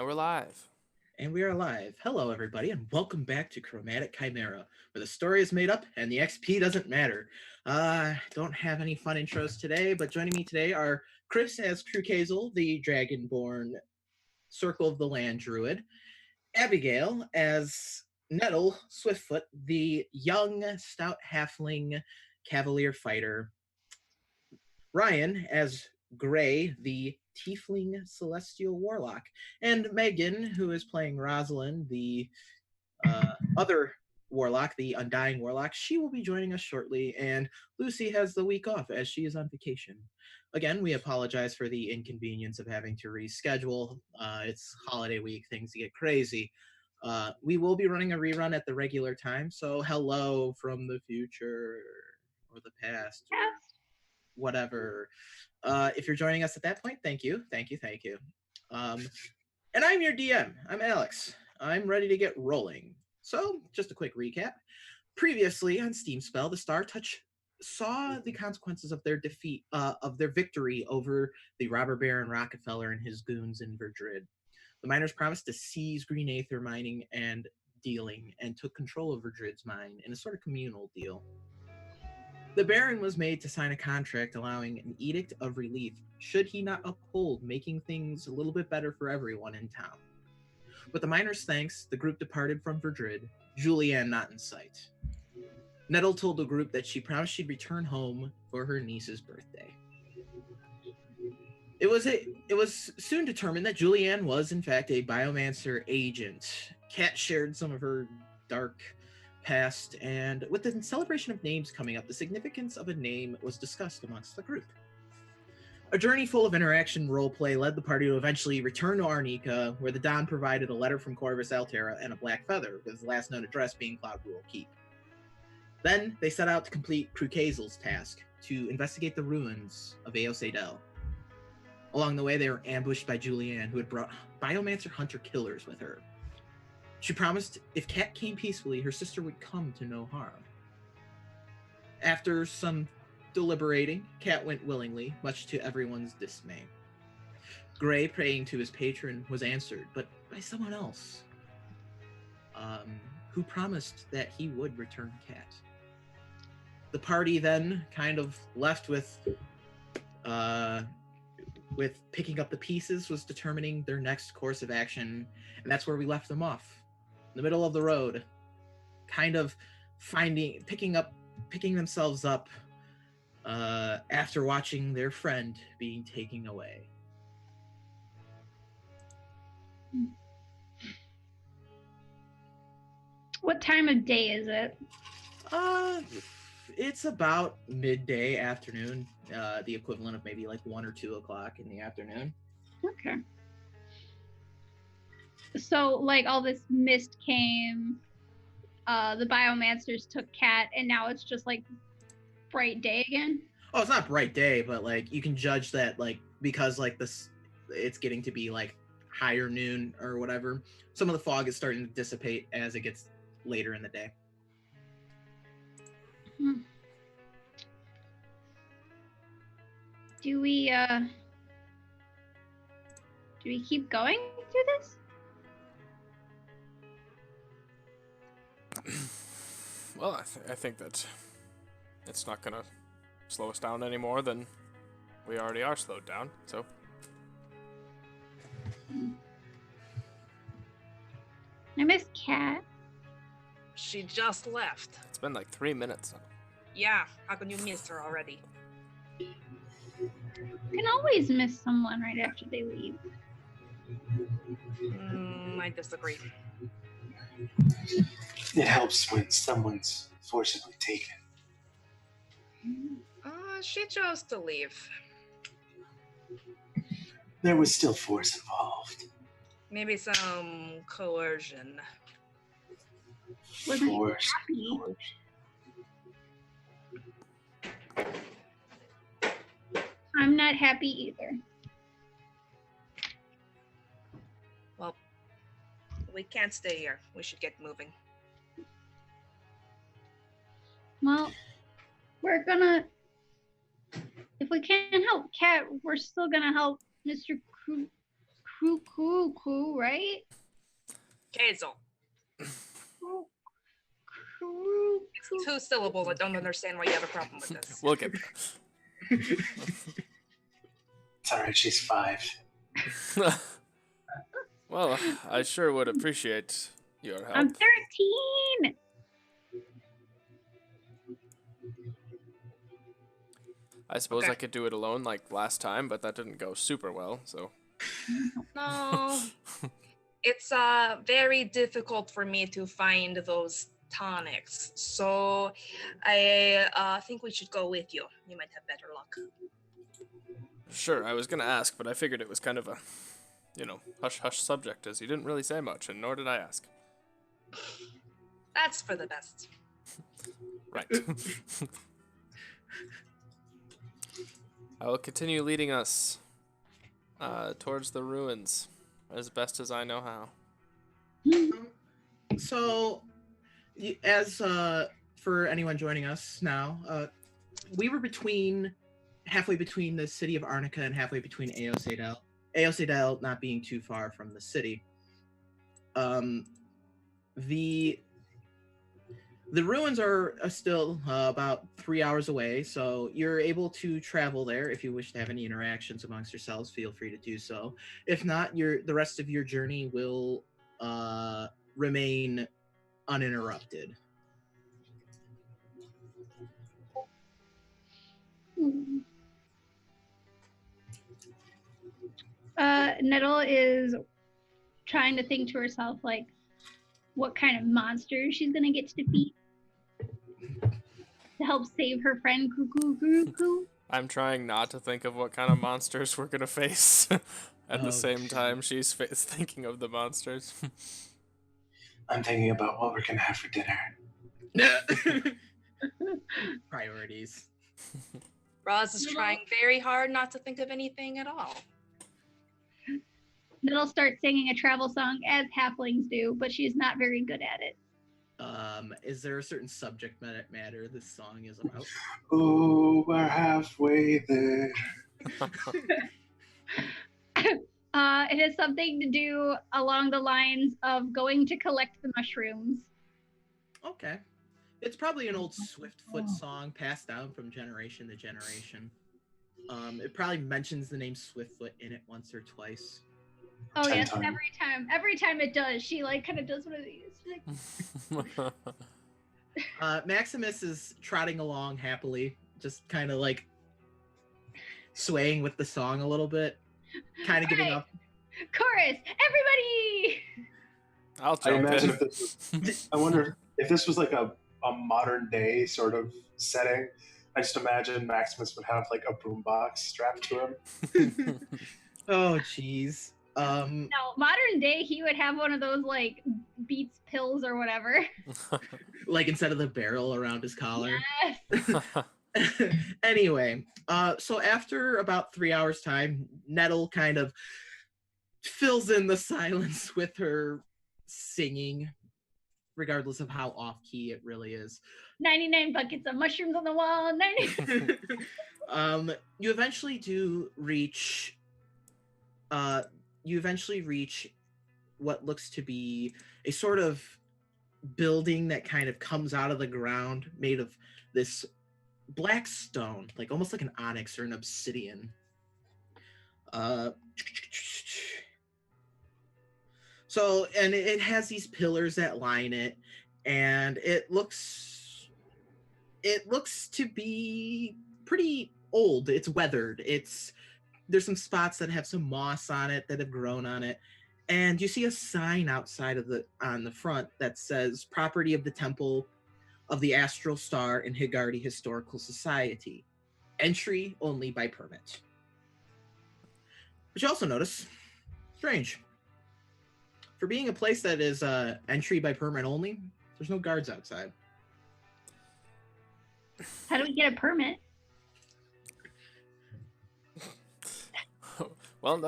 we're live. And we are live. Hello, everybody, and welcome back to Chromatic Chimera, where the story is made up and the XP doesn't matter. Don't have any fun intros today, but joining me today are Chris as Krukazel, the Dragonborn Circle of the Land Druid, Abigail as Nettle Swiftfoot, the young, stout halfling Cavalier Fighter, Ryan as Gray, the Tiefling Celestial Warlock, and Megan, who is playing Rosalind, the other Warlock, the Undying Warlock. She will be joining us shortly, and Lucy has the week off as she is on vacation. Again, we apologize for the inconvenience of having to reschedule. It's holiday week, things get crazy. We will be running a rerun at the regular time, so hello from the future or the past. Or whatever. If you're joining us at that point, thank you. And I'm your DM. I'm Alex. I'm ready to get rolling. So, just a quick recap. Previously on Steam Spell, the Star Touch saw the consequences of their defeat, of their victory over the robber baron Rockefeller and his goons in Verdrid. The miners promised to seize Green Aether mining and dealing and took control of Verdrid's mine in a sort of communal deal. The Baron was made to sign a contract allowing an edict of relief should he not uphold, making things a little bit better for everyone in town. With the miners' thanks, the group departed from Verdrid, Julianne not in sight. Nettle told the group that she promised she'd return home for her niece's birthday. It was soon determined that Julianne was, in fact, a biomancer agent. Kat shared some of her dark past, and with the celebration of names coming up, the significance of a name was discussed amongst the group. A journey full of interaction roleplay led the party to eventually return to Arnica, where the Don provided a letter from Corvus Altera and a black feather, with his last known address being Cloud Rule Keep. Then they set out to complete Krukazel's task, to investigate the ruins of Eosadel. Along the way, they were ambushed by Julianne, who had brought biomancer hunter-killers with her. She promised if Kat came peacefully, her sister would come to no harm. After some deliberating, Kat went willingly, much to everyone's dismay. Gray, praying to his patron, was answered, but by someone else, who promised that he would return Kat. The party then kind of left with picking up the pieces, was determining their next course of action, and that's where we left them off. In the middle of the road, kind of picking themselves up after watching their friend being taken away. What time of day is it? It's about midday afternoon, the equivalent of maybe like 1 or 2 o'clock in the afternoon. Okay. So, like, all this mist came, the biomancers took Kat, and now it's just, like, bright day again? Oh, it's not bright day, but, like, you can judge that, like, because, like, it's getting to be, like, higher noon or whatever. Some of the fog is starting to dissipate as it gets later in the day. Do we keep going through this? Well, I think that it's not gonna slow us down any more than we already are slowed down, so. I miss Kat. She just left. It's been like 3 minutes. Yeah, how can you miss her already? You can always miss someone right after they leave. I disagree. It helps when someone's forcibly taken. She chose to leave. There was still force involved. Maybe some coercion. Wasn't Force. happy. I'm not happy either. Well, we can't stay here. We should get moving. Well, we're gonna... If we can't help Kat, we're still gonna help Mr. Crew, right? Hazel. Crew. It's 2 syllables. I don't understand why you have a problem with this. We'll get It's all right. She's 5. there. Well, I sure would appreciate your help. I'm 13. I suppose Okay. I could do it alone like last time, but that didn't go super well, so. No. It's very difficult for me to find those tonics. So I think we should go with you. You might have better luck. Sure, I was gonna ask, but I figured it was kind of a, hush-hush subject, as you didn't really say much, and nor did I ask. That's for the best. Right. I will continue leading us towards the ruins as best as I know how. So, as for anyone joining us now, we were halfway between the city of Arnica and halfway between Aosadel. Aosadel not being too far from the city. The ruins are still about 3 hours away, so you're able to travel there. If you wish to have any interactions amongst yourselves, feel free to do so. If not, the rest of your journey will remain uninterrupted. Nettle is trying to think to herself, like, what kind of monster she's gonna get to defeat to help save her friend Cuckoo. I'm trying not to think of what kind of monsters we're gonna face. At the Oh, same time, she's thinking of the monsters. I'm thinking about what we're gonna have for dinner. Priorities. Roz is trying very hard not to think of anything at all. Nettle starts singing a travel song as halflings do, but she's not very good at it. Is there a certain subject matter this song is about? Ooh, we're halfway there. It has something to do along the lines of going to collect the mushrooms. Okay. It's probably an old Swiftfoot song passed down from generation to generation. It probably mentions the name Swiftfoot in it once or twice. Oh 10 yes, times. every time it does, she like kind of does one of these. Like, Maximus is trotting along happily, just kind of like swaying with the song a little bit, kind of giving Right. up. chorus, everybody! I'll I jump imagine in. if this was, I wonder if this was like a modern day sort of setting. I just imagine Maximus would have like a boombox strapped to him. Oh, jeez. No, modern day, he would have one of those like Beats pills or whatever. Like instead of the barrel around his collar. Yes. Anyway, so after about 3 hours time, Nettle kind of fills in the silence with her singing, regardless of how off key it really is. 99 buckets of mushrooms on the wall. 90. You eventually do reach. You eventually reach what looks to be a sort of building that kind of comes out of the ground, made of this black stone, like almost like an onyx or an obsidian. So, and it has these pillars that line it, and it looks to be pretty old. It's weathered. There's some spots that have some moss on it that have grown on it, and you see a sign outside on the front that says "Property of the Temple of the Astral Star and Higardi Historical Society. Entry only by permit." But you also notice, strange, for being a place that is entry by permit only, there's no guards outside. How do we get a permit? Well, I'm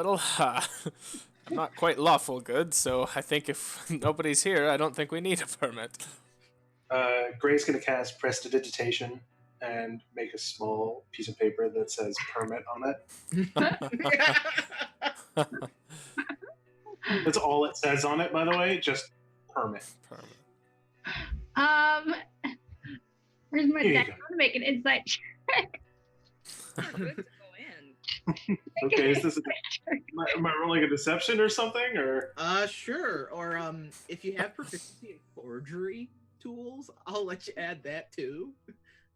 not quite lawful good, so I think if nobody's here, I don't think we need a permit. Gray's gonna cast prestidigitation and make a small piece of paper that says permit on it. That's all it says on it, by the way. Just permit. Permit. Where's my Here you deck? go. I'm gonna make an insight check. Good to go in. Okay, is this? Am I rolling a deception or something, or? Sure. Or if you have proficiency in forgery tools, I'll let you add that too.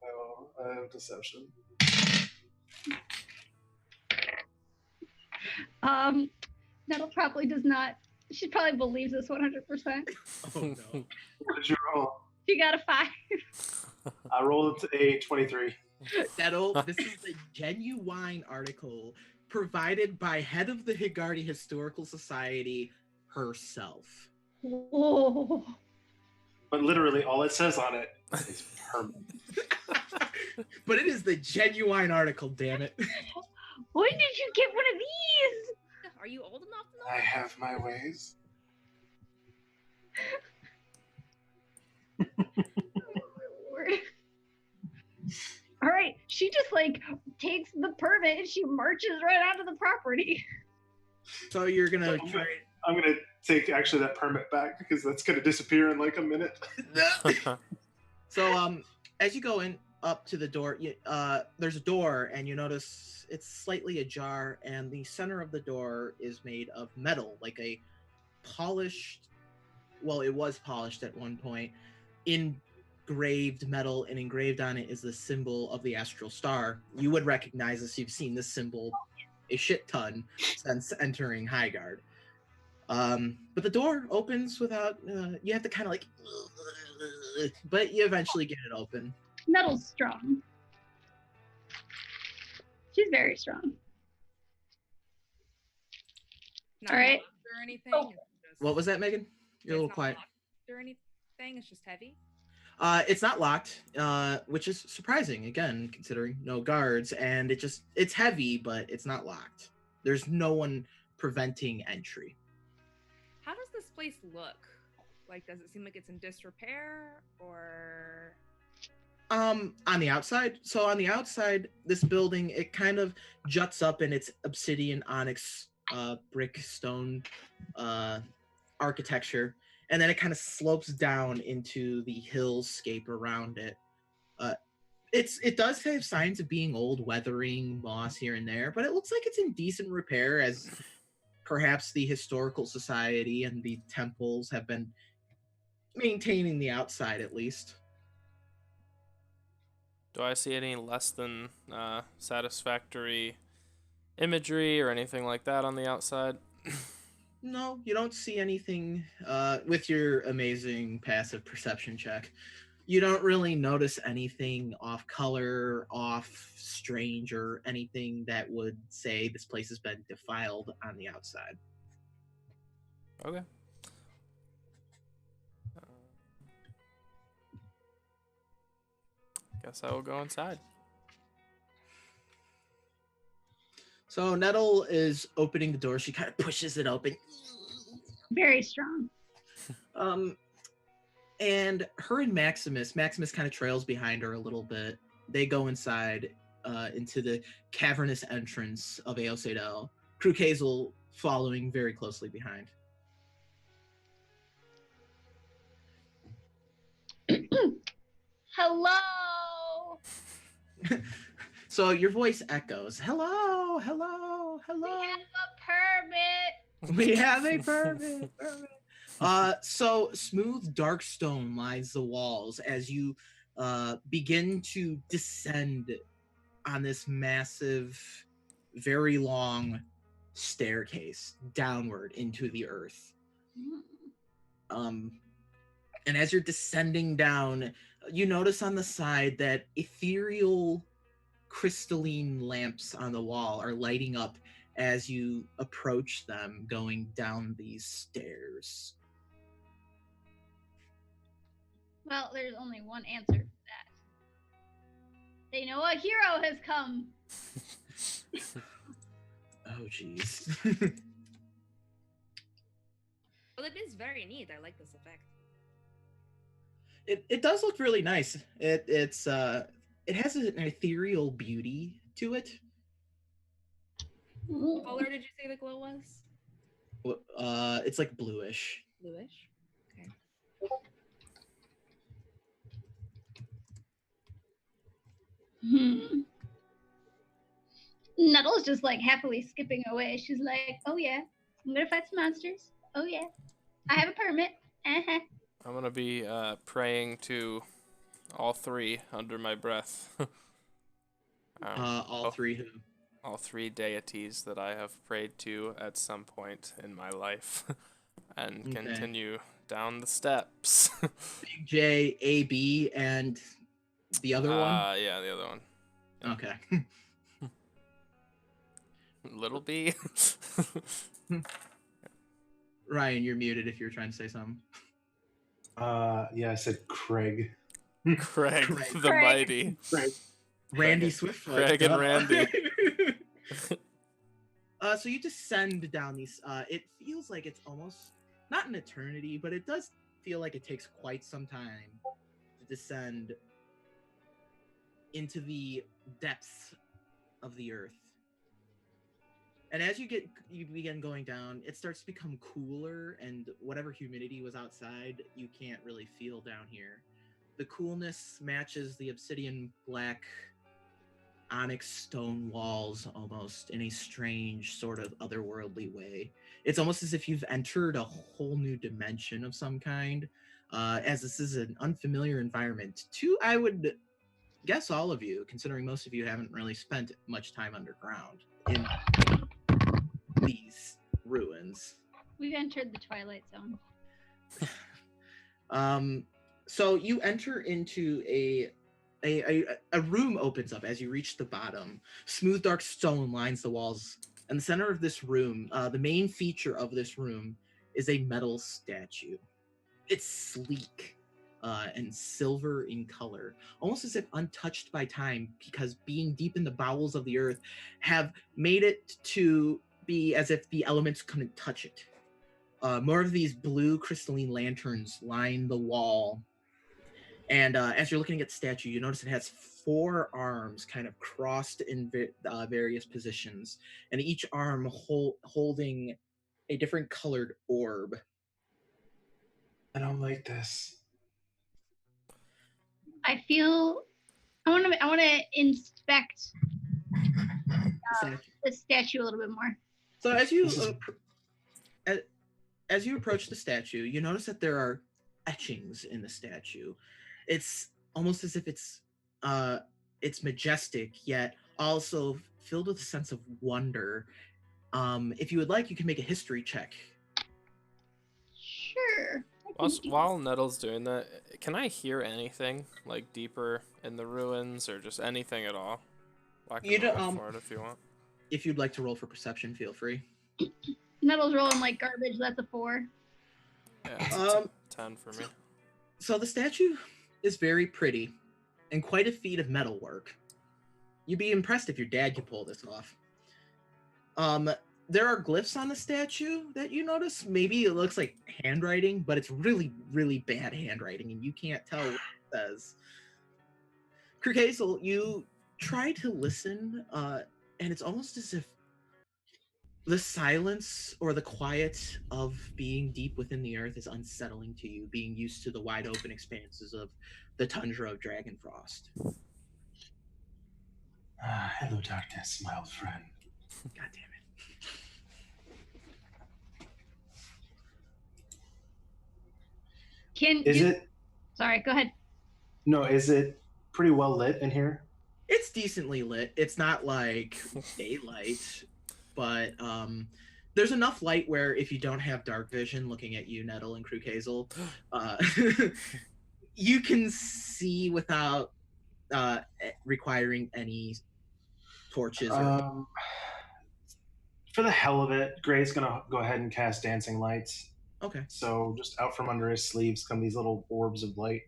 No, deception. Nettle probably does not. She probably believes this 100%. Oh no. What did you roll? She got a 5. I rolled a 23. This is the genuine article provided by head of the Higardi Historical Society herself. Whoa. But literally, all it says on it is permit. But it is the genuine article, damn it. When did you get one of these? Are you old enough to know? I have my ways. Lord. All right, she just like takes the permit and she marches right onto the property. So you're gonna So try. I'm gonna take actually that permit back because that's gonna disappear in like a minute. So as you go in up to the door, there's a door, and you notice it's slightly ajar, and the center of the door is made of metal, like a polished. Well, it was polished at one point, engraved metal, and engraved on it is the symbol of the astral star. You would recognize this. You've seen this symbol a shit ton since entering Highguard. But the door opens without. You have to kind of like, but you eventually get it open. Nettle's strong. She's very strong. Not All right. locked or anything? Oh. It's just- What was that, Megan? You're a it's little not quiet. locked or anything? It's just heavy? It's not locked, which is surprising, again, considering no guards, and it's heavy, but it's not locked. There's no one preventing entry. How does this place look? Like, does it seem like it's in disrepair or? On the outside, this building, it kind of juts up in its obsidian onyx brick stone architecture, and then it kind of slopes down into the hillscape around it. It does have signs of being old, weathering, moss here and there, but it looks like it's in decent repair, as perhaps the historical society and the temples have been maintaining the outside at least. Do I see any less than satisfactory imagery or anything like that on the outside? No, you don't see anything with your amazing passive perception check. You don't really notice anything off color, off strange, or anything that would say this place has been defiled on the outside. Okay. Guess I will go inside. So Nettle is opening the door. She kind of pushes it open. Very strong. And her and Maximus kind of trails behind her a little bit. They go inside into the cavernous entrance of Aosedel. Kruk Hazel following very closely behind. Hello. So your voice echoes. Hello, hello, We hello. have a permit. We have a permit. So smooth, dark stone lines the walls as you begin to descend on this massive, very long staircase downward into the earth. And as you're descending down, you notice on the side that ethereal crystalline lamps on the wall are lighting up as you approach them going down these stairs. Well, there's only one answer to that. They know a hero has come. Oh, jeez. Well, it is very neat. I like this effect. It does look really nice. It has an ethereal beauty to it. What color did you say the glow was? It's like bluish. Bluish. Okay. Nuddle's just like happily skipping away. She's like, "Oh yeah, I'm gonna fight some monsters. Oh yeah, I have a permit. Uh-huh. I'm gonna be praying to all three under my breath. All three who? All three deities that I have prayed to at some point in my life, and Okay. continue down the steps. Big J, AB, and the other one? Yeah, the other one. Okay. Little B. Ryan, you're muted if you're trying to say something. Yeah, I said Craig. Craig, Craig. the Craig. mighty. Craig. Randy Swiftfoot. Craig and duh. Randy. So you descend down these. It feels like it's almost not an eternity, but it does feel like it takes quite some time to descend into the depths of the earth. And as you begin going down, it starts to become cooler, and whatever humidity was outside, you can't really feel down here. The coolness matches the obsidian black onyx stone walls almost in a strange sort of otherworldly way. It's almost as if you've entered a whole new dimension of some kind, as this is an unfamiliar environment to, I would guess, all of you, considering most of you haven't really spent much time underground in these ruins. We've entered the Twilight Zone." So you enter into a room opens up as you reach the bottom. Smooth dark stone lines the walls. In the center of this room, the main feature of this room is a metal statue. It's sleek and silver in color, almost as if untouched by time, because being deep in the bowels of the earth have made it to be as if the elements couldn't touch it. More of these blue crystalline lanterns line the wall. And as you're looking at the statue, you notice it has 4 arms kind of crossed in various positions, and each arm holding a different colored orb. I don't like this. I want to inspect the statue a little bit more. So as you This is- as you approach the statue, you notice that there are etchings in the statue. It's almost as if it's majestic, yet also filled with a sense of wonder. If you would like, you can make a history check. Sure. While Nettle's doing that, can I hear anything like deeper in the ruins or just anything at all? I can You don't, roll for it if you want. If you'd like to roll for perception, feel free. Nettle's rolling like garbage. That's a 4. Yeah, it's Um, 10 for me. So the statue is very pretty and quite a feat of metalwork. You'd be impressed if your dad could pull this off. There are glyphs on the statue that you notice. Maybe it looks like handwriting, but it's really, really bad handwriting, and you can't tell what it says. Kirk Hazel, you try to listen, and it's almost as if the silence or the quiet of being deep within the earth is unsettling to you, being used to the wide open expanses of the tundra of Dragonfrost. Hello, darkness, my old friend. God damn it. Sorry, go ahead. No, is it pretty well lit in here? It's decently lit. It's not like daylight, but there's enough light where if you don't have dark vision looking at you, Nettle and Kruk Hazel, you can see without requiring any torches. For the hell of it, Gray's gonna go ahead and cast Dancing Lights. Okay. So just out from under his sleeves come these little orbs of light.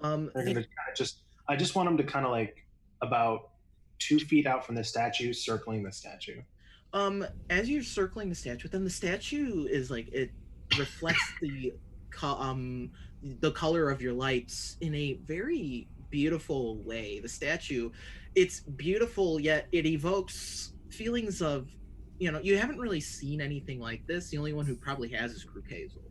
They're gonna I just want them to kind of like about 2 feet out from the statue, circling the statue. As you're circling the statue, then the statue is like, it reflects the color of your lights in a very beautiful way. The statue, it's beautiful, yet it evokes feelings of you haven't really seen anything like this. The only one who probably has is Kruk Hazel.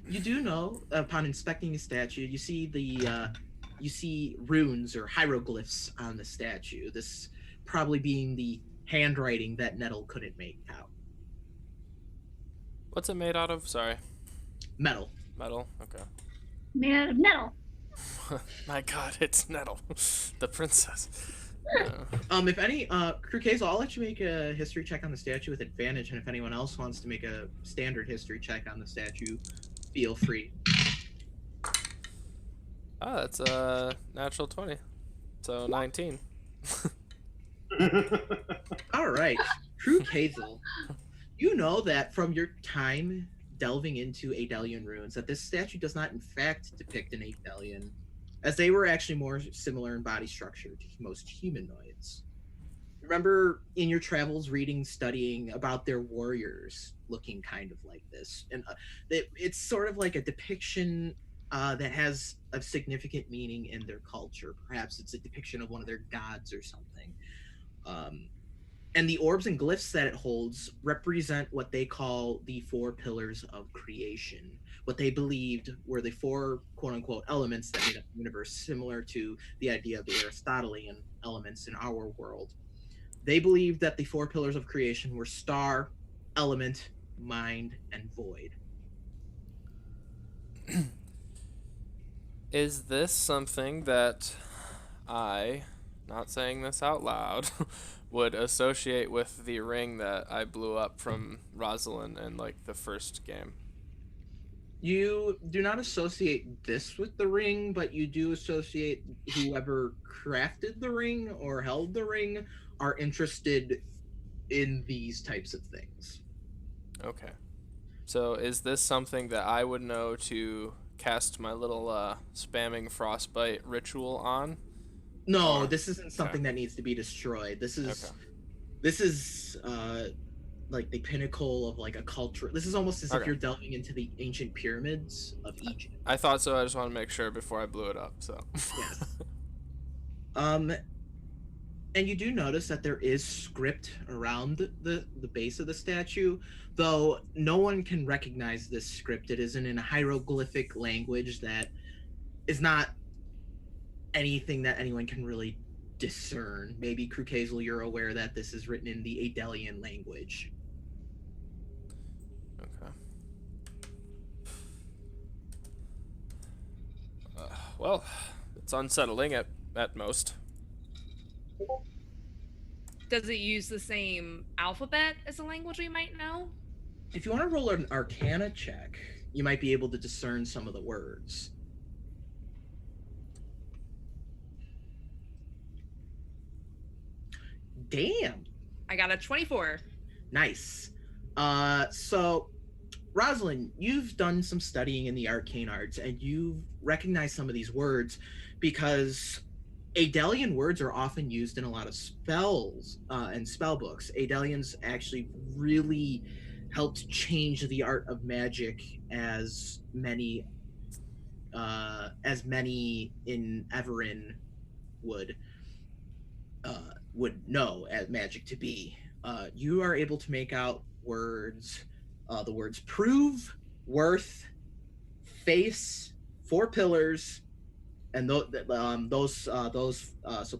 You do know, upon inspecting the statue, you see runes or hieroglyphs on the statue. This probably being the handwriting that Nettle couldn't make out. What's it made out of? Sorry. Metal. Metal? Okay. Made out of nettle. My god, it's Nettle. The princess. If any, Kruk Hazel, I'll let you make a history check on the statue with advantage, and if anyone else wants to make a standard history check on the statue, feel free. Oh, that's a natural 20. So 19. All right, Kruk Hazel, you know that from your time delving into Adelian runes that this statue does not in fact depict an Adelian, as they were actually more similar in body structure to most humanoids. Remember in your travels reading, studying about their warriors looking kind of like this, and it's sort of like a depiction that has a significant meaning in their culture. Perhaps it's a depiction of one of their gods or something. And the orbs and glyphs that it holds represent what they call the 4 pillars of creation, what they believed were the 4 quote-unquote elements that made up the universe, similar to the idea of the Aristotelian elements in our world. They believed that the 4 pillars of creation were star, element, mind, and void. Is this something that I, not saying this out loud, would associate with the ring that I blew up from Rosalind in like the first game? You do not associate this with the ring, but you do associate whoever crafted the ring or held the ring are interested in these types of things. Okay. So is this something that I would know to cast my little spamming frostbite ritual on? No, Or- this isn't something okay. that needs to be destroyed. This is Okay. this is like the pinnacle of like a culture. This is almost as if Okay. you're delving into the ancient pyramids of Egypt. I thought so. I just want to make sure before I blew it up. So. Yes. And you do notice that there is script around the base of the statue, though no one can recognize this script. It isn't in a hieroglyphic language that is not anything that anyone can really discern. Maybe Kruk Hazel, you're aware that this is written in the Adelian language. Okay. Well, it's unsettling at most. Does it use the same alphabet as a language we might know? If you want to roll an Arcana check, you might be able to discern some of the words. Damn. I got a 24. Nice. So, Rosalind, you've done some studying in the arcane arts, and you've recognized some of these words because Adelian words are often used in a lot of spells and spell books. Adelians actually really helped change the art of magic, as many in Everin would know as magic to be. You are able to make out words, the words prove, worth, face, 4 pillars, and so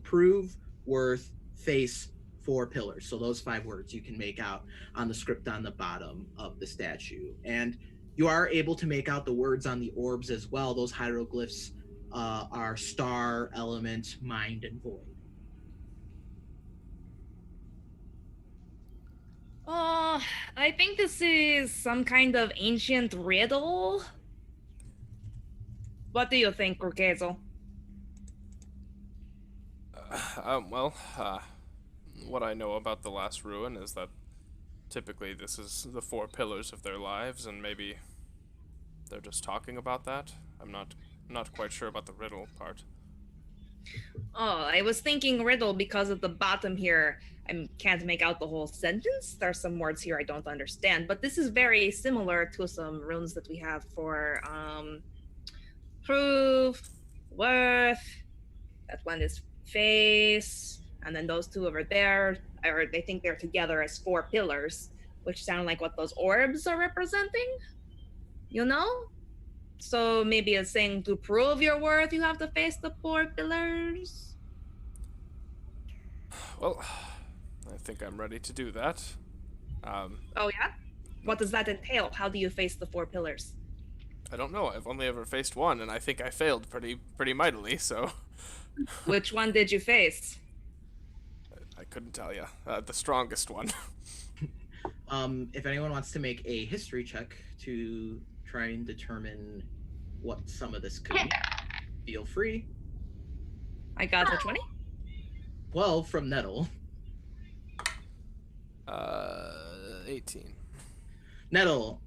prove, worth, face, 4 pillars. So those 5 words you can make out on the script on the bottom of the statue. And you are able to make out the words on the orbs as well. Those hieroglyphs are star, element, mind, and void. I think this is some kind of ancient riddle. What do you think, Kruk Hazel? What I know about the last ruin is that typically this is the 4 pillars of their lives, and maybe they're just talking about that. I'm not quite sure about the riddle part. Oh, I was thinking riddle because at the bottom here, I can't make out the whole sentence. There's some words here I don't understand, but this is very similar to some runes that we have for proof, worth. That one is face, and then those two over there, or they think they're together as four pillars, which sound like what those orbs are representing. You know? So maybe it's saying to prove your worth, you have to face the four pillars. Well, I think I'm ready to do that. Oh yeah? What does that entail? How do you face the four pillars? I don't know. I've only ever faced one, and I think I failed pretty mightily. So Which one did you face? I couldn't tell you. The strongest one. If anyone wants to make a history check to try and determine what some of this could be, feel free. I got a 20. 12 from Nettle. 18. Nettle,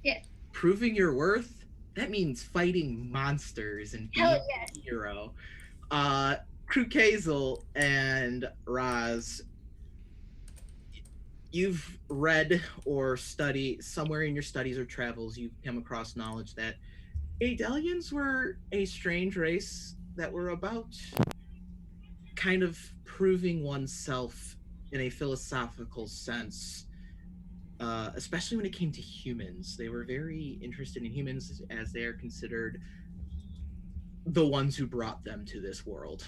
Yes. proving your worth, that means fighting monsters and being Hell a yes. hero. Krukazel and Raz, you've read or studied somewhere in your studies or travels, you've come across knowledge that Adelians were a strange race that were about kind of proving oneself in a philosophical sense, especially when it came to humans. They were very interested in humans as they are considered the ones who brought them to this world.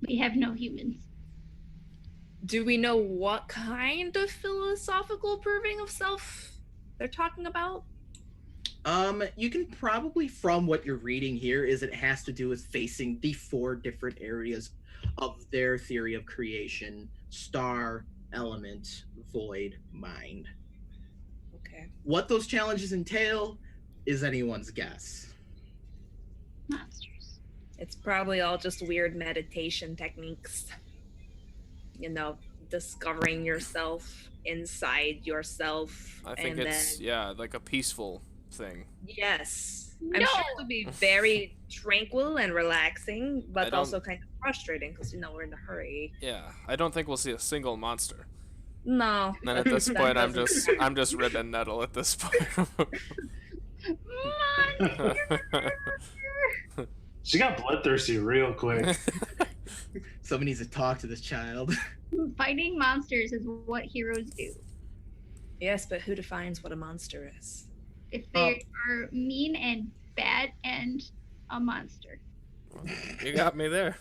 We have no humans. Do we know what kind of philosophical proving of self they're talking about? You can probably, from what you're reading here, is it has to do with facing the four different areas of their theory of creation: star, element, void, mind. Okay. What those challenges entail is anyone's guess. Monsters. It's probably all just weird meditation techniques. You know, discovering yourself inside yourself. I think and it's then, like a peaceful thing. yes. I'm No! sure it'll be very tranquil and relaxing, I but don't- also kind of frustrating because, you know, we're in a hurry. Yeah, I don't think we'll see a single monster. No. And at this That point, I'm doesn't- just rid and nettle at this point. She got bloodthirsty real quick. Someone needs to talk to this child. Fighting monsters is what heroes do. Yes, but who defines what a monster is? If they are mean and bad and a monster. You got me there.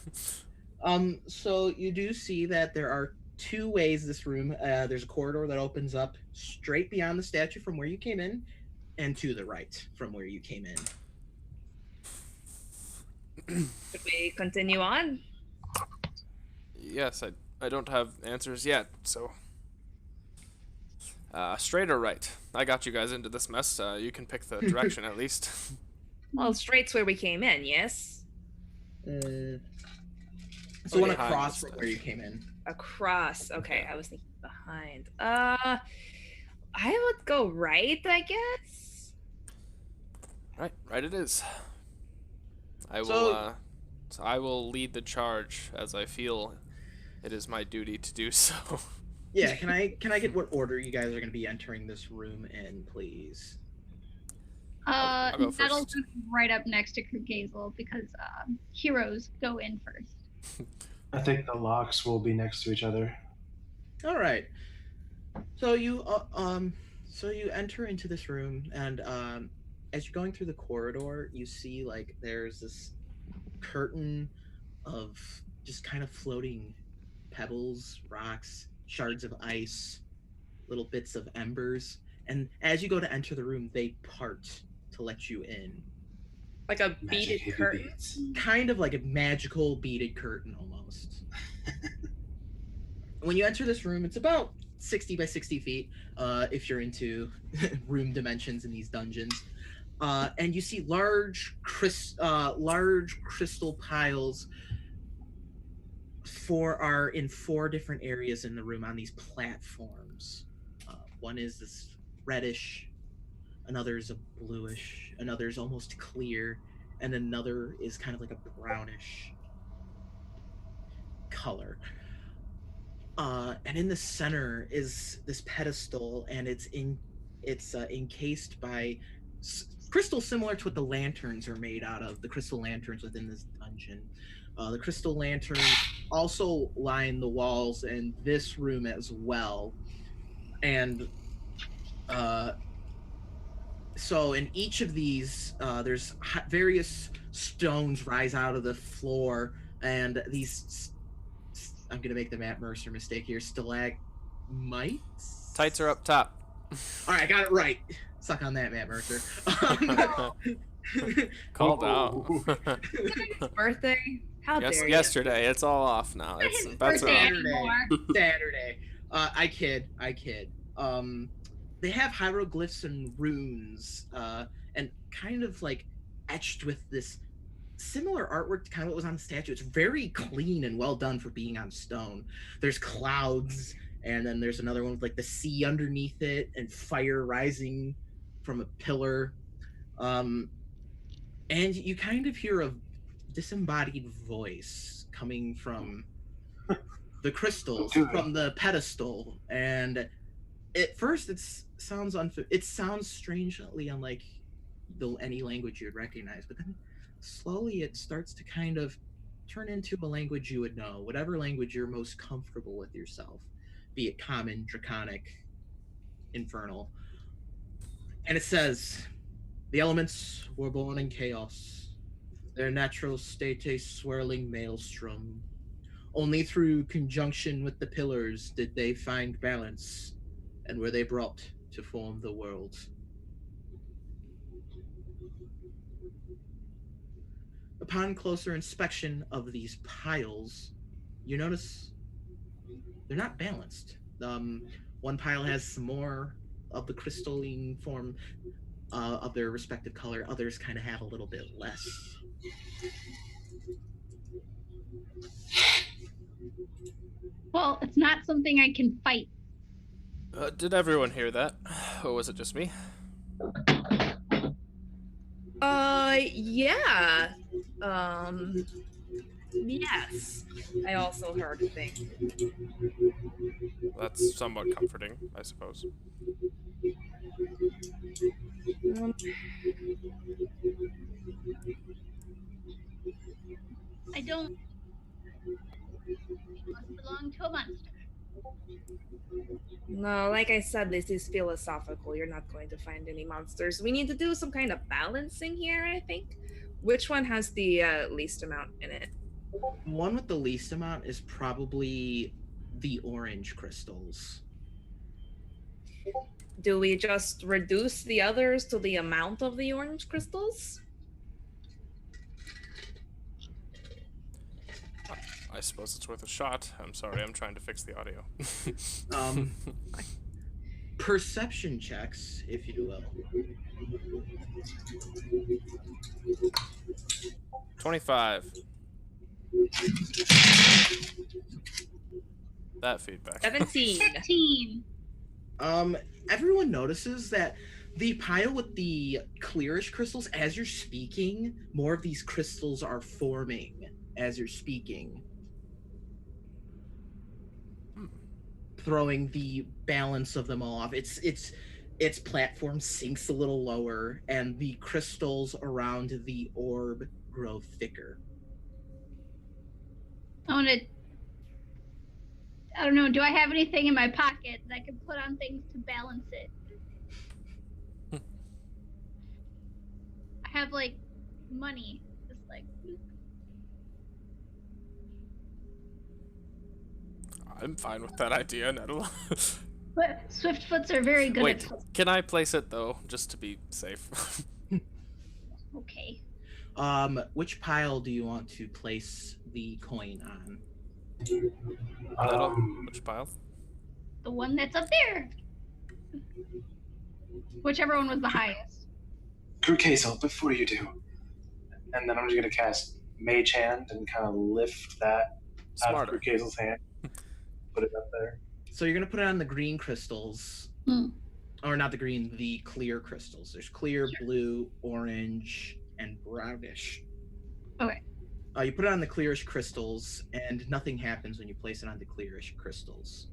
So you do see that there are two ways this room. There's a corridor that opens up straight beyond the statue from where you came in, and to the right from where you came in. Should we continue on? Yes, I don't have answers yet, so. Straight or right? I got you guys into this mess. You can pick the direction at least. Well, straight's where we came in, yes? So one Behind across the from where you came in. Across. Okay, I was thinking behind. I would go right, I guess. Right it is. I will So- so I will lead the charge as I feel it is my duty to do so. Yeah, can I get what order you guys are going to be entering this room in, please? I'll go Nettle's first. right up next to Krukazel because heroes go in first. I think the locks will be next to each other. All right. So you enter into this room, and as you're going through the corridor, you see like there's this curtain of just kind of floating pebbles, rocks, shards of ice, little bits of embers, and as you go to enter the room, they part to let you in. Like a Magic beaded heavy curtain. beads. Kind of like a magical beaded curtain almost. When you enter this room, it's about 60 by 60 feet, if you're into room dimensions in these dungeons. And you see large crystal piles are in four different areas in the room on these platforms. One is this reddish, another is a bluish, another is almost clear, and another is kind of like a brownish color. And in the center is this pedestal, and it's encased by crystal similar to what the lanterns are made out of, the crystal lanterns within this dungeon. The crystal lanterns also line the walls in this room as well. And so in each of these, there's various stones rise out of the floor, and these, I'm going to make the Matt Mercer mistake here, stalagmites? Tights are up top. All right, I got it right. Suck on that, Matt Mercer. Called Ooh. out. Birthday? How Yes, dare you? yesterday. It's all off now. Not It's his that's birthday off. anymore. Saturday. I kid. They have hieroglyphs and runes, and kind of like etched with this similar artwork to kind of what was on the statue. It's very clean and well done for being on stone. There's clouds, and then there's another one with like the sea underneath it and fire rising from a pillar. And you kind of hear a disembodied voice coming from the crystals, from the pedestal, and at first it sounds strangely unlike any language you'd recognize, but then slowly it starts to kind of turn into a language you would know, whatever language you're most comfortable with yourself, be it common, draconic, infernal. And it says, the elements were born in chaos, their natural state a swirling maelstrom. Only through conjunction with the pillars did they find balance, and were they brought to form the world. Upon closer inspection of these piles, you notice they're not balanced. One pile has some more of the crystalline form of their respective color. Others kind of have a little bit less. Well, it's not something I can fight. Did everyone hear that? Or was it just me? Yeah. Yes. I also heard a thing. That's somewhat comforting, I suppose. I don't. It must belong to a monster. No, like I said, this is philosophical. You're not going to find any monsters. We need to do some kind of balancing here, I think. Which one has the least amount in it? The one with the least amount is probably the orange crystals. Do we just reduce the others to the amount of the orange crystals? I suppose it's worth a shot. I'm sorry, I'm trying to fix the audio. Perception checks, if you will. 25. That feedback. 17. 15. Everyone notices that the pile with the clearish crystals, as you're speaking, more of these crystals are forming as you're speaking. Throwing the balance of them all off. Its platform sinks a little lower, and the crystals around the orb grow thicker. I don't know, do I have anything in my pocket that I can put on things to balance it? I have like money. Just like I'm fine with that idea, Nettle. but Swiftfoots are very good Wait, at can I place it though, just to be safe? okay. Which pile do you want to place the coin on? Nettle, which pile? The one that's up there. Whichever one was the highest. Crew Queso, before you do. And then I'm just going to cast Mage Hand and kind of lift that out of Smarter. Crew Queso's hand. Put it up there. So you're gonna put it on the green crystals. Or not the green, the clear crystals. There's clear, blue, orange, and brownish. Okay. You put it on the clearish crystals, and nothing happens when you place it on the clearish crystals.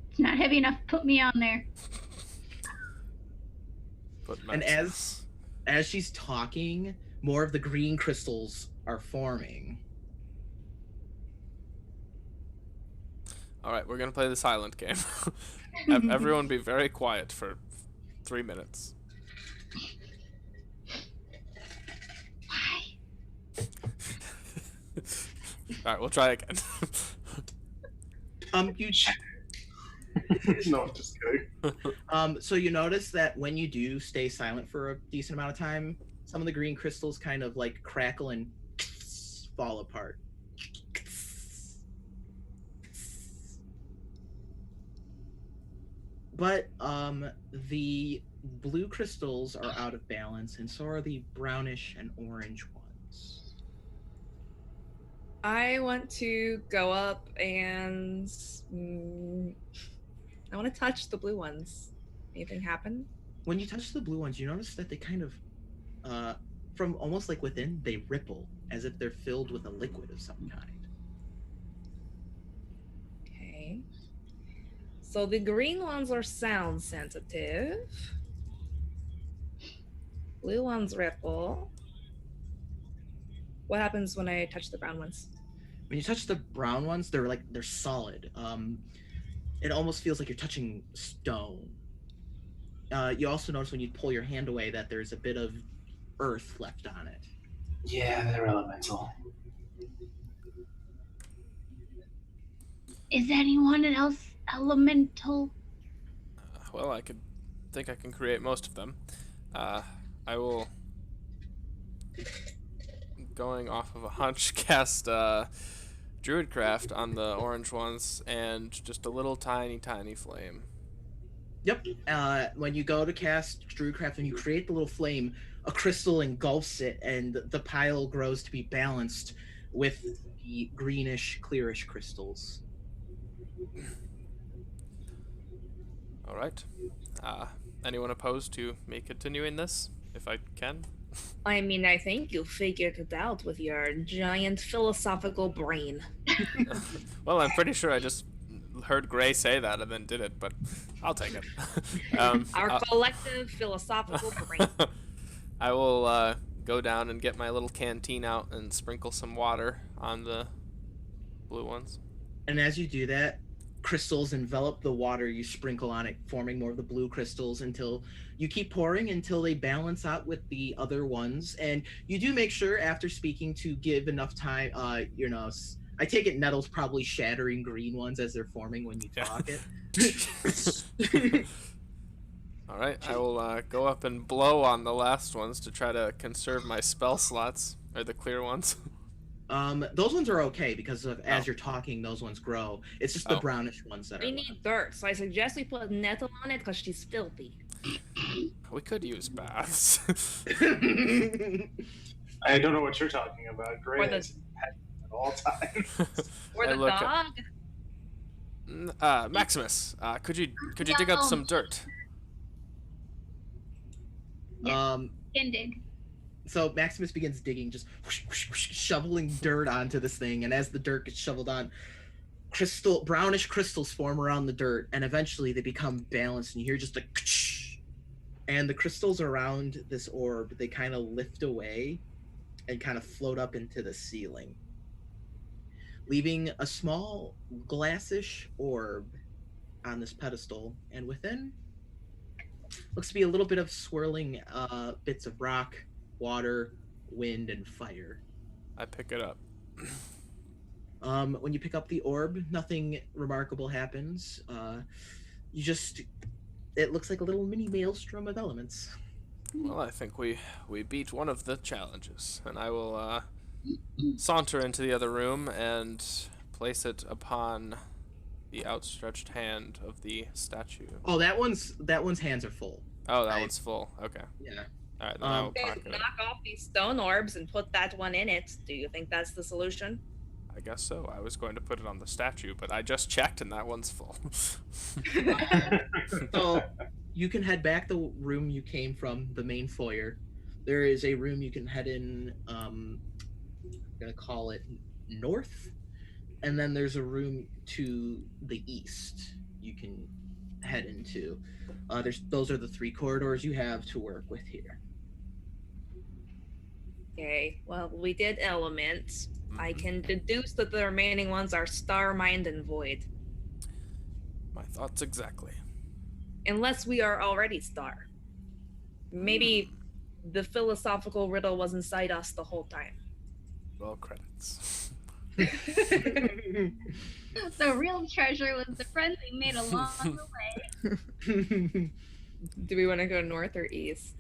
It's not heavy enough to put me on there. But And Maximus. as she's talking, more of the green crystals are forming. All right, we're gonna play the silent game. Everyone, be very quiet for 3 minutes. Why? All right, we'll try again. You No, I'm just kidding. so you notice that when you do stay silent for a decent amount of time, some of the green crystals kind of like crackle and fall apart. But the blue crystals are out of balance, and so are the brownish and orange ones. I want to go up and I want to touch the blue ones. Anything happen? When you touch the blue ones, you notice that they kind of, from almost like within, they ripple as if they're filled with a liquid of some kind. Okay. So the green ones are sound sensitive. Blue ones ripple. What happens when I touch the brown ones? When you touch the brown ones, they're solid. It almost feels like you're touching stone. You also notice when you pull your hand away that there's a bit of earth left on it. Yeah, they're elemental. Is anyone else elemental? Well, I think I can create most of them. I will, going off of a hunch, cast Druidcraft on the orange ones and just a little tiny flame. Yep. When you go to cast Druidcraft and you create the little flame, a crystal engulfs it, and the pile grows to be balanced with the greenish, clearish crystals. All right. Anyone opposed to me continuing this, if I can? I mean, I think you figured it out with your giant philosophical brain. Well, I'm pretty sure I just heard Gray say that and then did it, but I'll take it. Our collective philosophical brain. I will go down and get my little canteen out and sprinkle some water on the blue ones. And as you do that, crystals envelop the water you sprinkle on it, forming more of the blue crystals until you keep pouring until they balance out with the other ones. And you do make sure after speaking to give enough time, I take it Nettle's probably shattering green ones as they're forming when you talk it. All right, I will go up and blow on the last ones to try to conserve my spell slots, or the clear ones. Those ones are okay because as you're talking, those ones grow. It's just the brownish ones that We are need left. dirt, so I suggest we put Nettle on it because she's filthy. We could use baths. I don't know what you're talking about. Gray Or the- is at all times. Or I the look dog. Maximus, could you dig up some dirt? Can dig. So Maximus begins digging, just shoveling dirt onto this thing, and as the dirt gets shoveled on, brownish crystals form around the dirt, and eventually they become balanced, and you hear just a and the crystals around this orb, they kind of lift away and kind of float up into the ceiling, leaving a small glassish orb on this pedestal, and within looks to be a little bit of swirling bits of rock, water, wind, and fire. I pick it up. When you pick up the orb, nothing remarkable happens. It looks like a little mini maelstrom of elements. Well, I think we beat one of the challenges, and I will saunter into the other room and place it upon the outstretched hand of the statue. Oh, that one's hands are full. Oh, that one's full. Okay. Yeah. All right, then I will Okay, pocket it. knock off these stone orbs and put that one in it. Do you think that's the solution? I guess so. I was going to put it on the statue, but I just checked and that one's full. So you can head back the room you came from, the main foyer. There is a room you can head in. I'm gonna call it north, and then there's a room to the east. You can head into. Those are the 3 corridors you have to work with here. Okay, well, we did elements. I Mhm. can deduce that the remaining ones are star, mind, and void. My thoughts exactly. Unless we are already star. Maybe the philosophical riddle was inside us the whole time. Roll credits. The real treasure was the friends we made along the way. Do we want to go north or east?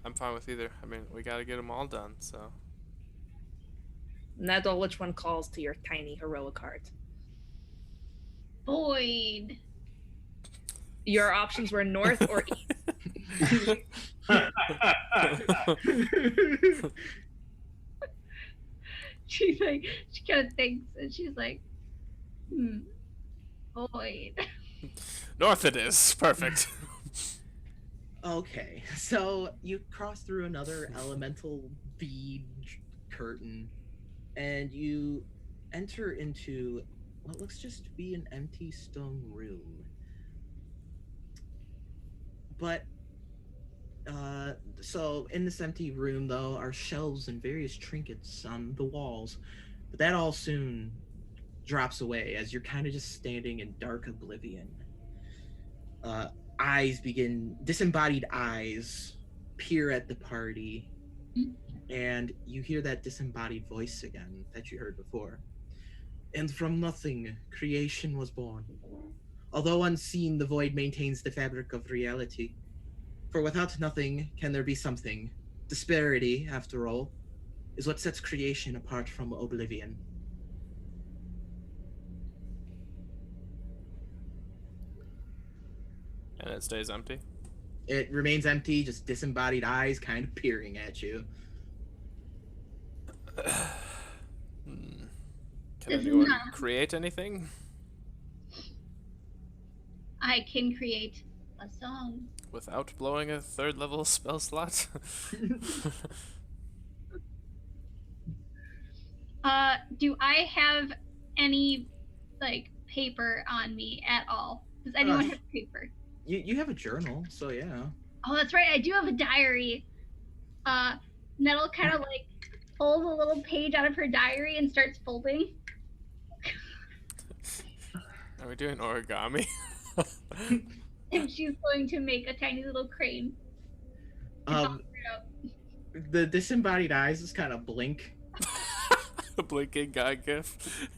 I'm fine with either. I mean, we gotta get them all done, so. Nettle, which one calls to your tiny heroic heart? Void. Your options were north or east. She's like, she kind of thinks, and she's like, void. North it is. Perfect. Okay, so you cross through another elemental bead curtain, and you enter into what looks just to be an empty stone room. But so in this empty room, though, are shelves and various trinkets on the walls. But that all soon drops away as you're kind of just standing in dark oblivion. Disembodied eyes peer at the party, and you hear that disembodied voice again that you heard before. And from nothing, creation was born. Although unseen, the void maintains the fabric of reality. For without nothing, can there be something? Disparity, after all, is what sets creation apart from oblivion. And it stays empty. It remains empty, just disembodied eyes kind of peering at you. Can This is anyone not- create anything? I can create a song. Without blowing a 3rd level spell slot? Do I have any like paper on me at all? Does anyone Uh, have paper? You have a journal, so yeah. Oh, that's right. I do have a diary. Nettle kind of like pulls a little page out of her diary and starts folding. Are we doing origami? And she's going to make a tiny little crane. The disembodied eyes just kind of blink. The blinking guy gif.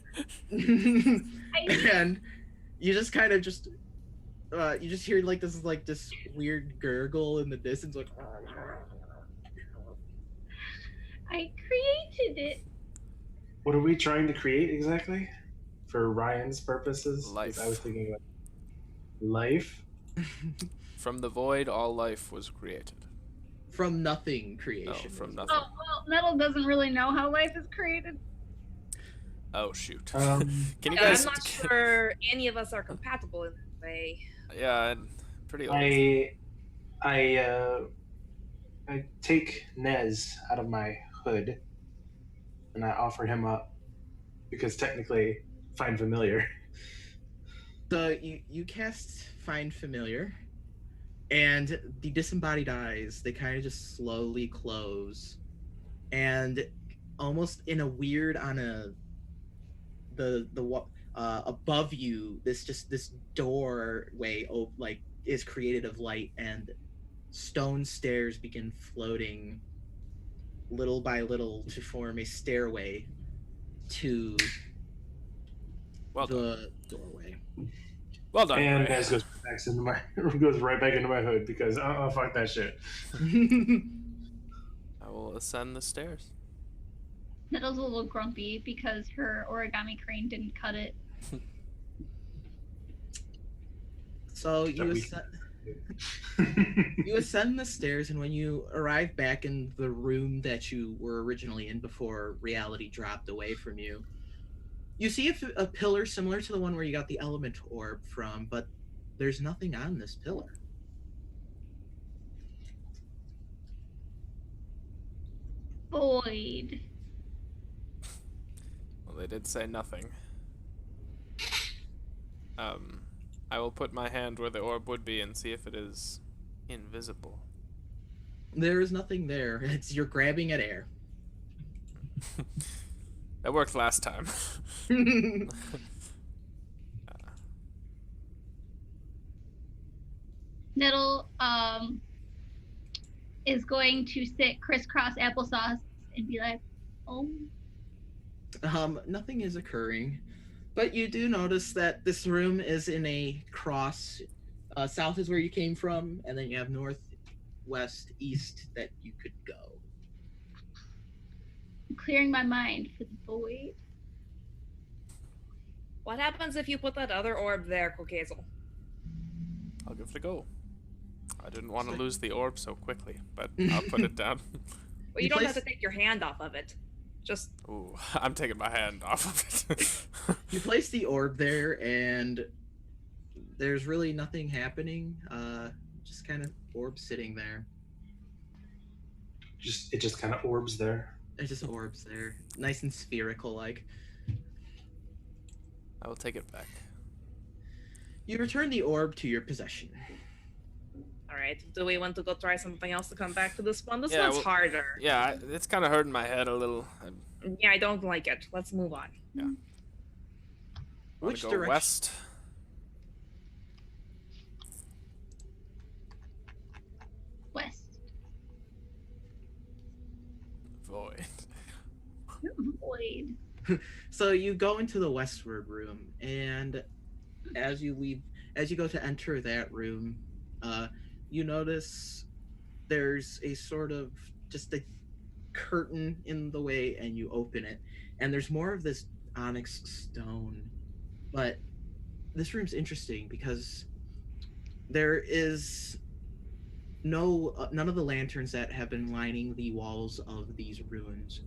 And you just kind of just you just hear like this weird gurgle in the distance, like I created it. What are we trying to create exactly? For Ryan's purposes? 'Cause Life. I was thinking like life. From the void, all life was created. from nothing creation. Oh, from was nothing. Oh, well, Nettle doesn't really know how life is created. Oh, shoot. Um, Can you Yeah, guys... I'm not sure any of us are compatible in that way. Yeah, pretty old. I take Nez out of my hood and I offer him up because technically find familiar. So you cast Find Familiar, and the disembodied eyes, they kind of just slowly close, and almost in a weird above you, this doorway like is created of light, and stone stairs begin floating little by little to form a stairway to Well done. the doorway. Well done, And Ray. Nez goes right back into my hood because fuck that shit. I will ascend the stairs. Nettle's a little grumpy because her origami crane didn't cut it. So That you we- you ascend the stairs, and when you arrive back in the room that you were originally in before reality dropped away from you, you see a pillar similar to the one where you got the element orb from, but there's nothing on this pillar. Void. Well, they did say nothing. I will put my hand where the orb would be and see if it is invisible. There is nothing there. You're grabbing at air. That worked last time. Nettle is going to sit crisscross applesauce and be like, oh. Nothing is occurring, but you do notice that this room is in a cross. South is where you came from, and then you have north, west, east that you could go. I'm clearing my mind for the void. What happens if you put that other orb there, Kokezel? I'll give it a go. I didn't want to lose the orb so quickly, but I'll put it down. Well, you don't have to take your hand off of it. Just... Ooh, I'm taking my hand off of it. You place the orb there, and there's really nothing happening. Just kind of orb sitting there. It just kind of orbs there. There's just orbs there, nice and spherical like. I will take it back. You return the orb to your possession. Alright, do we want to go try something else to come back to this one? This Yeah, one's well- harder. Yeah, it's kind of hurting my head a little. I Yeah, I don't like it. Let's move on. want Which to go direction? west. West. Void. Void. So you go into the westward room, and as you go to enter that room, you notice there's a sort of just a curtain in the way, and you open it, and there's more of this onyx stone. But this room's interesting because there is none of the lanterns that have been lining the walls of these ruins.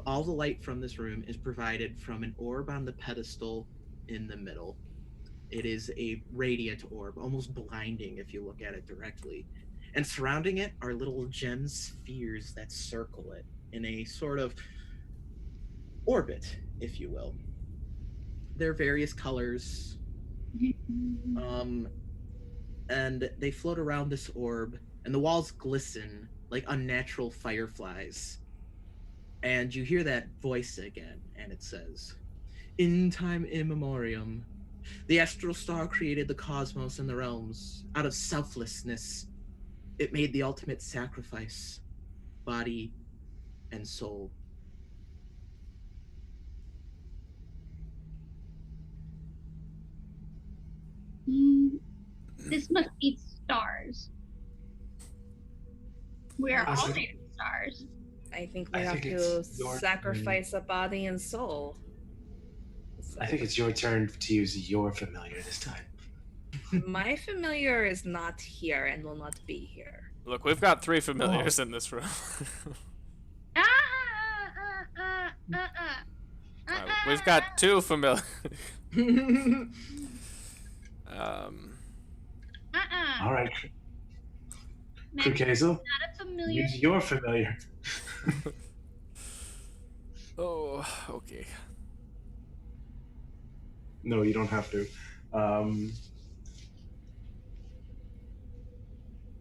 All the light from this room is provided from an orb on the pedestal in the middle. It is a radiant orb, almost blinding if you look at it directly. And surrounding it are little gem spheres that circle it in a sort of orbit, if you will. They're various colors, and they float around this orb, and the walls glisten like unnatural fireflies. And you hear that voice again, and it says, "In time immemorium, the astral star created the cosmos and the realms. Out of selflessness, it made the ultimate sacrifice, body and soul." This must be stars. We are all made of stars. I think we I have think to it's your sacrifice a body and soul. I think it's your turn to use your familiar this time. My familiar is not here and will not be here. Look, we've got 3 familiars in this room. We've got 2 familiars. All right, Not Krukazel, a familiar. use your familiar. Oh, okay. No, you don't have to.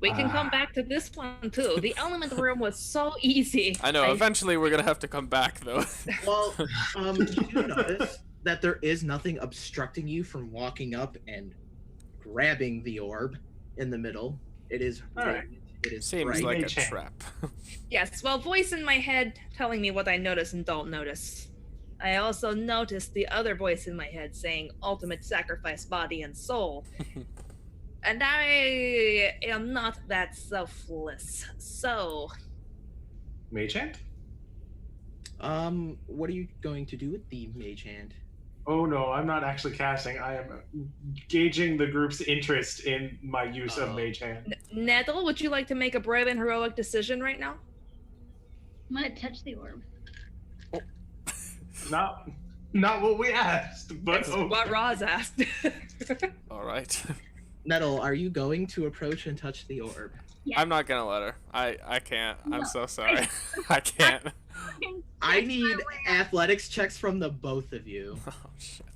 We can come back to this one too. The element room was so easy. I know, eventually we're gonna have to come back, though. Well, you do notice that there is nothing obstructing you from walking up and grabbing the orb in the middle. It is All right. radiant. It is Seems bright. like a Mage hand. trap. Yes, well, voice in my head telling me what I notice and don't notice. I also noticed the other voice in my head saying ultimate sacrifice, body and soul. And I am not that selfless. So, Mage hand? What are you going to do with the mage hand? Oh no, I'm not actually casting. I am gauging the group's interest in my use of Oh. Mage Hand. Nettle, would you like to make a brave and heroic decision right now? I'm gonna touch the orb. Not what we asked, but That's what Roz asked. Alright. Nettle, are you going to approach and touch the orb? Yeah. I'm not gonna let her. I can't. I'm No. so sorry. I can't. I need athletics checks from the both of you. Oh, shit.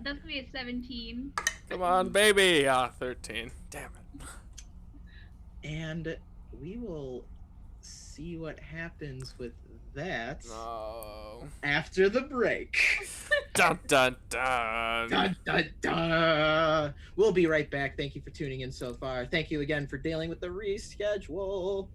That's gonna be a 17. Come on, baby. 13. Damn it. And we will see what happens with that No. after the break. Dun dun dun. Dun, dun, dun. We'll be right back. Thank you for tuning in so far. Thank you again for dealing with the reschedule.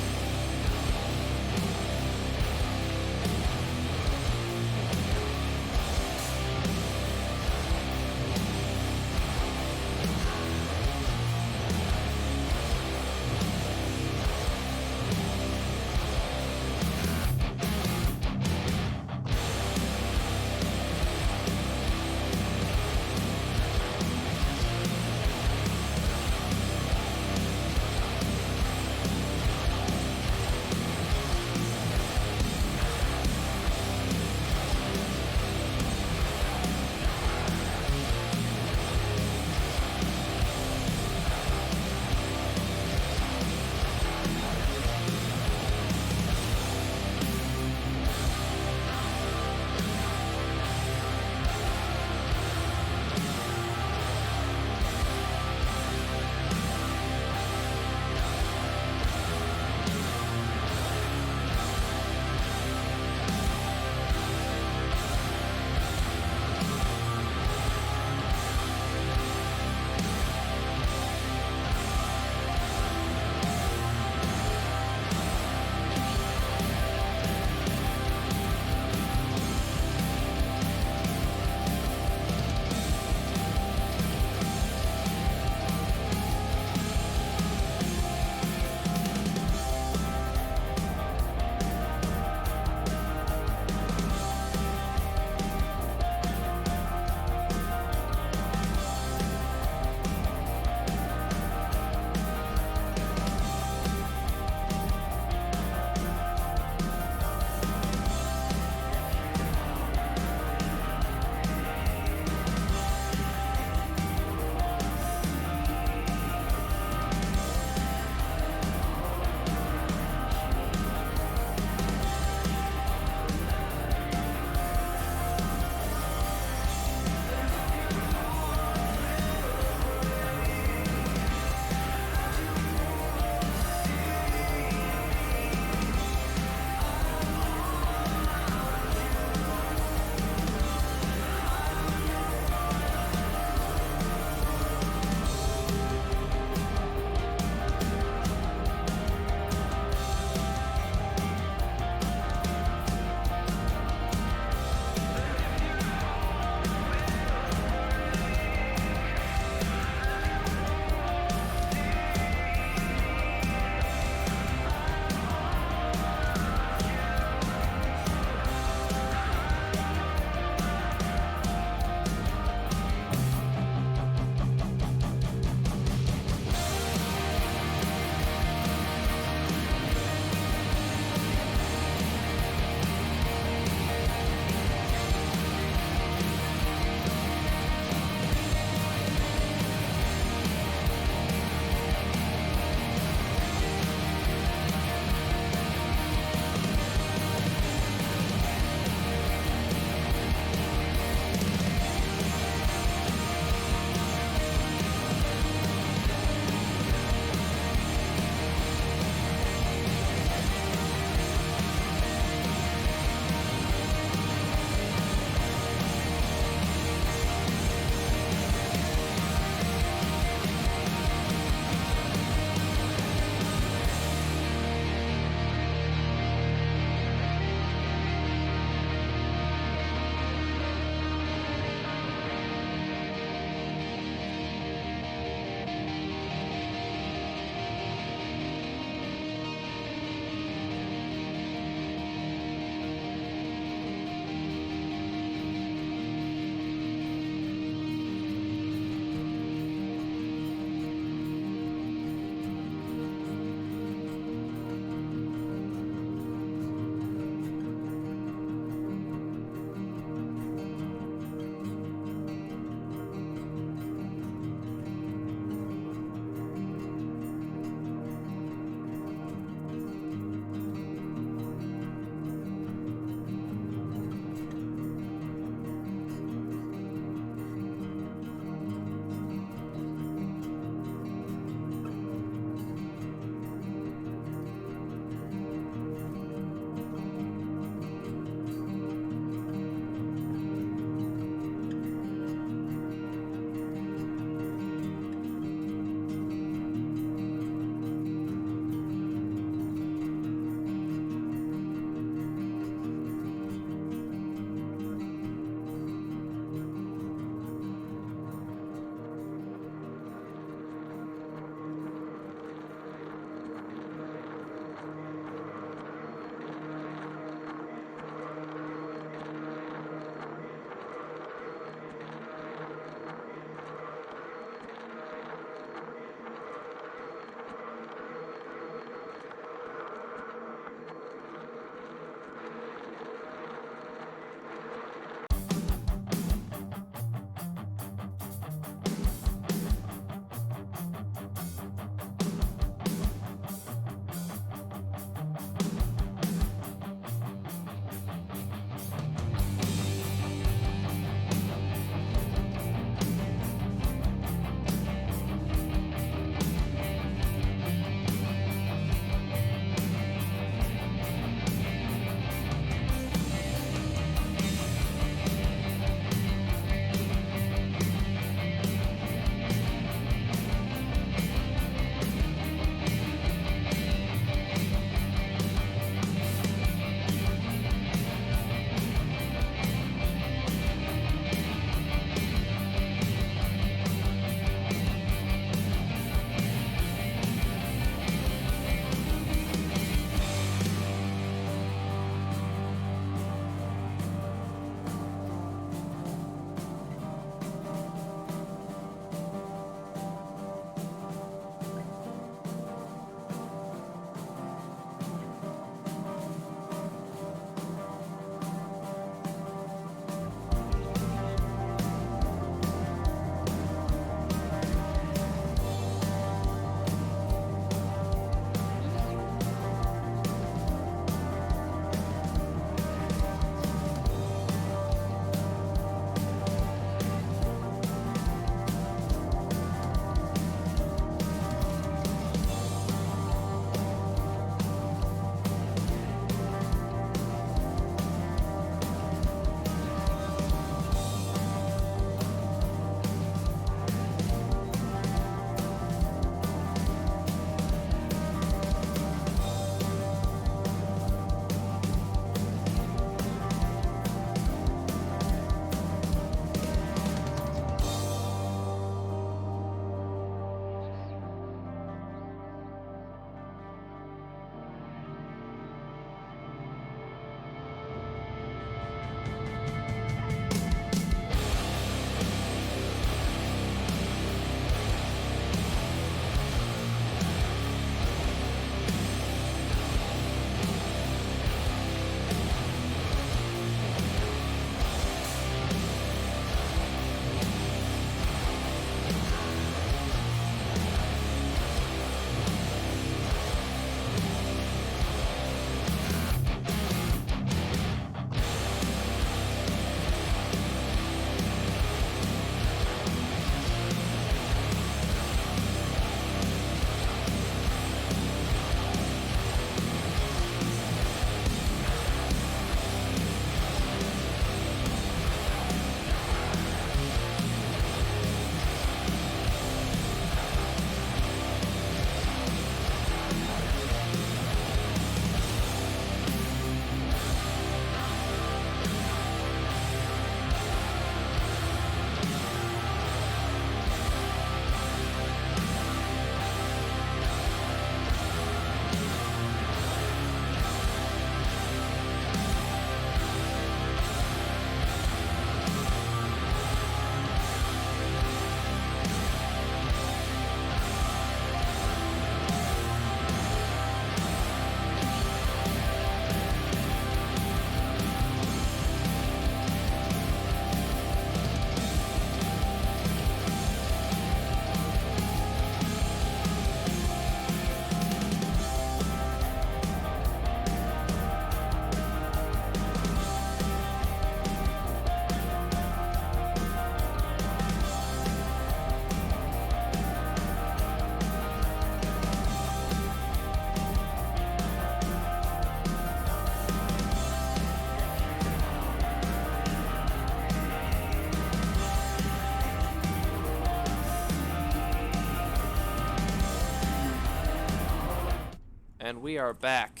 And we are back.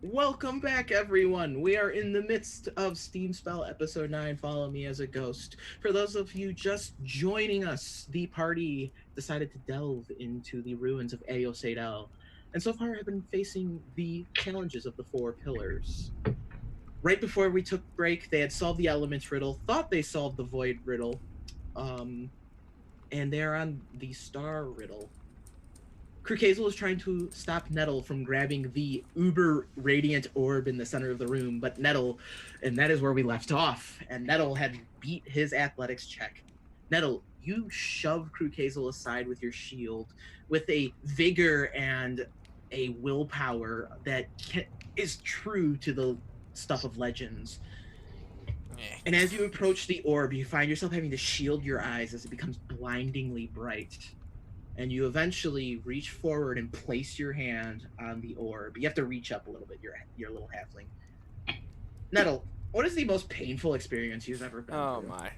Welcome back, everyone. We are in the midst of Steam Spell Episode 9, Follow Me as a Ghost. For those of you just joining us, the party decided to delve into the ruins of Ayosedel, and so far have been facing the challenges of the four pillars. Right before we took break, they had solved the Elements riddle, thought they solved the Void riddle, and they're on the Star riddle. Krukazel is trying to stop Nettle from grabbing the uber radiant orb in the center of the room, but Nettle, and that is where we left off, and Nettle had beat his athletics check. Nettle, you shove Krukazel aside with your shield with a vigor and a willpower that is true to the stuff of legends. And as you approach the orb, you find yourself having to shield your eyes as it becomes blindingly bright. And you eventually reach forward and place your hand on the orb. You have to reach up a little bit, your little halfling. Nettle, what is the most painful experience you've ever been through? Oh my.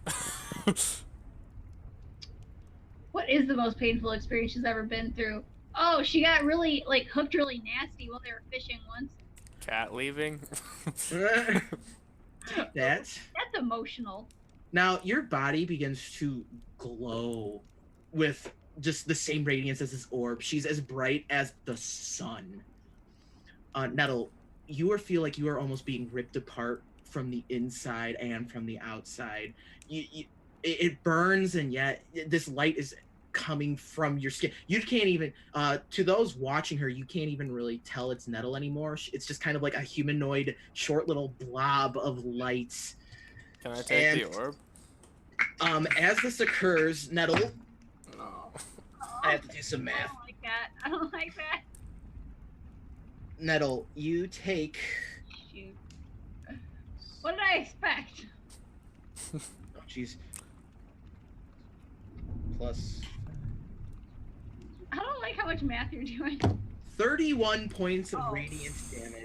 What is the most painful experience she's ever been through? Oh, she got really, hooked really nasty while they were fishing once. Cat leaving? That's emotional. Now, your body begins to glow with just the same radiance as this orb. She's as bright as the sun. Nettle, feel like you are almost being ripped apart from the inside and from the outside. It burns, and yet this light is coming from your skin. You can't even, to those watching her, you can't even really tell it's Nettle anymore. It's just kind of like a humanoid, short little blob of light. Can I take the orb? As this occurs, Nettle, No. I have to do some math. I don't like that. I don't like that. Nettle, you take... Shoot. What did I expect? Oh, jeez. Plus... I don't like how much math you're doing. 31 points of Oh. radiant damage.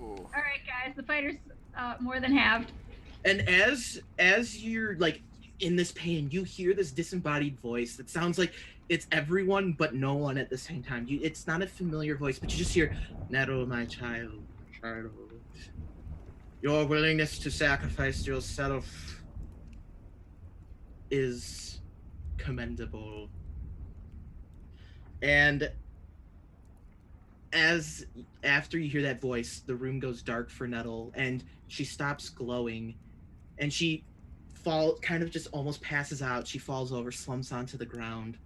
Ooh. Alright, guys, the fighter's more than halved. And as you're, like, in this pain, you hear this disembodied voice that sounds like it's everyone but no one at the same time. It's not a familiar voice, but you just hear, Nettle, my child. Your willingness to sacrifice yourself is commendable. And after you hear that voice, the room goes dark for Nettle, and she stops glowing, and she kind of just almost passes out. She falls over, slumps onto the ground.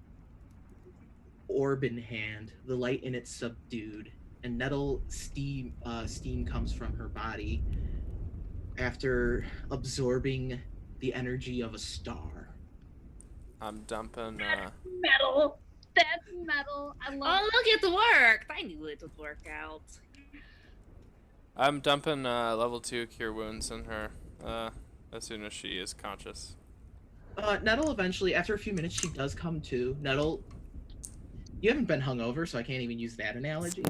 Orb in hand, the light in it subdued, and Nettle steam comes from her body after absorbing the energy of a star. I'm dumping, Metal. That's metal. I love Oh, look, it worked! I knew it would work out. I'm dumping, level 2 cure wounds in her, as soon as she is conscious. Nettle eventually, after a few minutes, she does come to. Nettle, you haven't been hungover, so I can't even use that analogy.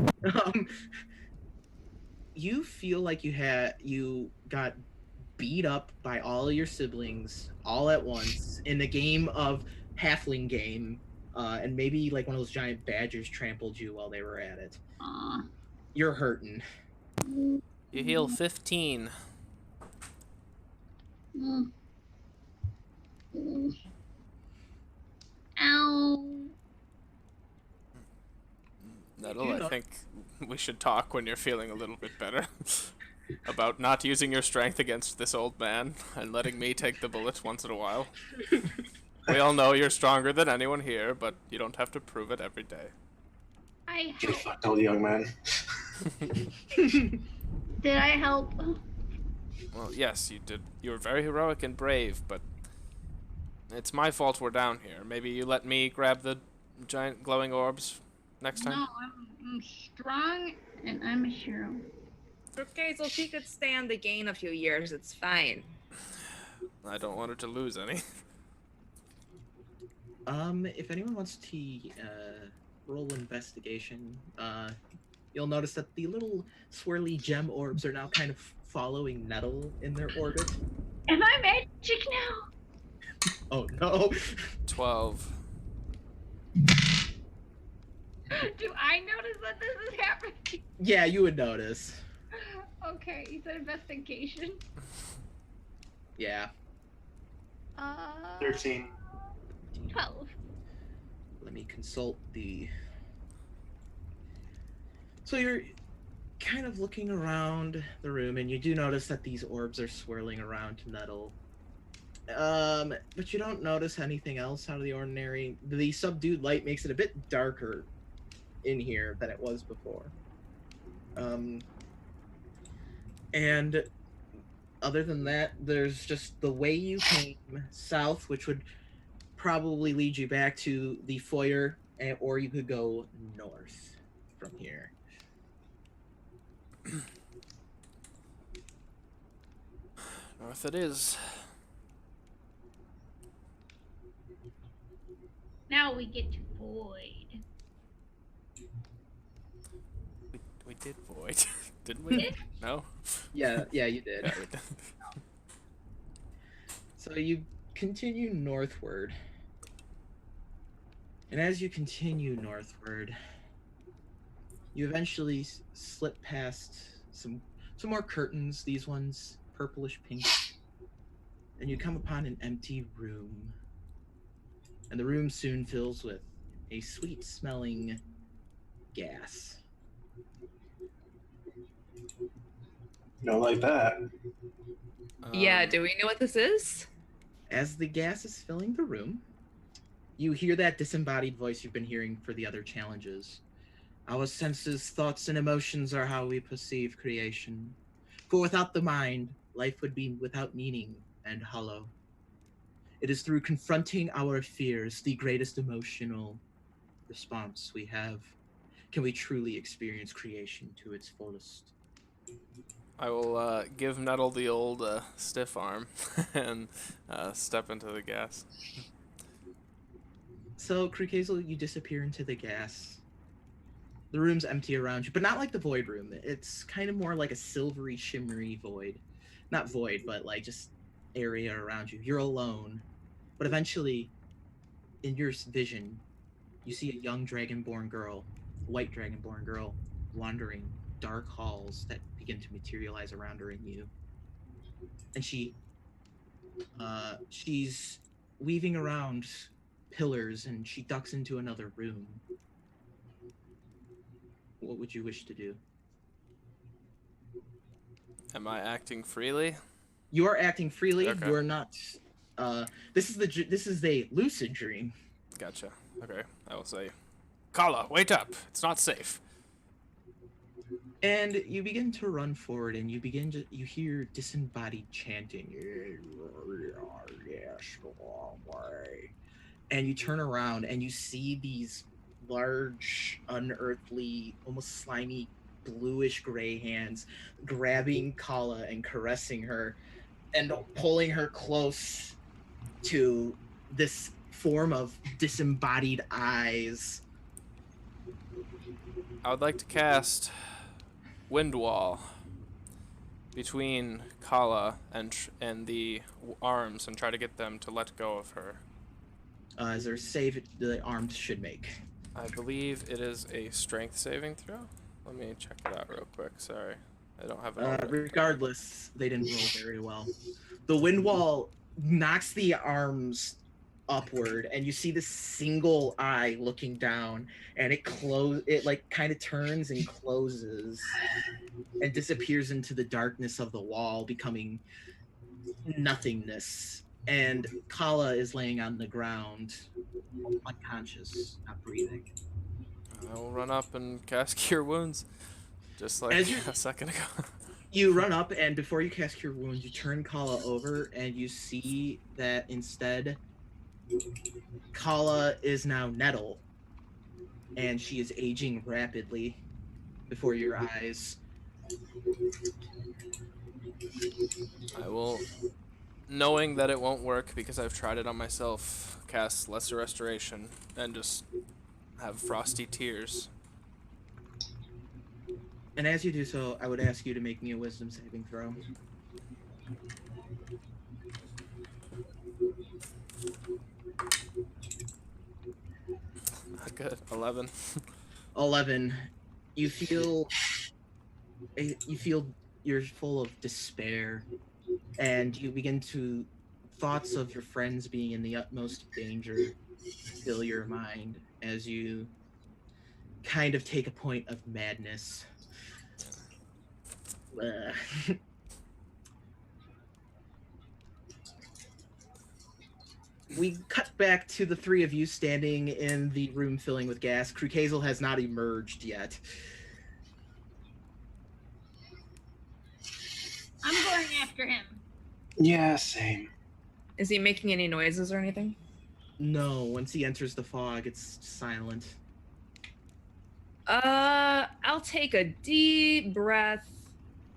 You feel like you got beat up by all of your siblings all at once in the game of halfling game, and maybe like one of those giant badgers trampled you while they were at it. Aw. You're hurting. You heal 15. Mm. Mm. Ow. Nettle, I think we should talk when you're feeling a little bit better. About not using your strength against this old man and letting me take the bullets once in a while. We all know you're stronger than anyone here, but you don't have to prove it every day. I Get fucked, old young man. Did I help? Well, yes, you did. You were very heroic and brave, but it's my fault we're down here. Maybe you let me grab the giant glowing orbs next time? No, I'm strong and I'm a hero. Okay, so she could stand to gain a few years, it's fine. I don't want her to lose any. If anyone wants to roll investigation, you'll notice that the little swirly gem orbs are now kind of following Nettle in their orbit. Am I magic now? Oh no. 12. Do I notice that this is happening? Yeah, you would notice. Okay, you said investigation. Yeah. 13. 12. Let me consult the. So you're kind of looking around the room, and you do notice that these orbs are swirling around Nettle. But you don't notice anything else out of the ordinary. The subdued light makes it a bit darker in here than it was before. And other than that, there's just the way you came south, which would probably lead you back to the foyer, or you could go north from here. North it is. Now we get to Void. We did Void, didn't we? No? Yeah, you did. Yeah, we did. So you continue northward. And as you continue northward, you eventually slip past some more curtains, these ones purplish pink. And you come upon an empty room. And the room soon fills with a sweet smelling gas. Don't like that. Yeah, do we know what this is? As the gas is filling the room, you hear that disembodied voice you've been hearing for the other challenges. Our senses, thoughts, and emotions are how we perceive creation. For without the mind, life would be without meaning and hollow. It is through confronting our fears, the greatest emotional response we have, can we truly experience creation to its fullest. I will give Nettle the old stiff arm and step into the gas. So, Krikazel, you disappear into the gas. The room's empty around you, but not like the void room. It's kind of more like a silvery, shimmery void. Not void, but like just area around you. You're alone. But eventually, in your vision, you see a young dragonborn girl, white dragonborn girl, wandering dark halls that begin to materialize around her and you. And she's weaving around pillars, and she ducks into another room. What would you wish to do? Am I acting freely? You are acting freely. Okay. You are not. This is a lucid dream. Gotcha. Okay. I will say, Kala, wait up. It's not safe. And you begin to run forward, and you hear disembodied chanting. And you turn around, and you see these large, unearthly, almost slimy, bluish gray hands grabbing Kala and caressing her, and pulling her close to this form of disembodied eyes. I would like to cast Wind Wall between Kala and the arms and try to get them to let go of her. Is there a save the arms should make? I believe it is a strength saving throw. Let me check it out real quick. Sorry. I don't have it. Regardless, they didn't roll very well. The wind wall knocks the arms upward, and you see this single eye looking down, and it like kind of turns and closes and disappears into the darkness of the wall, becoming nothingness. And Kala is laying on the ground, unconscious, not breathing. I will run up and cast Cure Wounds, just like a second ago. You run up, and before you cast Cure Wounds, you turn Kala over, and you see that instead, Kala is now Nettle, and she is aging rapidly before your eyes. I will, knowing that it won't work because I've tried it on myself, cast Lesser Restoration and just have frosty tears. And as you do so, I would ask you to make me a wisdom saving throw. Not good. 11. 11. You feel you're full of despair, and you begin to thoughts of your friends being in the utmost danger fill your mind as you kind of take a point of madness. We cut back to the three of you standing in the room filling with gas. Krukazel has not emerged yet. I'm going after him. Yeah, same. Is he making any noises or anything? No, once he enters the fog, it's silent. I'll take a deep breath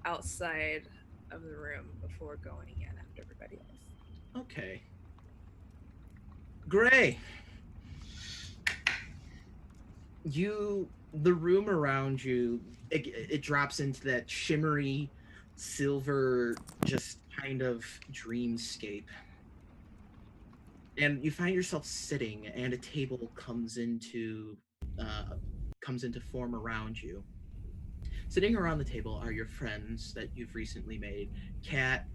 outside of the room before going in after everybody else. Okay. Gray. The room around you, it drops into that shimmery silver, just kind of dreamscape. And you find yourself sitting, and a table comes into form around you. Sitting around the table are your friends that you've recently made: Kat,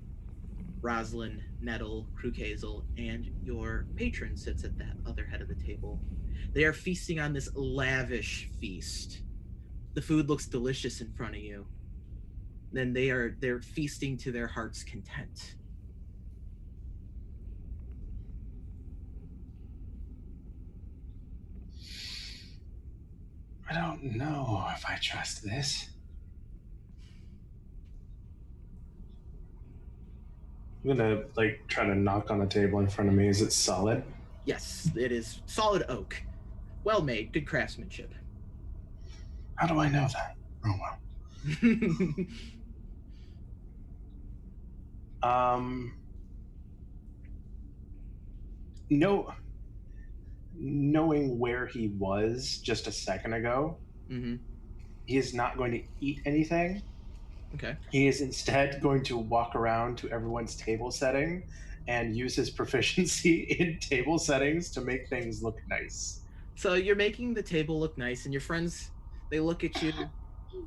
Rosalind, Nettle, Krukazel, and your patron sits at that other head of the table. They are feasting on this lavish feast. The food looks delicious in front of you. Then they're feasting to their heart's content. I don't know if I trust this. I'm gonna try to knock on the table in front of me. Is it solid? Yes, it is solid oak. Well made, good craftsmanship. How do I know that? Oh well. No, knowing where he was just a second ago, he is not going to eat anything. Okay. He is instead going to walk around to everyone's table setting and use his proficiency in table settings to make things look nice. So you're making the table look nice, and your friends, they look at you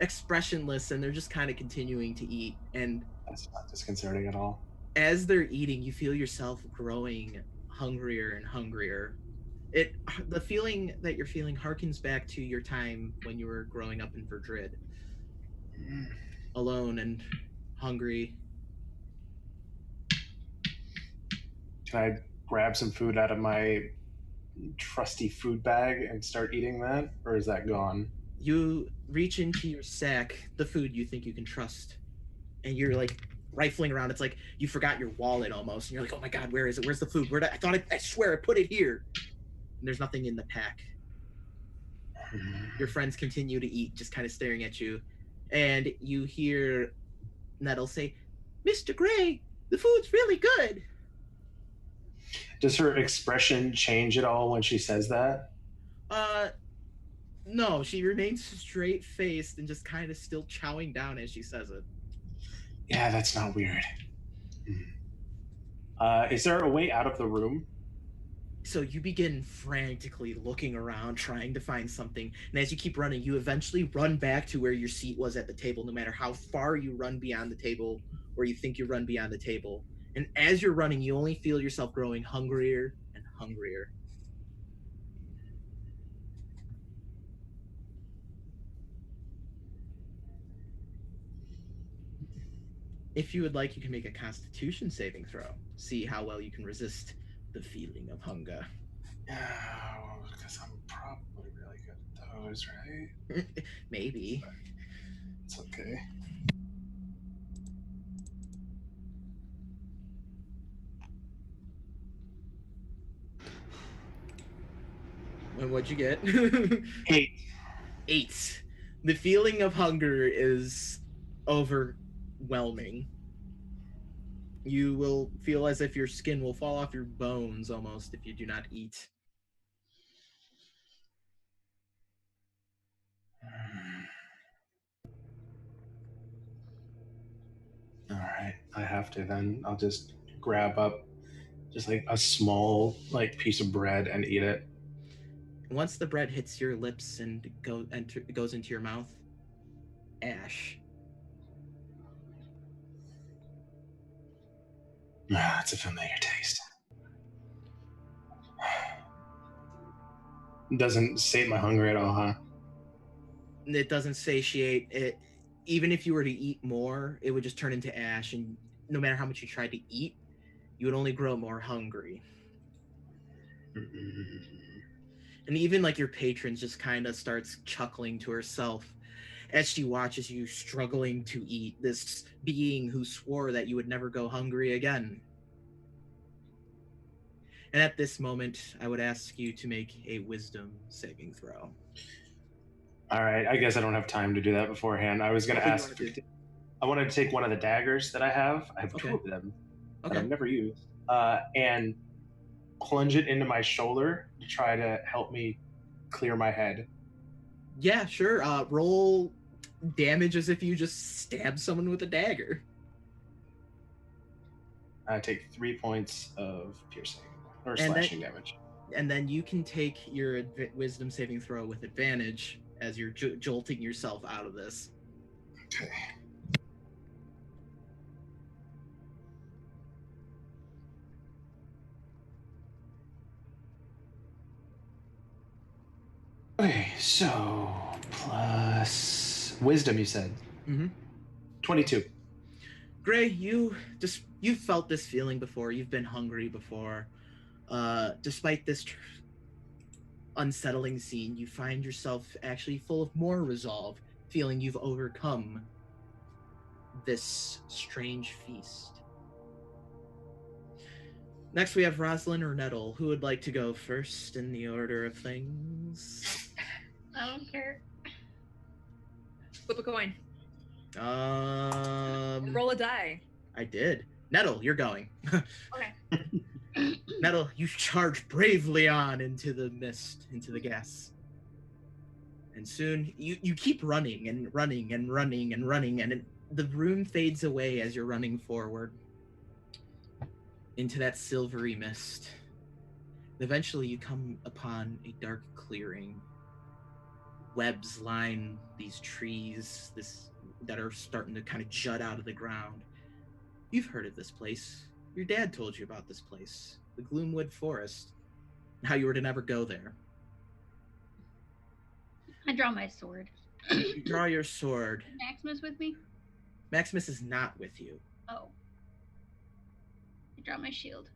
expressionless, and they're just kind of continuing to eat. And That's not disconcerting at all. as they're eating, you feel yourself growing hungrier and hungrier. The feeling that you're feeling harkens back to your time when you were growing up in Verdrid, alone and hungry. Can I grab some food out of my trusty food bag and start eating that, or is that gone? You reach into your sack, the food you think you can trust, and you're like rifling around. It's like you forgot your wallet almost, and you're like, "Oh my god, where is it? Where's the food? I swear I put it here." And there's nothing in the pack. Your friends continue to eat, just kind of staring at you, and you hear Nettle say, "Mr. Gray, the food's really good." Does her expression change at all when she says that? No, she remains straight faced and just kind of still chowing down as she says it. Yeah, that's not weird. Is there a way out of the room? So you begin frantically looking around, trying to find something. And as you keep running, you eventually run back to where your seat was at the table, no matter how far you run beyond the table or you think you run beyond the table. And as you're running, you only feel yourself growing hungrier and hungrier. If you would like, you can make a Constitution saving throw. See how well you can resist the feeling of hunger. Yeah, because I'm probably really good at those, right? Maybe. It's okay. And what'd you get? 8. 8. The feeling of hunger is overwhelming. You will feel as if your skin will fall off your bones almost if you do not eat. All right, I have to then. I'll just grab up just a small piece of bread and eat it. Once the bread hits your lips and goes into your mouth, ash. It's a familiar taste. Doesn't sate my hunger at all, huh? It doesn't satiate it. Even if you were to eat more, it would just turn into ash, and no matter how much you tried to eat, you would only grow more hungry. And even like your patron just kind of starts chuckling to herself as she watches you struggling to eat, this being who swore that you would never go hungry again. And at this moment, I would ask you to make a wisdom saving throw. All right, I guess I don't have time to do that beforehand. I was going What to would you ask. wanna do? I wanted to take one of the daggers that I have. I have Okay. two of them that Okay. I've never used, and plunge it into my shoulder to try to help me clear my head. Yeah, sure. Roll damage as if you just stab someone with a dagger. I take 3 points of piercing or And that- slashing damage. And then you can take your wisdom saving throw with advantage as you're jolting yourself out of this. Okay. Okay, so plus wisdom, you said. Mm-hmm. 22. Gray, you've felt this feeling before. You've been hungry before. Despite this unsettling scene, you find yourself actually full of more resolve, feeling you've overcome this strange feast. Next, we have Rosalind or Nettle. Who would like to go first in the order of things? I don't care. Flip a coin. Roll a die. I did. Nettle, you're going. Okay. Nettle, you charge bravely on into the mist, into the gas. And soon you keep running and running and running and running, and the room fades away as you're running forward into that silvery mist. And eventually you come upon a dark clearing. Webs line these trees that are starting to kind of jut out of the ground. You've heard of this place. Your dad told you about this place, the Gloomwood Forest, and how you were to never go there. I draw my sword. You draw your sword. Maximus with me? Maximus is not with you. Oh. I draw my shield.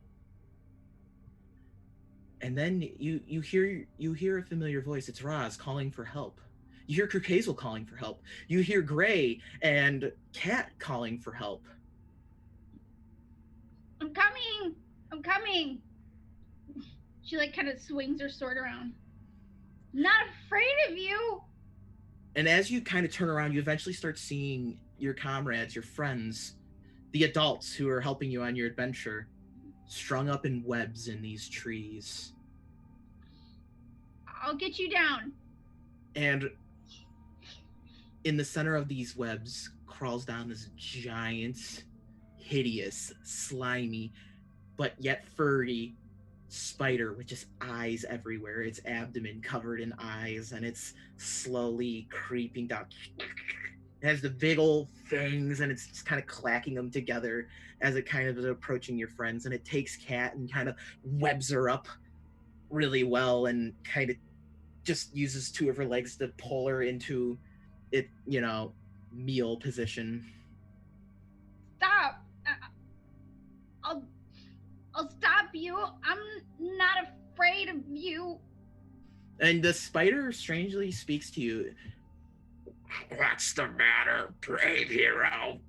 And then you hear a familiar voice. It's Roz calling for help. You hear Krukazel calling for help. You hear Gray and Cat calling for help. I'm coming! I'm coming! She like kind of swings her sword around. Not afraid of you! And as you kind of turn around, you eventually start seeing your comrades, your friends, the adults who are helping you on your adventure, strung up in webs in these trees. I'll get you down. And in the center of these webs crawls down this giant, hideous, slimy, but yet furry spider with just eyes everywhere, its abdomen covered in eyes, and it's slowly creeping down. It has the big old fangs, and it's just kind of clacking them together as it kind of is approaching your friends, and it takes Cat and kind of webs her up really well and kind of just uses two of her legs to pull her into it, meal position. Stop! I'll stop you. I'm not afraid of you. And the spider strangely speaks to you. What's the matter, brave hero?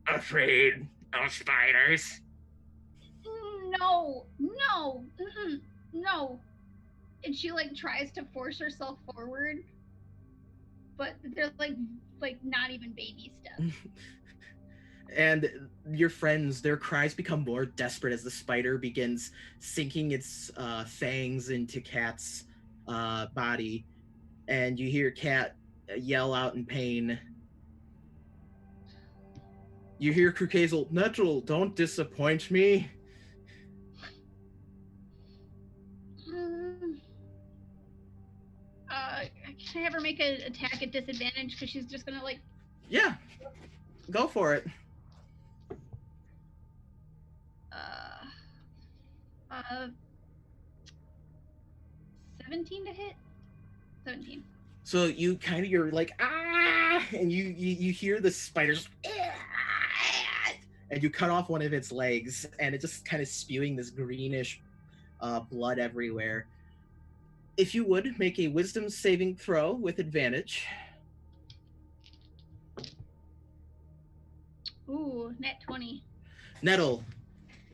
Afraid of spiders? No. No. And she like tries to force herself forward, but they're like not even baby steps. And your friends, their cries become more desperate as the spider begins sinking its fangs into Cat's body. And you hear Cat yell out in pain. You hear Krukazel, Nettle, don't disappoint me. Can I have her make an attack at disadvantage because she's just gonna like? Yeah, go for it. Uh, 17 to hit. 17. So you're like and you hear the spiders, and you cut off one of its legs, and it just kind of spewing this greenish blood everywhere. If you would make a wisdom saving throw with advantage. Ooh, net 20. Nettle,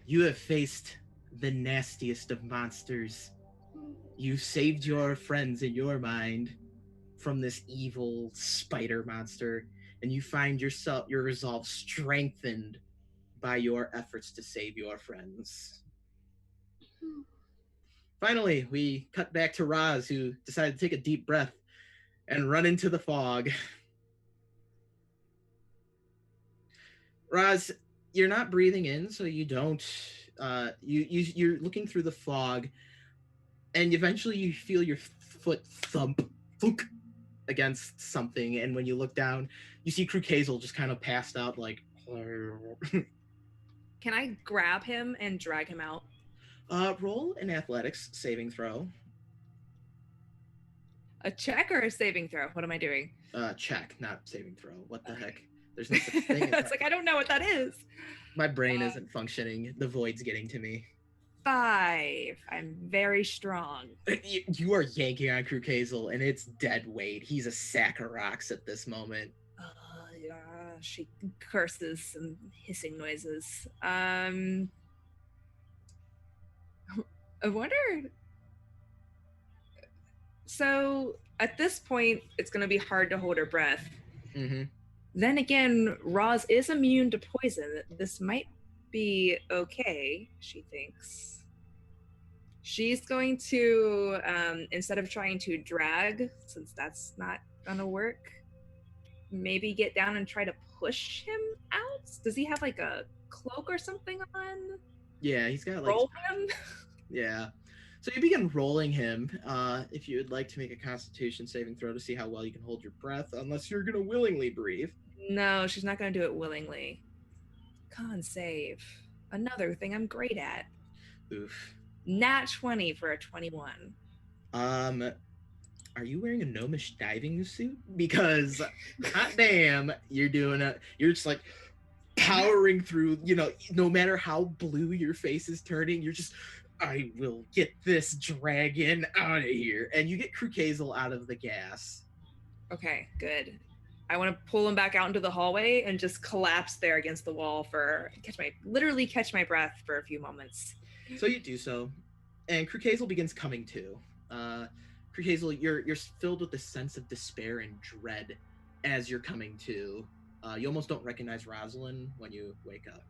you have faced the nastiest of monsters. You saved your friends in your mind from this evil spider monster, and you find your resolve strengthened by your efforts to save your friends. Finally, we cut back to Roz, who decided to take a deep breath and run into the fog. Roz, you're not breathing in, so you don't. You're looking through the fog, and eventually you feel your foot thump against something, and when you look down, you see Kruk Hazel just kind of passed out, like. Can I grab him and drag him out? Roll an athletics saving throw. A check or a saving throw? What am I doing? Check, not saving throw. What the heck? There's no such thing. It's like I don't know what that is. My brain isn't functioning. The void's getting to me. 5. I'm very strong. You are yanking on Kruk Hazel, and it's dead weight. He's a sack of rocks at this moment. Yeah, she curses and hissing noises. I wonder. So at this point, it's going to be hard to hold her breath. Mm-hmm. Then again, Roz is immune to poison. This might be okay, she thinks. She's going to, instead of trying to drag, since that's not going to work, maybe get down and try to push him out? Does he have like a cloak or something on? Yeah, he's got like. Roll him? Yeah. So you begin rolling him. If you would like to make a Constitution saving throw to see how well you can hold your breath, unless you're going to willingly breathe. No, she's not going to do it willingly. Con save. Another thing I'm great at. Oof. Nat 20 for a 21. Are you wearing a gnomish diving suit? Because hot damn, you're just like powering through, no matter how blue your face is turning, you're just, I will get this dragon out of here. And you get Kruk Hazel out of the gas. Okay, good. I want to pull him back out into the hallway and just collapse there against the wall literally catch my breath for a few moments. So you do so, and Kruk Hazel begins coming to. Kruk Hazel, you're filled with a sense of despair and dread as you're coming to. You almost don't recognize Rosalind when you wake up.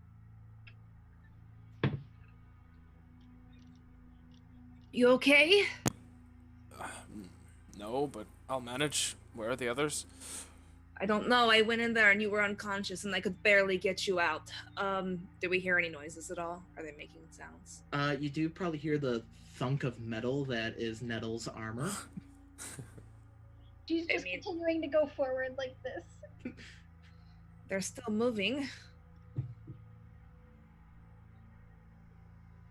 You okay? No, but I'll manage. Where are the others? I don't know. I went in there and you were unconscious and I could barely get you out. Did we hear any noises at all? Are they making sounds? You do probably hear the thunk of metal that is Nettle's armor. She's just continuing to go forward like this. They're still moving.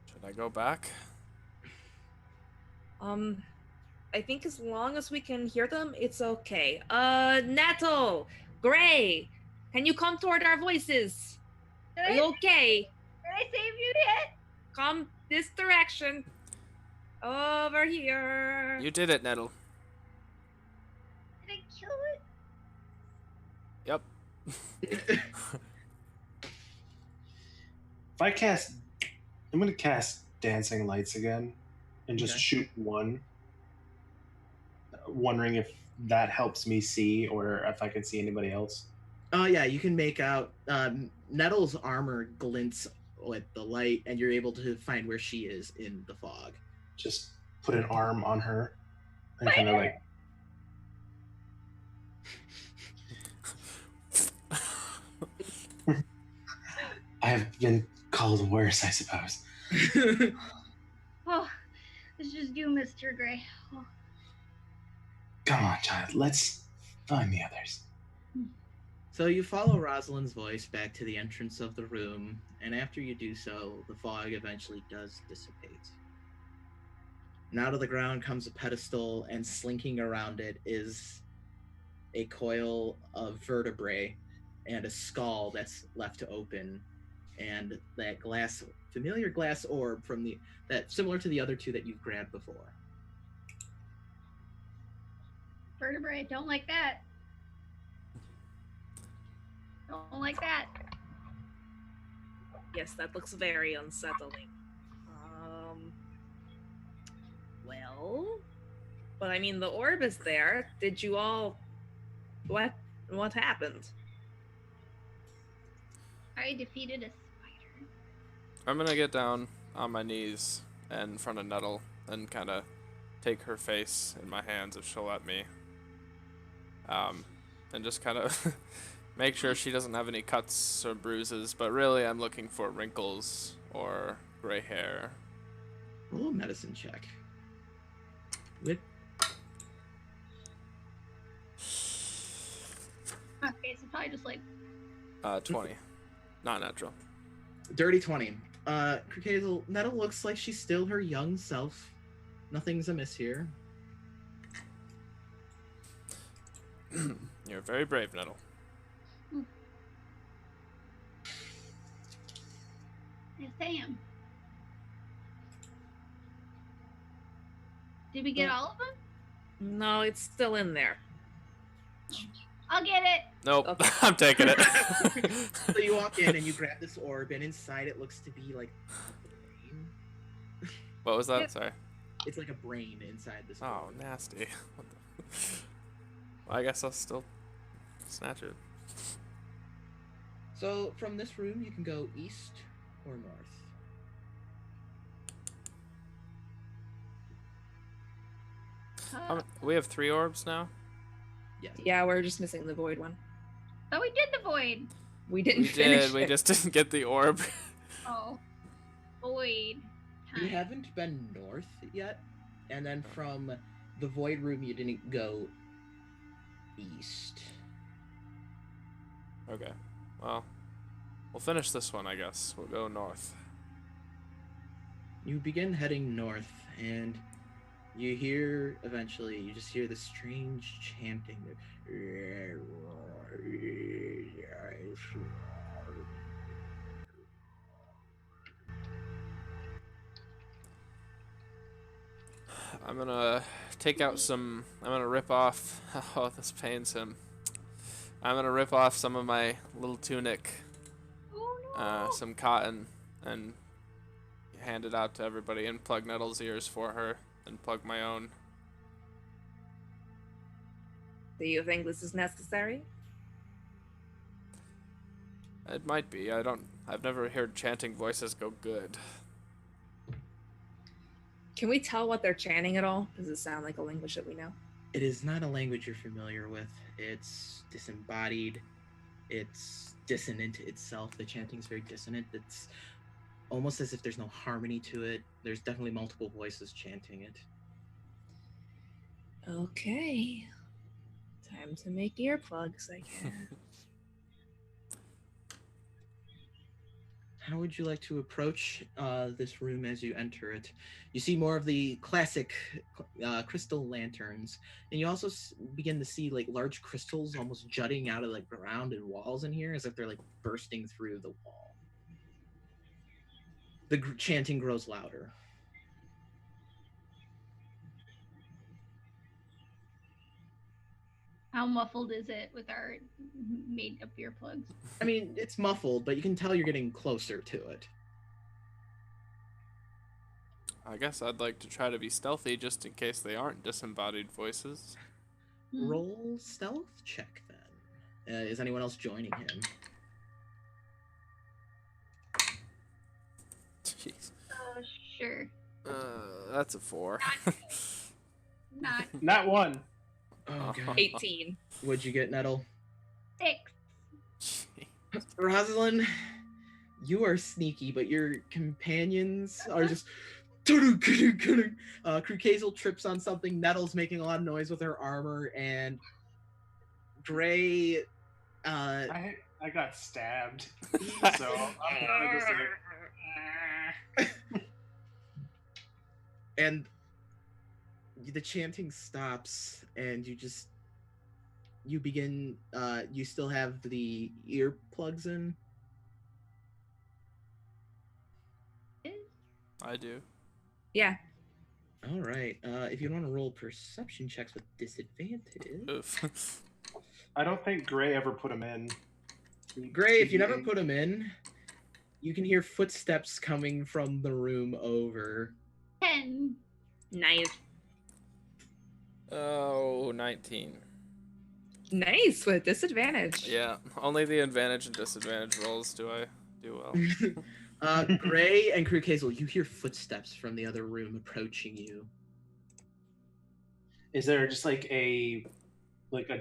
Should I go back? I think as long as we can hear them, it's okay. Nettle! Gray! Can you come toward our voices? Are you okay? Did I save you yet? Come this direction. Over here. You did it, Nettle. Did I kill it? Yep. If I'm going to cast Dancing Lights again and just shoot one, wondering if that helps me see or if I can see anybody else. Oh yeah, you can make out Nettle's armor glints with the light, and you're able to find where she is in the fog. Just put an arm on her and kind of like. I have been called worse, I suppose. Oh, it's just you, Mr. Gray. Oh. Come on. child. Let's find the others. So you follow Rosalind's voice back to the entrance of the room, and after you do so, the fog eventually does dissipate. And out of the ground comes a pedestal, and slinking around it is a coil of vertebrae and a skull that's left open, and that familiar glass orb that similar to the other two that you've grabbed before. Vertebrae, don't like that. Don't like that. Yes, that looks very unsettling. Well, but I mean, the orb is there. Did you all? What happened? I defeated a spider. I'm gonna get down on my knees in front of Nettle and kind of take her face in my hands if she'll let me. And just kind of make sure she doesn't have any cuts or bruises, but really I'm looking for wrinkles or gray hair. Roll a medicine check. With Okay, so probably just like 20. Not natural. dirty 20. Hazel, Nettle looks like she's still her young self. Nothing's amiss here. You're very brave, Nettle. yes, I am. Did we get all of them? No, it's still in there. I'll get it. Nope, Okay. I'm taking it. So you walk in and you grab this orb, and inside it looks to be like a brain. What was that? Sorry. It's like a brain inside this Oh, orb. nasty. What the... Well, I guess I'll still snatch it. So from this room, you can go east or north. We have 3 orbs now? Yes. Yeah, we're just missing the void one. But we did the void. We didn't We finish did, we it. just didn't get the orb. Oh. Void. You Time. haven't been north yet, and then from the void room, you didn't go east. Okay, well, we'll finish this one, I guess. We'll go north. You begin heading north, and you just hear this strange chanting. I'm gonna take out some, I'm gonna rip off, oh, this pains him. I'm gonna rip off some of my little tunic, Oh no. some cotton, and hand it out to everybody and plug Nettle's ears for her and plug my own. Do you think this is necessary? It might be, I've never heard chanting voices go good. Can we tell what they're chanting at all? Does it sound like a language that we know? It is not a language you're familiar with. It's disembodied. It's dissonant itself. The chanting is very dissonant. It's almost as if there's no harmony to it. There's definitely multiple voices chanting it. Okay. Time to make earplugs, I guess. How would you like to approach this room as you enter it? You see more of the classic crystal lanterns, and you also begin to see like large crystals almost jutting out of the ground and walls in here, as if they're like bursting through the wall. The chanting grows louder. How muffled is it with our made up earplugs? I mean, it's muffled, but you can tell you're getting closer to it. I guess I'd like to try to be stealthy just in case they aren't disembodied voices. Roll stealth check then. Is anyone else joining him? Jeez. Sure. That's a 4. Not Not one. Oh god. 18. What'd you get, Nettle? 6. Rosalind, you are sneaky, but your companions are just Krukazel trips on something. Nettle's making a lot of noise with her armor, and Gray. I got stabbed, so I'm gonna just like. And the chanting stops, and you begin. You still have the earplugs in. I do. Yeah. All right. If you want to roll perception checks with disadvantage, Oof. I don't think Gray ever put him in. Gray, if you never put them in, you can hear footsteps coming from the room over. 10. Nice. Oh, 19. Nice with disadvantage. Yeah, only the advantage and disadvantage rolls do I do well. Gray and Krukazel, you hear footsteps from the other room approaching you. Is there just like a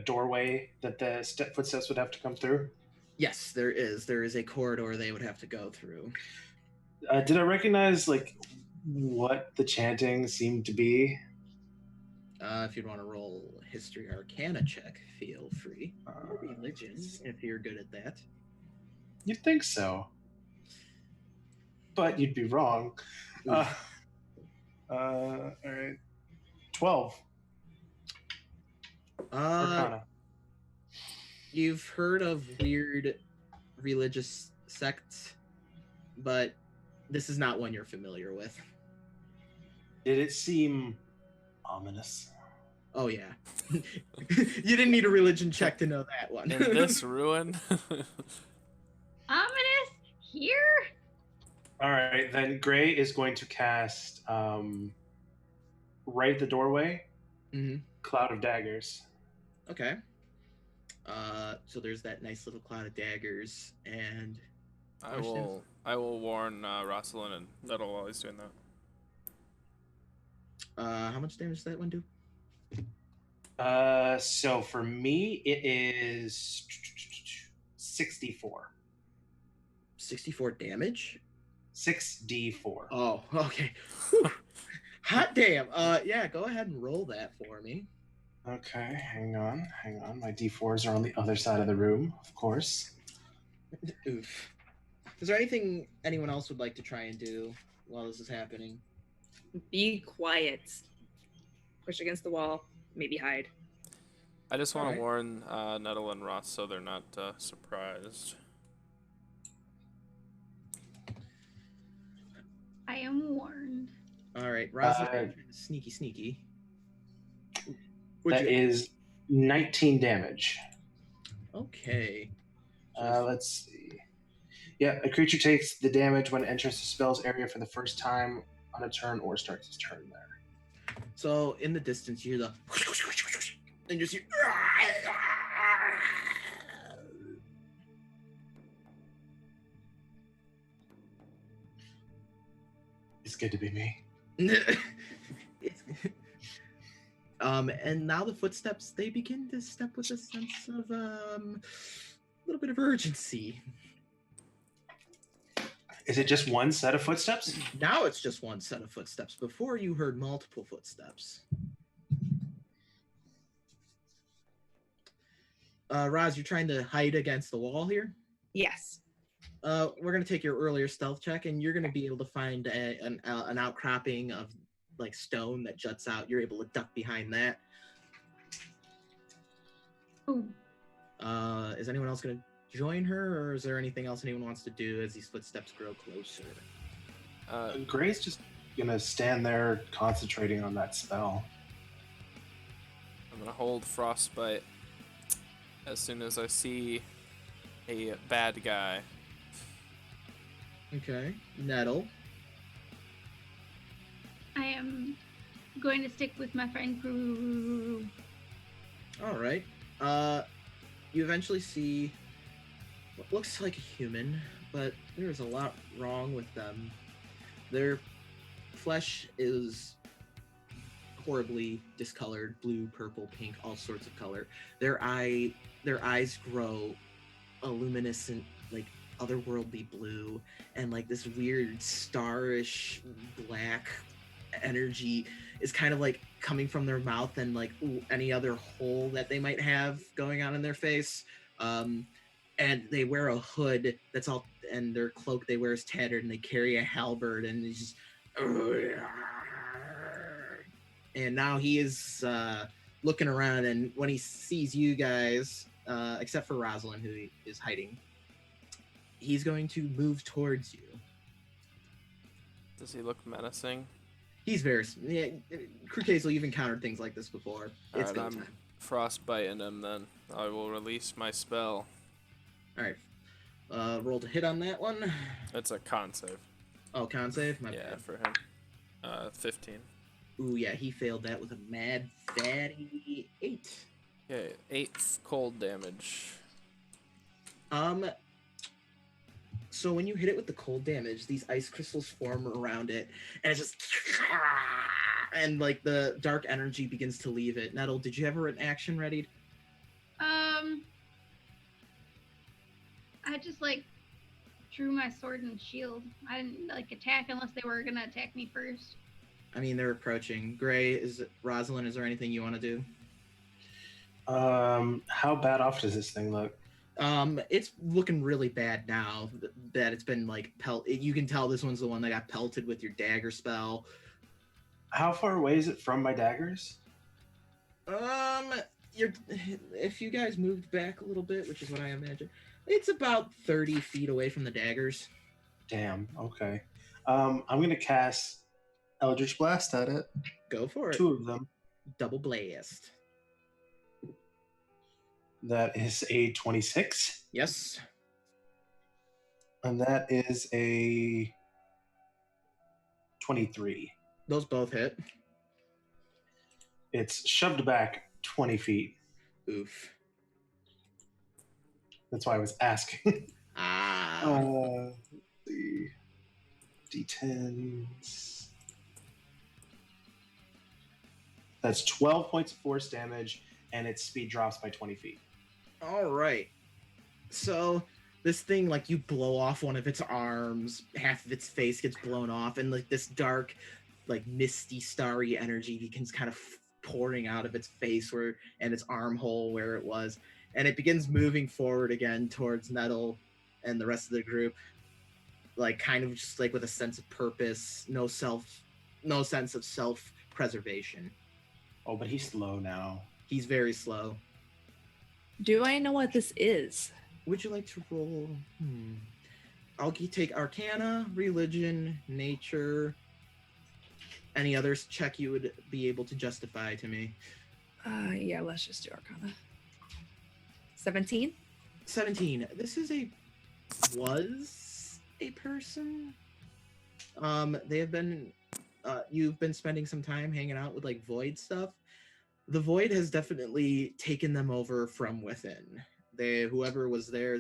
doorway that the footsteps would have to come through? Yes, there is. There is a corridor they would have to go through. Did I recognize like what the chanting seemed to be? If you'd want to roll History Arcana check, feel free. Or religion, if you're good at that. You'd think so, but you'd be wrong. All right, 12. Arcana. You've heard of weird religious sects, but this is not one you're familiar with. Did it seem ominous? Oh yeah. You didn't need a religion check to know that one. In this ruin. Ominous? Here? All right, then Gray is going to cast right at the doorway, Cloud of Daggers. Okay. So there's that nice little cloud of daggers, and I will warn Rosalind and Nettle while he's doing that. how much damage does that one do? So for me, it is 64. 64 damage? 6d4. Oh, okay. Hot damn. Yeah, go ahead and roll that for me. Okay, hang on. My d4s are on the other side of the room, of course. Oof. Is there anything anyone else would like to try and do while this is happening? Be quiet. Push against the wall. Maybe hide. I just want Alright. to warn Nettle and Ross so they're not surprised. I am warned. All right, Rosalind, sneaky. That is 19 damage. Okay. Let's see. Yeah, a creature takes the damage when it enters the spell's area for the first time on a turn or starts its turn there. So in the distance, you hear the and just hear. It's good to be me. And now the footsteps, they begin to step with a sense of a little bit of urgency. Is it just one set of footsteps? Now it's just one set of footsteps. Before you heard multiple footsteps. Roz, you're trying to hide against the wall here? Yes. We're going to take your earlier stealth check, and you're going to be able to find an outcropping of like stone that juts out. You're able to duck behind that. Ooh. Is anyone else going to join her, or is there anything else anyone wants to do as these footsteps grow closer? Gray's just gonna stand there concentrating on that spell. I'm gonna hold Frostbite as soon as I see a bad guy. Okay. Nettle. I am going to stick with my friend Crew. All right. You eventually see what looks like a human, but there is a lot wrong with them. Their flesh is horribly discolored, blue, purple, pink, all sorts of color. Their eyes grow a luminescent, like otherworldly blue, and like this weird starish black energy is kind of like coming from their mouth and like any other hole that they might have going on in their face. And they wear a hood that's all, and their cloak they wear is tattered, and they carry a halberd, and he's just. And now he is looking around, and when he sees you guys, except for Rosalind, who is hiding, he's going to move towards you. Does he look menacing? He's very. Yeah, Crew Hazel, you've encountered things like this before. It's Alright, go I'm time. frostbiting him then. I will release my spell. All right. Roll to hit on that one. It's a con save. Oh, con save? My Yeah, bad. for him. 15. Ooh, yeah, he failed that with a mad fatty 8. Okay, 8 cold damage. So when you hit it with the cold damage, these ice crystals form around it, and it's just, and like the dark energy begins to leave it. Nettle, did you have an action ready? I just like drew my sword and shield. I didn't like attack unless they were gonna attack me first. I mean, they're approaching. Gray, Rosalind, is there anything you want to do? How bad off does this thing look? It's looking really bad now that it's been like you can tell this one's the one that got pelted with your dagger spell. How far away is it from my daggers? If you guys moved back a little bit, which is what I imagine, it's about 30 feet away from the daggers. Damn. Okay. I'm gonna cast Eldritch Blast at it. Go for it. 2 of them. Double blast. That is a 26, Yes. and that is a 23. Those both hit. It's shoved back 20 feet. Oof. That's why I was asking. Ah. Let's see. D10s. That's 12 points of force damage, and its speed drops by 20 feet. All right. So this thing, like, you blow off one of its arms, half of its face gets blown off, and like this dark, like misty, starry energy begins kind of pouring out of its face and its armhole where it was, and it begins moving forward again towards Nettle and the rest of the group, like kind of just like with a sense of purpose, no sense of self-preservation. Oh, but he's slow now. He's very slow. Do I know what this is? Would you like to roll? I'll take Arcana, Religion, Nature. Any others check you would be able to justify to me? Yeah, let's just do Arcana. 17? 17. This was a person. They have been, you've been spending some time hanging out with like Void stuff. The Void has definitely taken them over from within. Whoever was there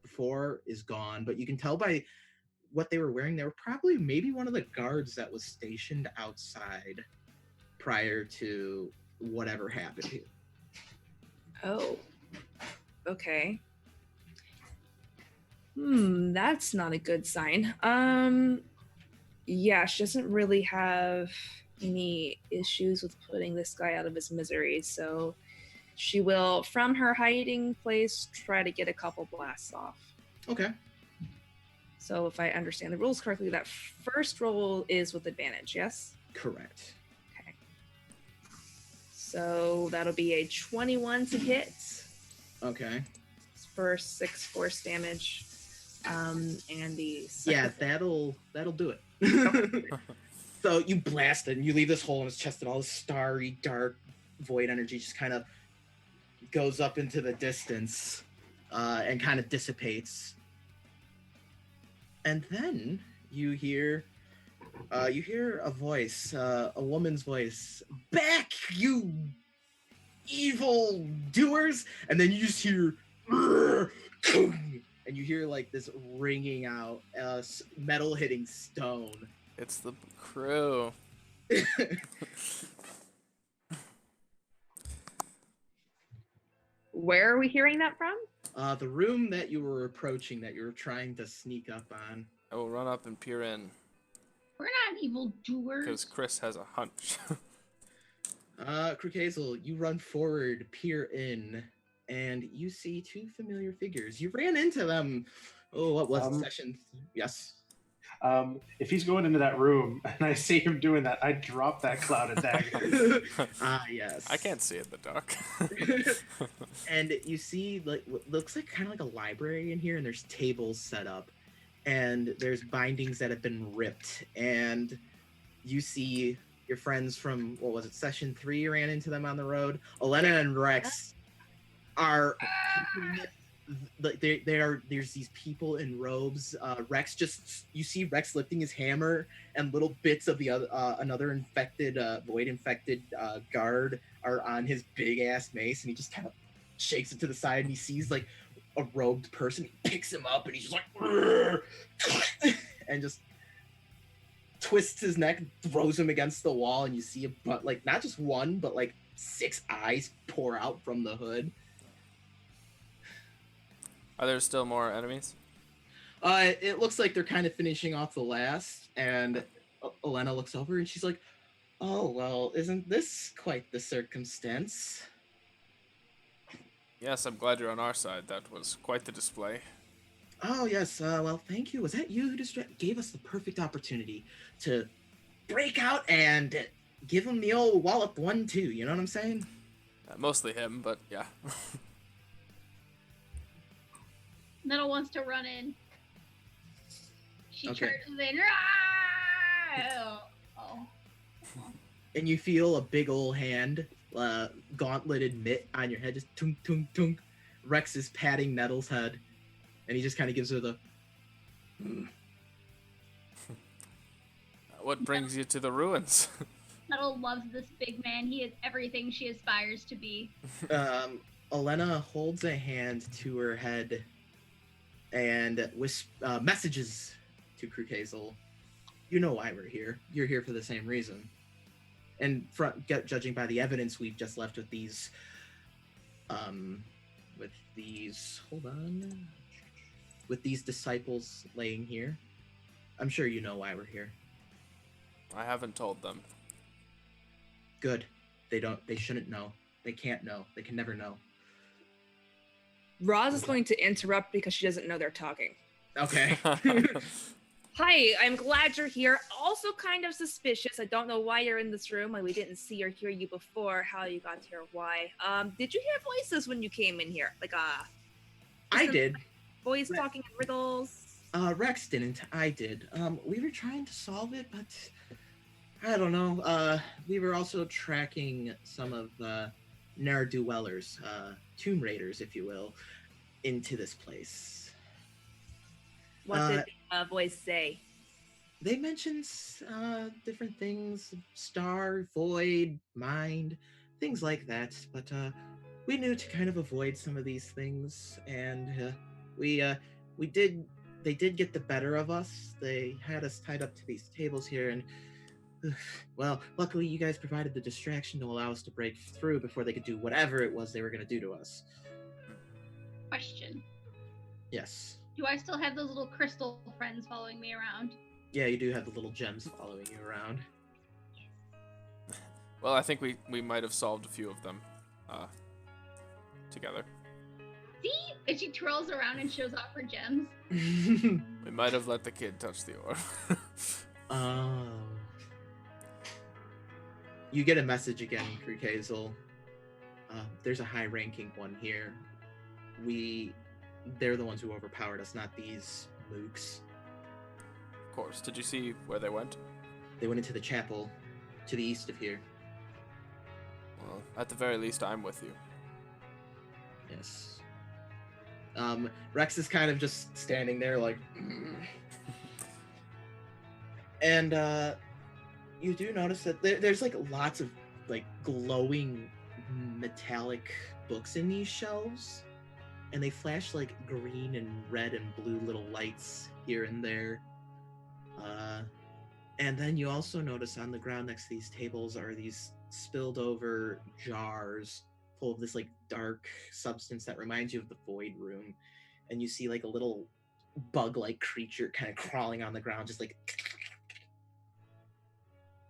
before is gone, but you can tell by what they were wearing, they were probably maybe one of the guards that was stationed outside prior to whatever happened here. Oh. Okay. That's not a good sign. Yeah, she doesn't really have any issues with putting this guy out of his misery, so she will, from her hiding place, try to get a couple blasts off. Okay. So if I understand the rules correctly, that first roll is with advantage, yes? Correct. Okay. So that'll be a 21 to hit. Okay. For 6 force damage. And the second Yeah, that'll do it. So you blast it and you leave this hole in his chest, and all this starry, dark, void energy just kind of goes up into the distance and kind of dissipates. And then you hear a voice, a woman's voice. "Back, you evil doers!" And then you just hear, and you hear like this ringing out, metal hitting stone. It's the crew. Where are we hearing that from? The room that you were approaching, that you were trying to sneak up on. I will run up and peer in. We're not evil Because doers. Chris has a hunch. Crook Hazel, you run forward, peer in, and you see two familiar figures. You ran into them. Oh, what was it? Session? Yes. If he's going into that room and I see him doing that, I drop that cloud of dagger. Yes. I can't see in the dark. And you see like what looks like kind of like a library in here, and there's tables set up, and there's bindings that have been ripped, and you see your friends from what was it, session 3 ran into them on the road. Elena and Rex are like they are there's these people in robes. Rex just you see Rex lifting his hammer, and little bits of the other another infected void infected guard are on his big ass mace, and he just kind of shakes it to the side, and he sees like a robed person. He picks him up, and he's just like and just twists his neck, throws him against the wall, and you see like not just one but like 6 eyes pour out from the hood. Are there still more enemies? It looks like they're kind of finishing off the last, and Elena looks over and she's like, "Oh well, isn't this quite the circumstance?" Yes, I'm glad you're on our side. That was quite the display. Oh yes, well thank you. Was that you who gave us the perfect opportunity to break out and give him the old wallop 1-2? You know what I'm saying? Mostly him, but yeah. Nettle wants to run in. She Okay. charges in. Oh. And you feel a big old hand, gauntleted mitt on your head, just tunk tunk tunk. Rex is patting Nettle's head, and he just kind of gives her the. What brings you to the ruins? Nettle loves this big man. He is everything she aspires to be. Elena holds a hand to her head and messages to Crook Hazel. You know why we're here. You're here for the same reason. And judging by the evidence we've just left with these, with these disciples laying here, I'm sure you know why we're here. I haven't told them. Good. They shouldn't know. They can't know. They can never know. Roz is going to interrupt because she doesn't know they're talking. Okay. Hi, I'm glad you're here. Also kind of suspicious. I don't know why you're in this room. We didn't see or hear you before. How you got here, why. Did you hear voices when you came in here? I did. Voice talking in riddles? Rex didn't. I did. We were trying to solve it, but I don't know. We were also tracking some of the ne'er-do-wellers, Tomb Raiders, if you will, into this place. What did the voice say? They mentioned different things: star, void, mind, things like that. But we knew to kind of avoid some of these things, and we did. They did get the better of us. They had us tied up to these tables here, and well, luckily you guys provided the distraction to allow us to break through before they could do whatever it was they were going to do to us. Question. Yes. Do I still have those little crystal friends following me around? Yeah, you do have the little gems following you around. Well, I think we might have solved a few of them together. See? And she twirls around and shows off her gems. We might have let the kid touch the orb. You get a message again, Crook Hazel. There's a high-ranking one here. They're the ones who overpowered us, not these mooks. Of course. Did you see where they went? They went into the chapel to the east of here. Well, at the very least, I'm with you. Yes. Rex is kind of just standing there like... And you do notice that there's like lots of like glowing metallic books in these shelves, and they flash like green and red and blue little lights here and there. And then you also notice on the ground next to these tables are these spilled over jars full of this like dark substance that reminds you of the Void Room. And you see like a little bug-like creature kind of crawling on the ground, just like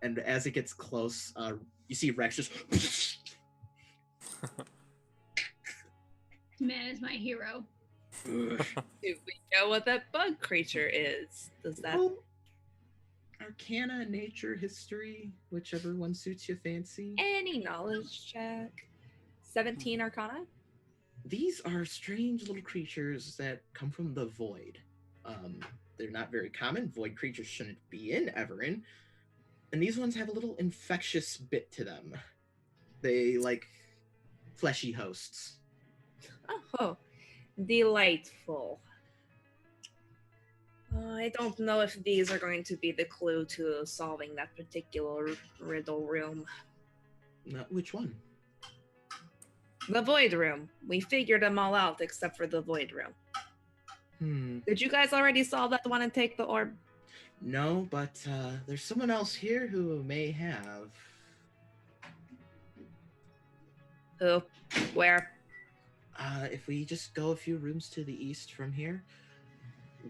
And as it gets close, you see Rex just. Man is my hero. Do we know what that bug creature is? Does that? Well, Arcana, nature, history, whichever one suits your fancy. Any knowledge check? 17 Arcana? These are strange little creatures that come from the void. They're not very common. Void creatures shouldn't be in Everin. And these ones have a little infectious bit to them. They like fleshy hosts. Oh, delightful. I don't know if these are going to be the clue to solving that particular riddle room. Which one? The void room. We figured them all out except for the void room. Did you guys already solve that one and take the orb? No, but there's someone else here who may have. Who? Where? If we just go a few rooms to the east from here,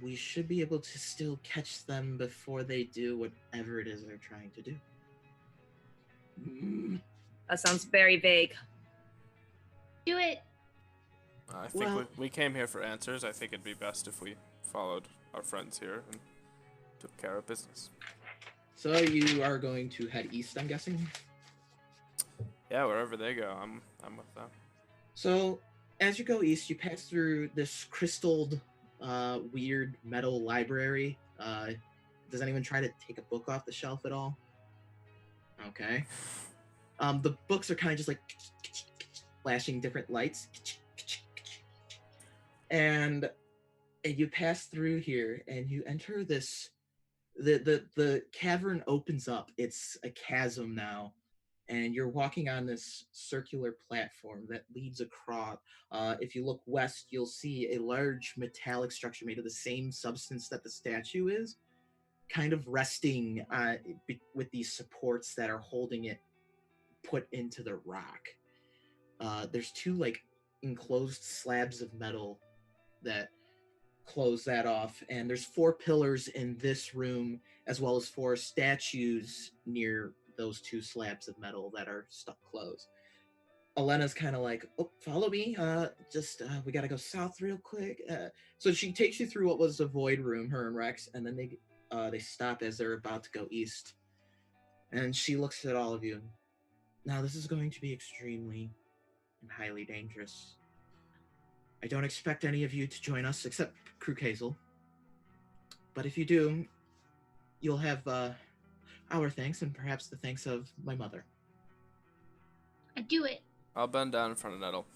we should be able to still catch them before they do whatever it is they're trying to do. That sounds very vague. Do it. I think Well- we came here for answers. I think it'd be best if we followed our friends here and took care of business. So you are going to head east, I'm guessing? Yeah, wherever they go, I'm with them. So as you go east, you pass through this crystalled, weird metal library. Does anyone try to take a book off the shelf at all? Okay. The books are kind of just like flashing different lights. And you pass through here and you enter this the cavern opens up. It's a chasm now. And you're walking on this circular platform that leads across. If you look west, you'll see a large metallic structure made of the same substance that the statue is, kind of resting with these supports that are holding it put into the rock. There's two like enclosed slabs of metal that close that off, and there's 4 pillars in this room, as well as 4 statues near those 2 slabs of metal that are stuck closed. Elena's kind of like, oh, follow me. We gotta go south real quick. So she takes you through what was the void room, her and Rex, and then they stop as they're about to go east. And she looks at all of you. Now, this is going to be extremely and highly dangerous. I don't expect any of you to join us except Crew Hazel. But if you do, you'll have our thanks and perhaps the thanks of my mother. I do it. I'll bend down in front of Nettle.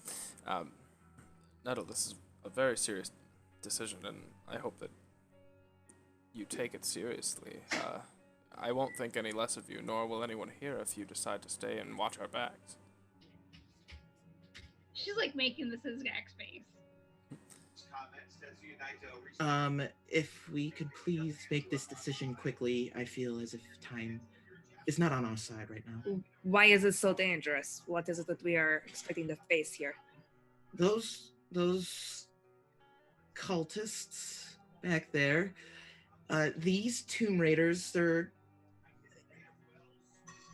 Nettle, this is a very serious decision, and I hope that you take it seriously. I won't think any less of you, nor will anyone here if you decide to stay and watch our backs. She's like making this exact face. If we could please make this decision quickly, I feel as if time is not on our side right now. Why is it so dangerous? What is it that we are expecting to face here? Those cultists back there, these Tomb Raiders, they're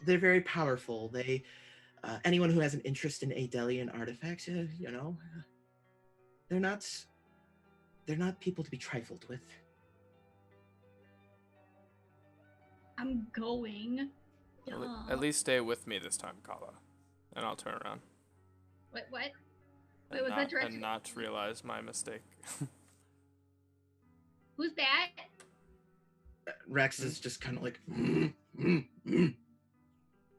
very powerful. They anyone who has an interest in Adelian artifacts, they're not people to be trifled with. I'm going. At least stay with me this time, Kala, and I'll turn around. What? Wait, And was not, that direction? and not realize my mistake. Who's that? Rex is just kind of like,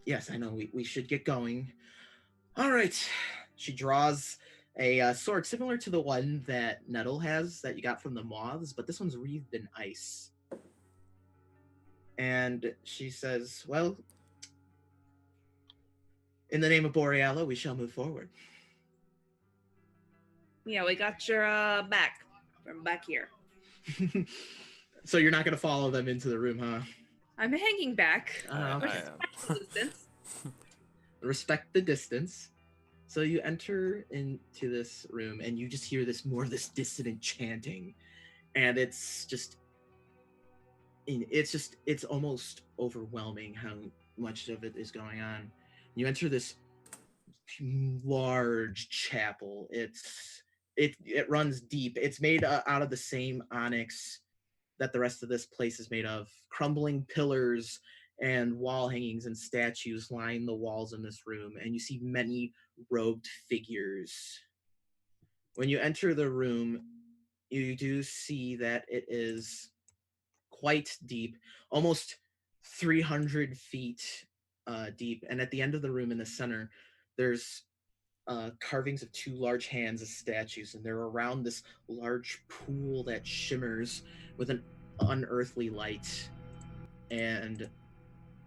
Yes, I know, we should get going. All right. She draws a sword similar to the one that Nettle has that you got from the moths, but this one's wreathed in ice. And she says, well, in the name of Boreala, we shall move forward. Yeah, we got your back from back here. So you're not going to follow them into the room, huh? I'm hanging back. I am. Distance. Respect the distance. So you enter into this room and you just hear this dissonant chanting. And it's just it's almost overwhelming how much of it is going on. You enter this large chapel. It runs deep. It's made out of the same onyx that the rest of this place is made of. Crumbling pillars and wall hangings and statues line the walls in this room, and you see many robed figures. When you enter the room, you do see that it is quite deep, almost 300 feet deep. And at the end of the room in the center, there's carvings of two large hands as statues, and they're around this large pool that shimmers with an unearthly light. And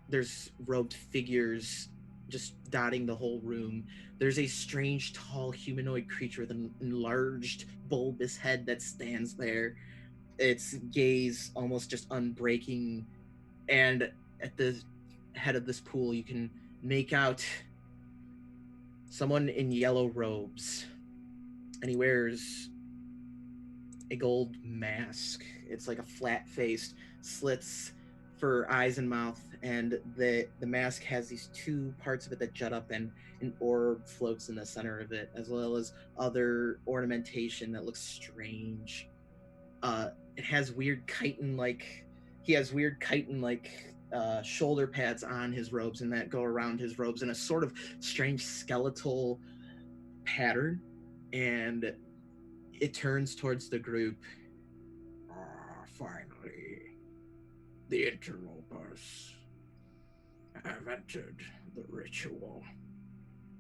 there's robed figures just dotting the whole room. There's a strange, tall, humanoid creature with an enlarged, bulbous head that stands there, its gaze almost just unbreaking. And at the head of this pool, you can make out someone in yellow robes, and he wears a gold mask. It's like a flat-faced, slits for eyes and mouth, and the mask has these two parts of it that jut up, and an orb floats in the center of it, as well as other ornamentation that looks strange. It has weird chitin-like. He has weird chitin-like shoulder pads on his robes, and that go around his robes in a sort of strange skeletal pattern. And it turns towards the group. Finally, the interlopers have entered the ritual.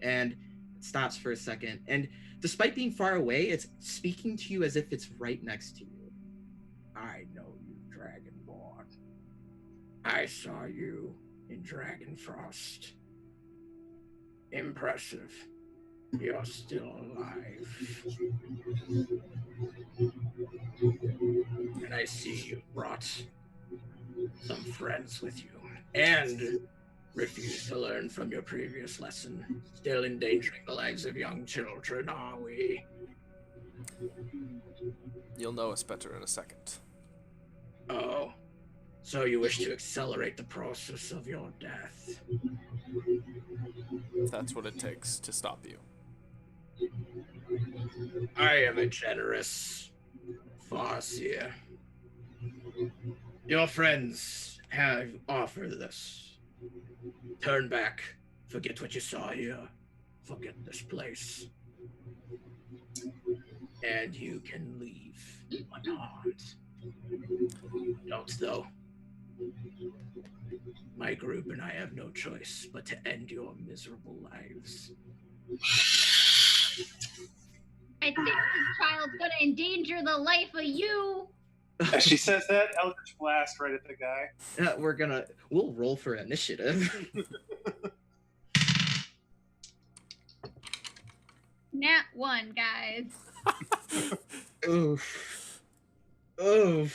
And it stops for a second. And despite being far away, it's speaking to you as if it's right next to you. I know you, Dragonborn. I saw you in Dragonfrost. Impressive. You're still alive. And I see you brought some friends with you. And refuse to learn from your previous lesson. Still endangering the lives of young children, are we? You'll know us better in a second. Oh, so you wish to accelerate the process of your death? That's what it takes to stop you. I am a generous Farseer. Your friends have offered this. Turn back. Forget what you saw here. Forget this place. And you can leave unharmed. Don't, though. My group and I have no choice but to end your miserable lives. I think this child's gonna endanger the life of you. As she says that, Eldritch Blast right at the guy. We'll roll for initiative. Nat 1, guys. Oof. We're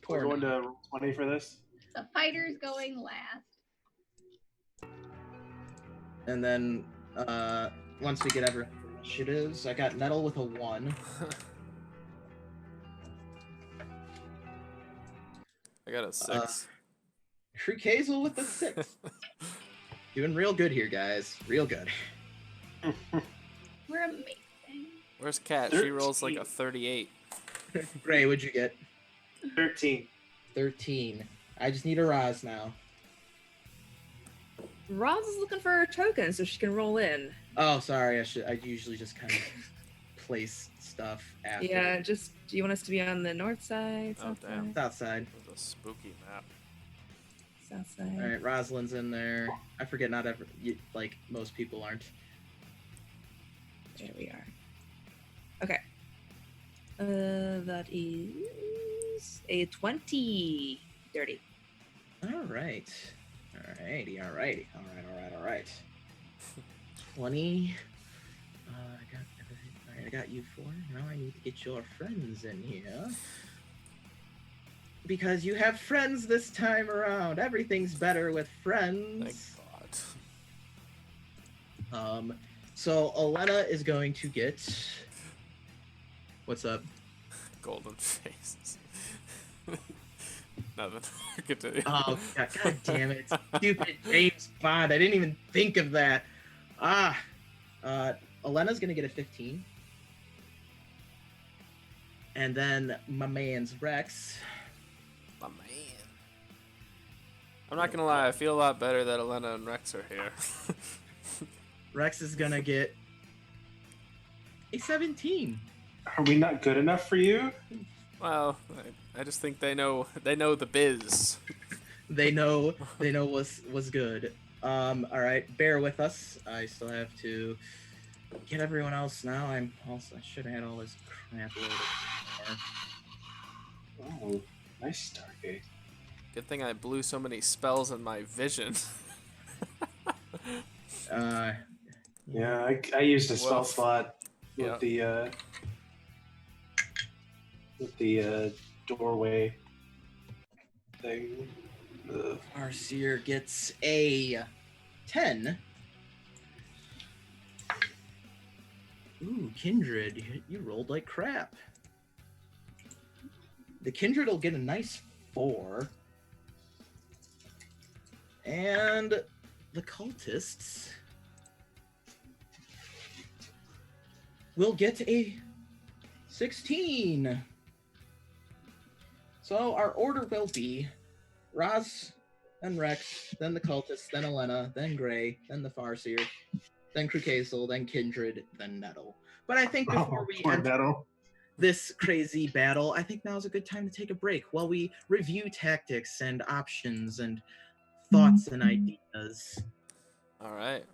Poor going Nat. to roll 20 for this. The fighter's going last. And then once we get every initiatives, I got Nettle with a 1. I got a 6. Shriek Hazel with a 6. Doing real good here, guys. Real good. We're amazing. Where's Kat? She rolls like a 38. Gray, what'd you get? 13. 13. I just need a Roz now. Roz is looking for her token so she can roll in. Oh, sorry. I usually just kind of place stuff after. Yeah, just do you want us to be on the north side, Oh, south damn. side, South side. It was a spooky map. south side? All right, Rosalind's in there. I forget not ever like most people aren't. There we are. Okay. That is a 20. Dirty. All right. Alrighty. All right. 20. I got everything. All right, I got you 4. Now I need to get your friends in here. Because you have friends this time around. Everything's better with friends. Thank God. So Elena is going to get. What's up? Golden faces. Nothing. Continue. Oh, God damn it. Stupid James Bond. I didn't even think of that. Elena's going to get a 15. And then my man's Rex. My man. I'm not gonna lie, I feel a lot better that Elena and Rex are here. Rex is going to get a 17. Are we not good enough for you? Well, I just think they know the biz. They know what's good. All right, bear with us. I still have to get everyone else now. I should have had all this crap loaded. Oh, nice Stargate. Good thing I blew so many spells in my vision. Yeah, I used a spell Well, slot yeah. with the doorway thing. Ugh. Arseer gets a 10. Ooh, Kindred, you rolled like crap. The Kindred will get a nice 4. And the cultists will get a 16. So our order will be Roz, then Rex, then the cultists, then Elena, then Gray, then the Farseer, then Krukazel, then Kindred, then Nettle. But I think before we poor enter Nettle. this crazy battle, I think now is a good time to take a break while we review tactics and options and thoughts and ideas. All right.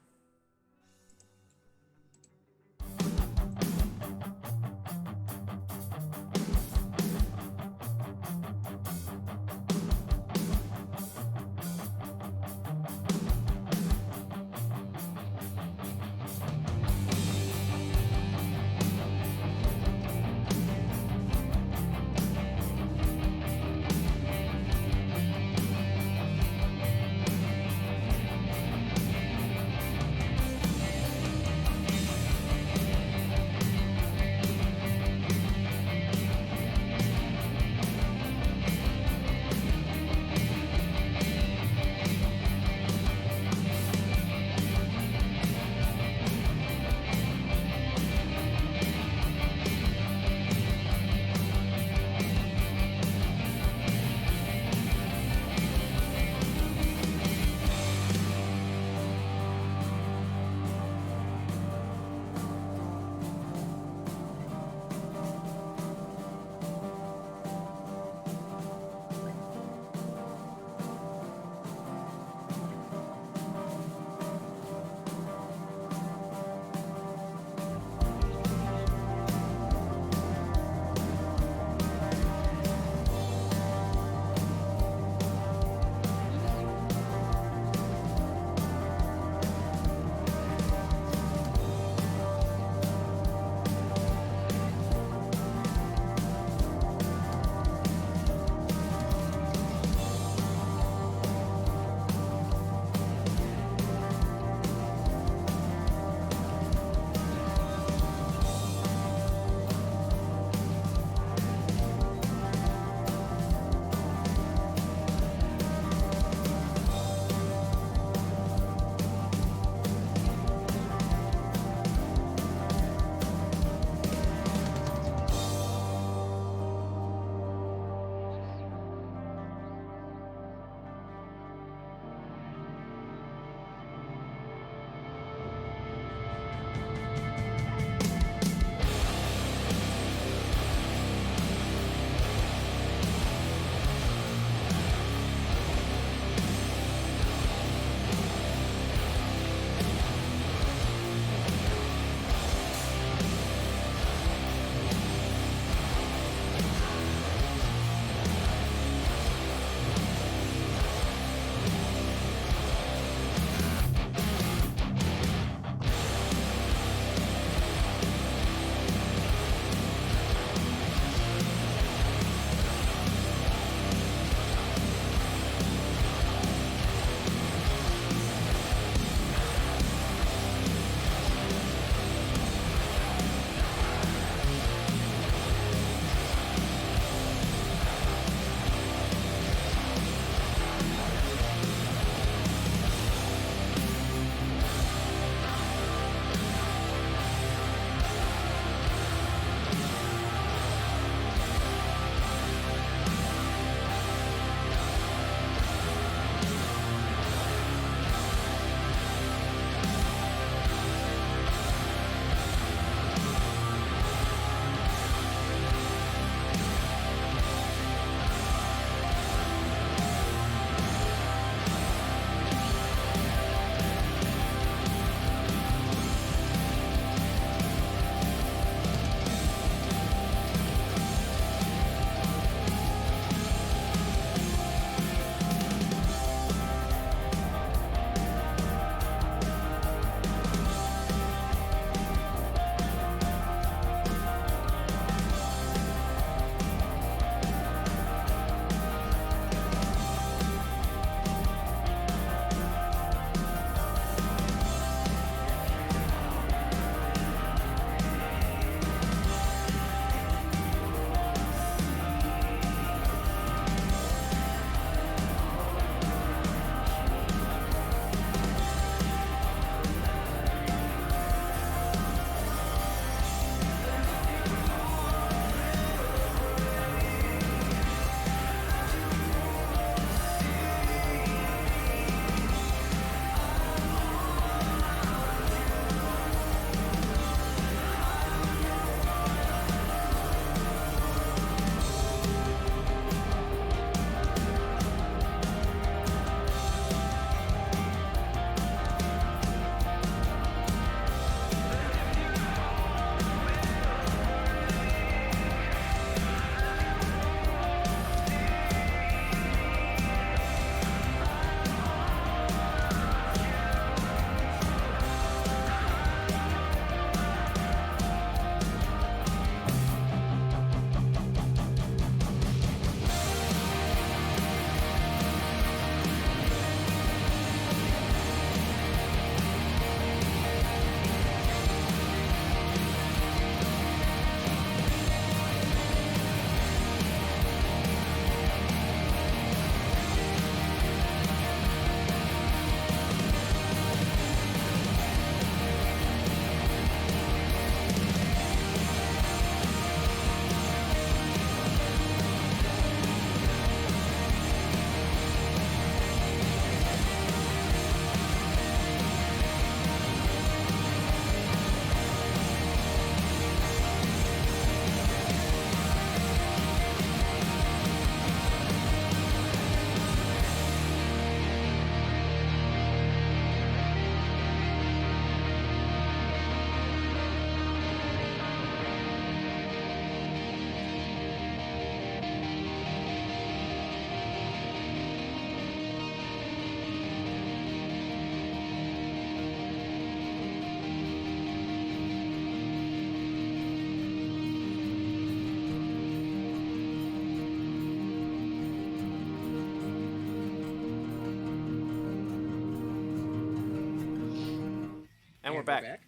we're back.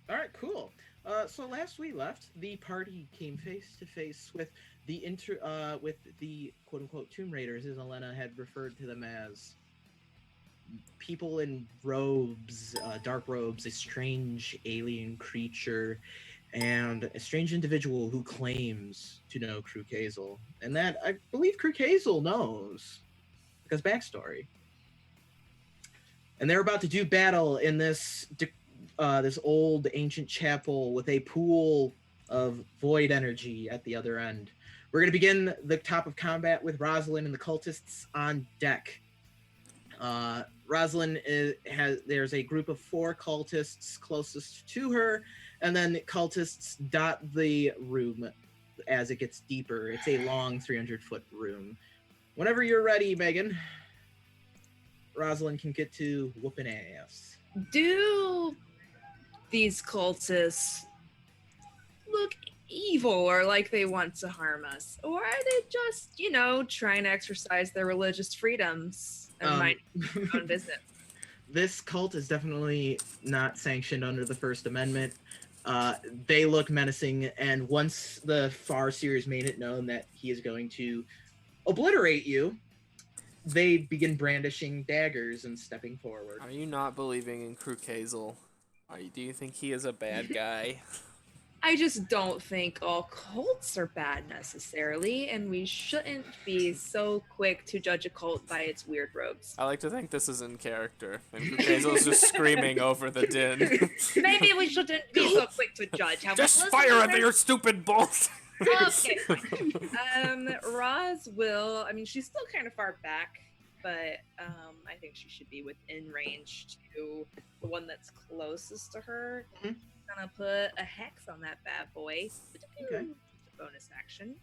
All right, cool. So last we left, the party came face to face with with the quote unquote Tomb Raiders, as Elena had referred to them as. People in robes, dark robes, a strange alien creature, and a strange individual who claims to know Kruk Hazel. And that I believe Kruk Hazel knows, because backstory. And they're about to do battle in this this old ancient chapel with a pool of void energy at the other end. We're going to begin the top of combat with Rosalind and the cultists on deck. Rosalind there's a group of 4 cultists closest to her, and then cultists dot the room as it gets deeper. It's a long 300-foot room. Whenever you're ready, Megan, Rosalind can get to whooping ass. Do these cultists look evil or like they want to harm us? Or are they just, trying to exercise their religious freedoms and mind their own business? This cult is definitely not sanctioned under the First Amendment. They look menacing, and once the Farseer has made it known that he is going to obliterate you, they begin brandishing daggers and stepping forward. Are you not believing in Kruk Hazel? Do you think he is a bad guy? I just don't think all cults are bad necessarily, and we shouldn't be so quick to judge a cult by its weird robes. I like to think this is in character, and Kruk Hazel's just screaming over the din. Maybe we shouldn't be so quick to judge. Just fire at your stupid bolts! Okay. Roz will. I mean, she's still kind of far back, but I think she should be within range to the one that's closest to her. Mhm. Gonna put a hex on that bad boy. Okay. Bonus action.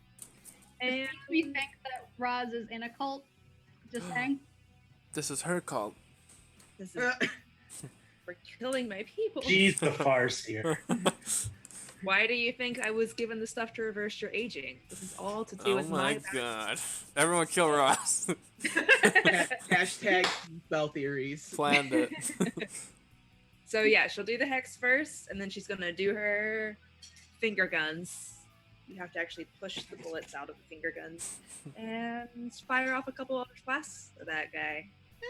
And We think that Roz is in a cult. Just saying. This is her cult. this is for killing my people. She's the Farseer. Why do you think I was given the stuff to reverse your aging? This is all to do Oh with my backstory. god. Everyone kill Ross. Hashtag spell theories. Planned it. So yeah, she'll do the hex first, and then she's gonna do her finger guns. You have to actually push the bullets out of the finger guns and fire off a couple other blasts at that guy.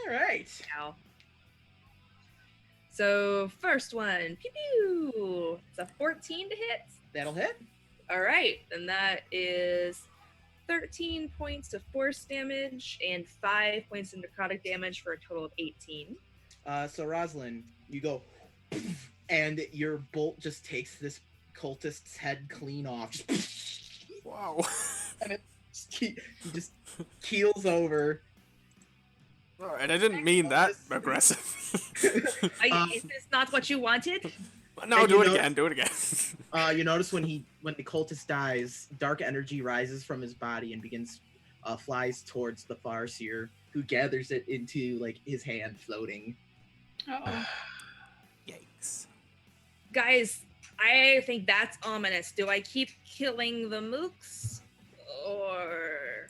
All right. Now. So first one, pew pew. It's a 14 to hit. That'll hit. All right, and that is 13 points of force damage and 5 points of necrotic damage for a total of 18. So Rosalind, you go, and your bolt just takes this cultist's head clean off. Wow. And it just keels over. Alright, I didn't mean that aggressive. Is this not what you wanted? No, And do you it know- again, do it again. You notice when the cultist dies, dark energy rises from his body and begins flies towards the Farseer, who gathers it into like his hand, floating. Uh-oh. Yikes. Guys, I think that's ominous. Do I keep killing the mooks? Or...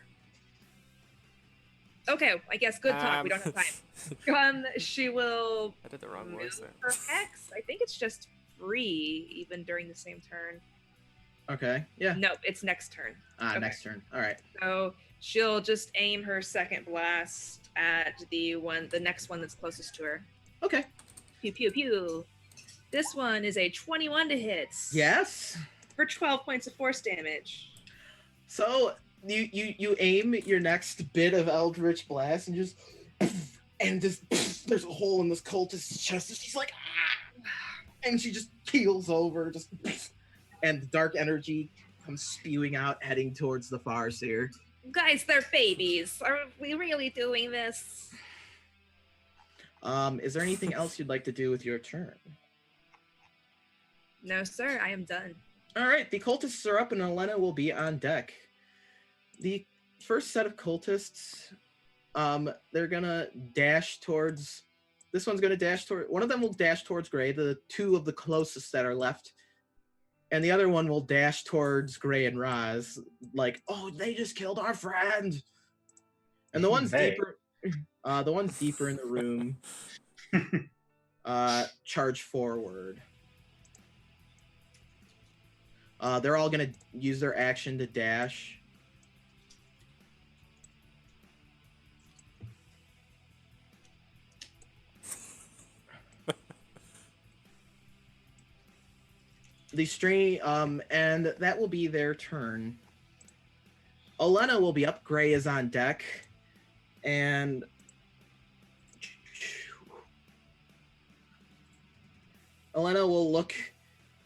Okay, I guess good talk. We don't have time. She will I did the wrong move voice there. her hex. I think it's just free, even during the same turn. Okay. Yeah. No, it's next turn. Okay. Next turn. All right. So she'll just aim her second blast at the next one that's closest to her. Okay. Pew pew pew. This one is a 21 to hit. Yes. For 12 points of force damage. So you aim your next bit of Eldritch Blast and just there's a hole in this cultist's chest and she's like, ah! And she just keels over, and the dark energy comes spewing out, heading towards the Farseer. Guys, they're babies. Are we really doing this? Is there anything else you'd like to do with your turn? No, sir. I am done. All right, the cultists are up and Elena will be on deck. The first set of cultists, they're gonna dash towards. This one's gonna dash toward. One of them will dash towards Gray. The two of the closest that are left, and the other one will dash towards Gray and Roz. Like, oh, they just killed our friend. And the one's Hey. deeper. The one's deeper in the room. charge forward. They're all gonna use their action to dash. And that will be their turn. Olenna will be up. Gray is on deck, and Olenna will look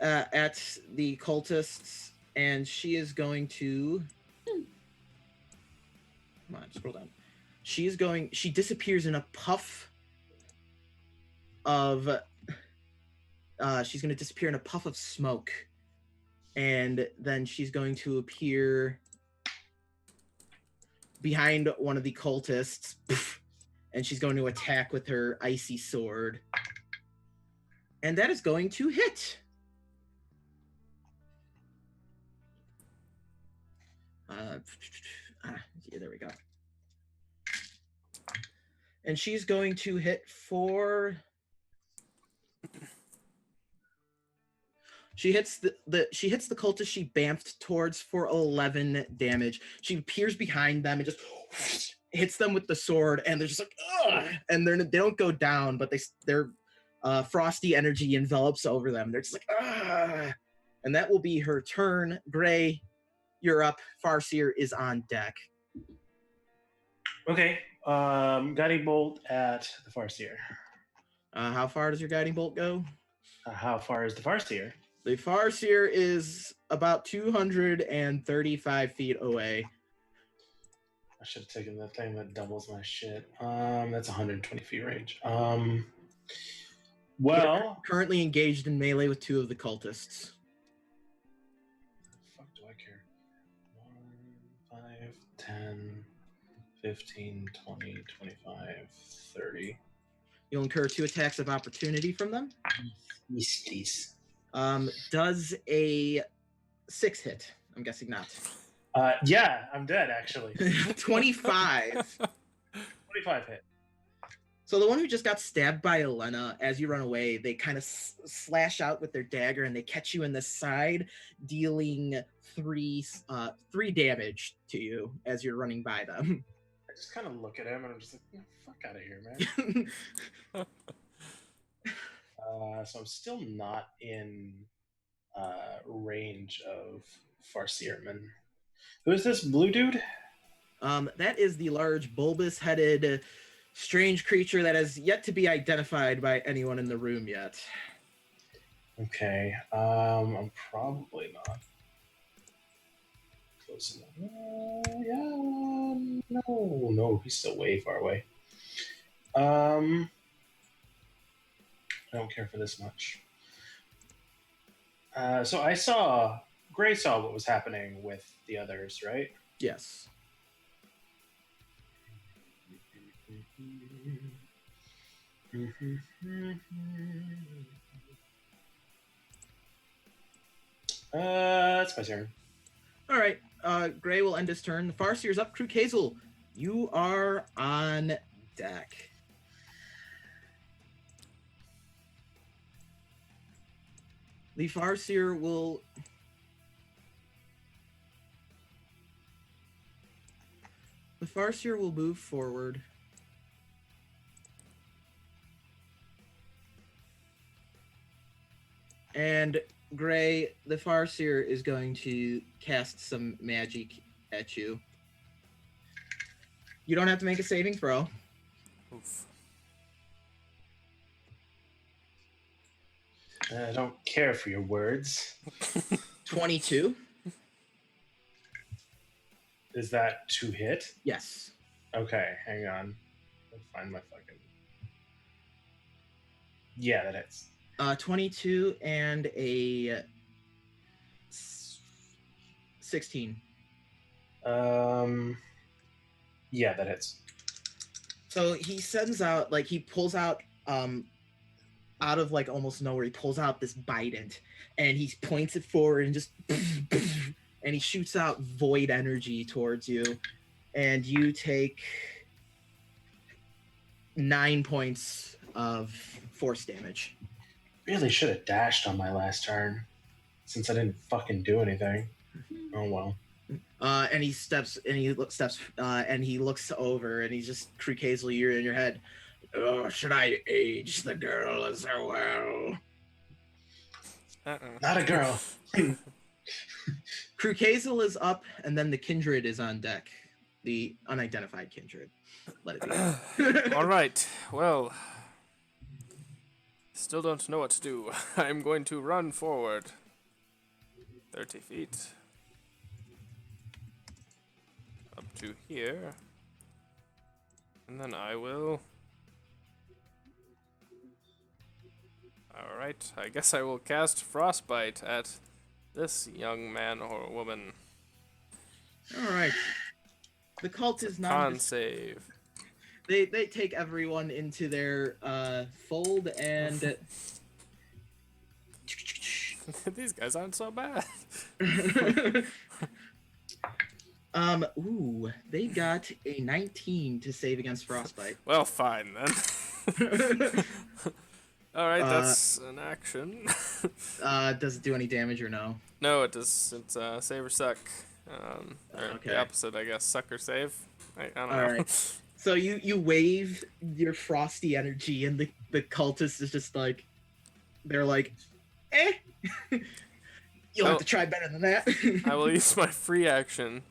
at the cultists, and she is going to. Come on, scroll down. She disappears in a puff of. She's going to disappear in a puff of smoke, and then she's going to appear behind one of the cultists, and she's going to attack with her icy sword. And that is going to hit. Yeah, there we go. And she's going to hit for... She hits the cultist she bamfed towards for 11 damage. She appears behind them and just hits them with the sword, and they're just like, ugh! And they don't go down, but their frosty energy envelops over them. They're just like, ugh! And that will be her turn. Gray, you're up. Farseer is on deck. Okay. Guiding bolt at the Farseer. How far does your guiding bolt go? How far is the Farseer? The Farseer is about 235 feet away. I should have taken the thing that doubles my shit. That's 120 feet range. Well, currently engaged in melee with two of the cultists. Fuck do I care? 1, 5, 10, 15, 20, 25, 30. You'll incur 2 attacks of opportunity from them. Yes, please. Does a 6 hit? I'm guessing not. Yeah, I'm dead, actually. 25. 25 hit. So the one who just got stabbed by Olenna, as you run away, they kind of slash out with their dagger, and they catch you in the side, dealing 3 damage to you as you're running by them. I just kind of look at him, and I'm just like, fuck out of here, man. So I'm still not in range of Farseerman. Who is this blue dude? That is the large, bulbous-headed, strange creature that has yet to be identified by anyone in the room yet. Okay, I'm probably not close enough. Yeah, no, he's still way far away. I don't care for this much. So Gray saw what was happening with the others, right? Yes. That's my turn. All right. Gray will end his turn. The Farseer's up. Crew Kazel, you are on deck. The Farseer will... The Farseer will move forward. And Gray, the Farseer is going to cast some magic at you. You don't have to make a saving throw. Oof. I don't care for your words. 22. Is that to hit? Yes. Okay, hang on. I'll find my fucking... Yeah, that hits. 22 and a 16. Yeah, that hits. So he sends out, he pulls out, out of almost nowhere, he pulls out this bident, and he points it forward and just, and he shoots out void energy towards you, and you take 9 points of force damage. Really should have dashed on my last turn, since I didn't fucking do anything. Oh well. And he steps, and he and he looks over, and he's just Hazel, you're in your head. Oh, should I age the girl as well? Not a girl. Hazel is up, and then the kindred is on deck. The unidentified kindred. Let it be. All right. Well, still don't know what to do. I'm going to run forward 30 feet up to here, and then I will. All right. I guess I will cast Frostbite at this young man or woman. All right. The cult is not. Con save. They take everyone into their fold, and These guys aren't so bad. ooh, they got a 19 to save against frostbite. Well, fine then. All right, that's an action. Does it do any damage or no? No, it does. It's save or suck. Or Okay. the opposite, I guess. Suck or save. I don't know. All right. So you wave your frosty energy, and the cultist is just like, they're like, eh. You'll have to try better than that. I will use my free action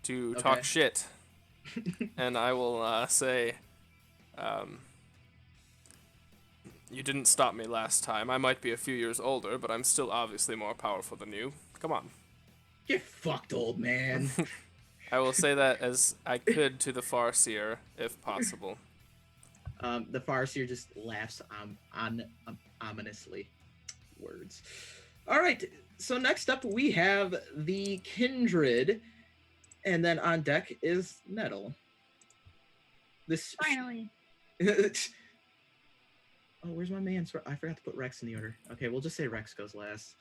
to talk Okay. shit, and I will say, you didn't stop me last time. I might be a few years older, but I'm still obviously more powerful than you. Come on. Get fucked, old man. I will say that as I could to the Farseer, if possible. The Farseer just laughs ominously. Words. All right. So next up we have the Kindred, and then on deck is Nettle. This. Finally. Oh, where's my man? I forgot to put Rex in the order. Okay, we'll just say Rex goes last.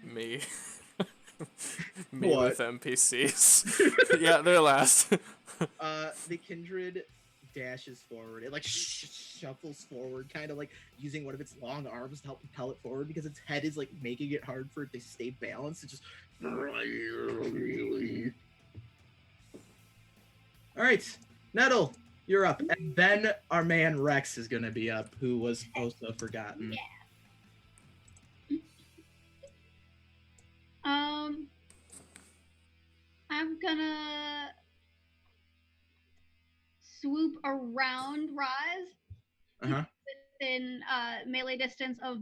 Me. Me What? with NPCs. Yeah, they're last. The Kindred dashes forward. It like shuffles forward, kind of like using one of its long arms to help propel it forward because its head is like making it hard for it to stay balanced. It just. All right, Nettle, you're up, and then our man Rex is gonna be up, who was also forgotten. I'm gonna swoop around Roz Uh-huh. within melee distance of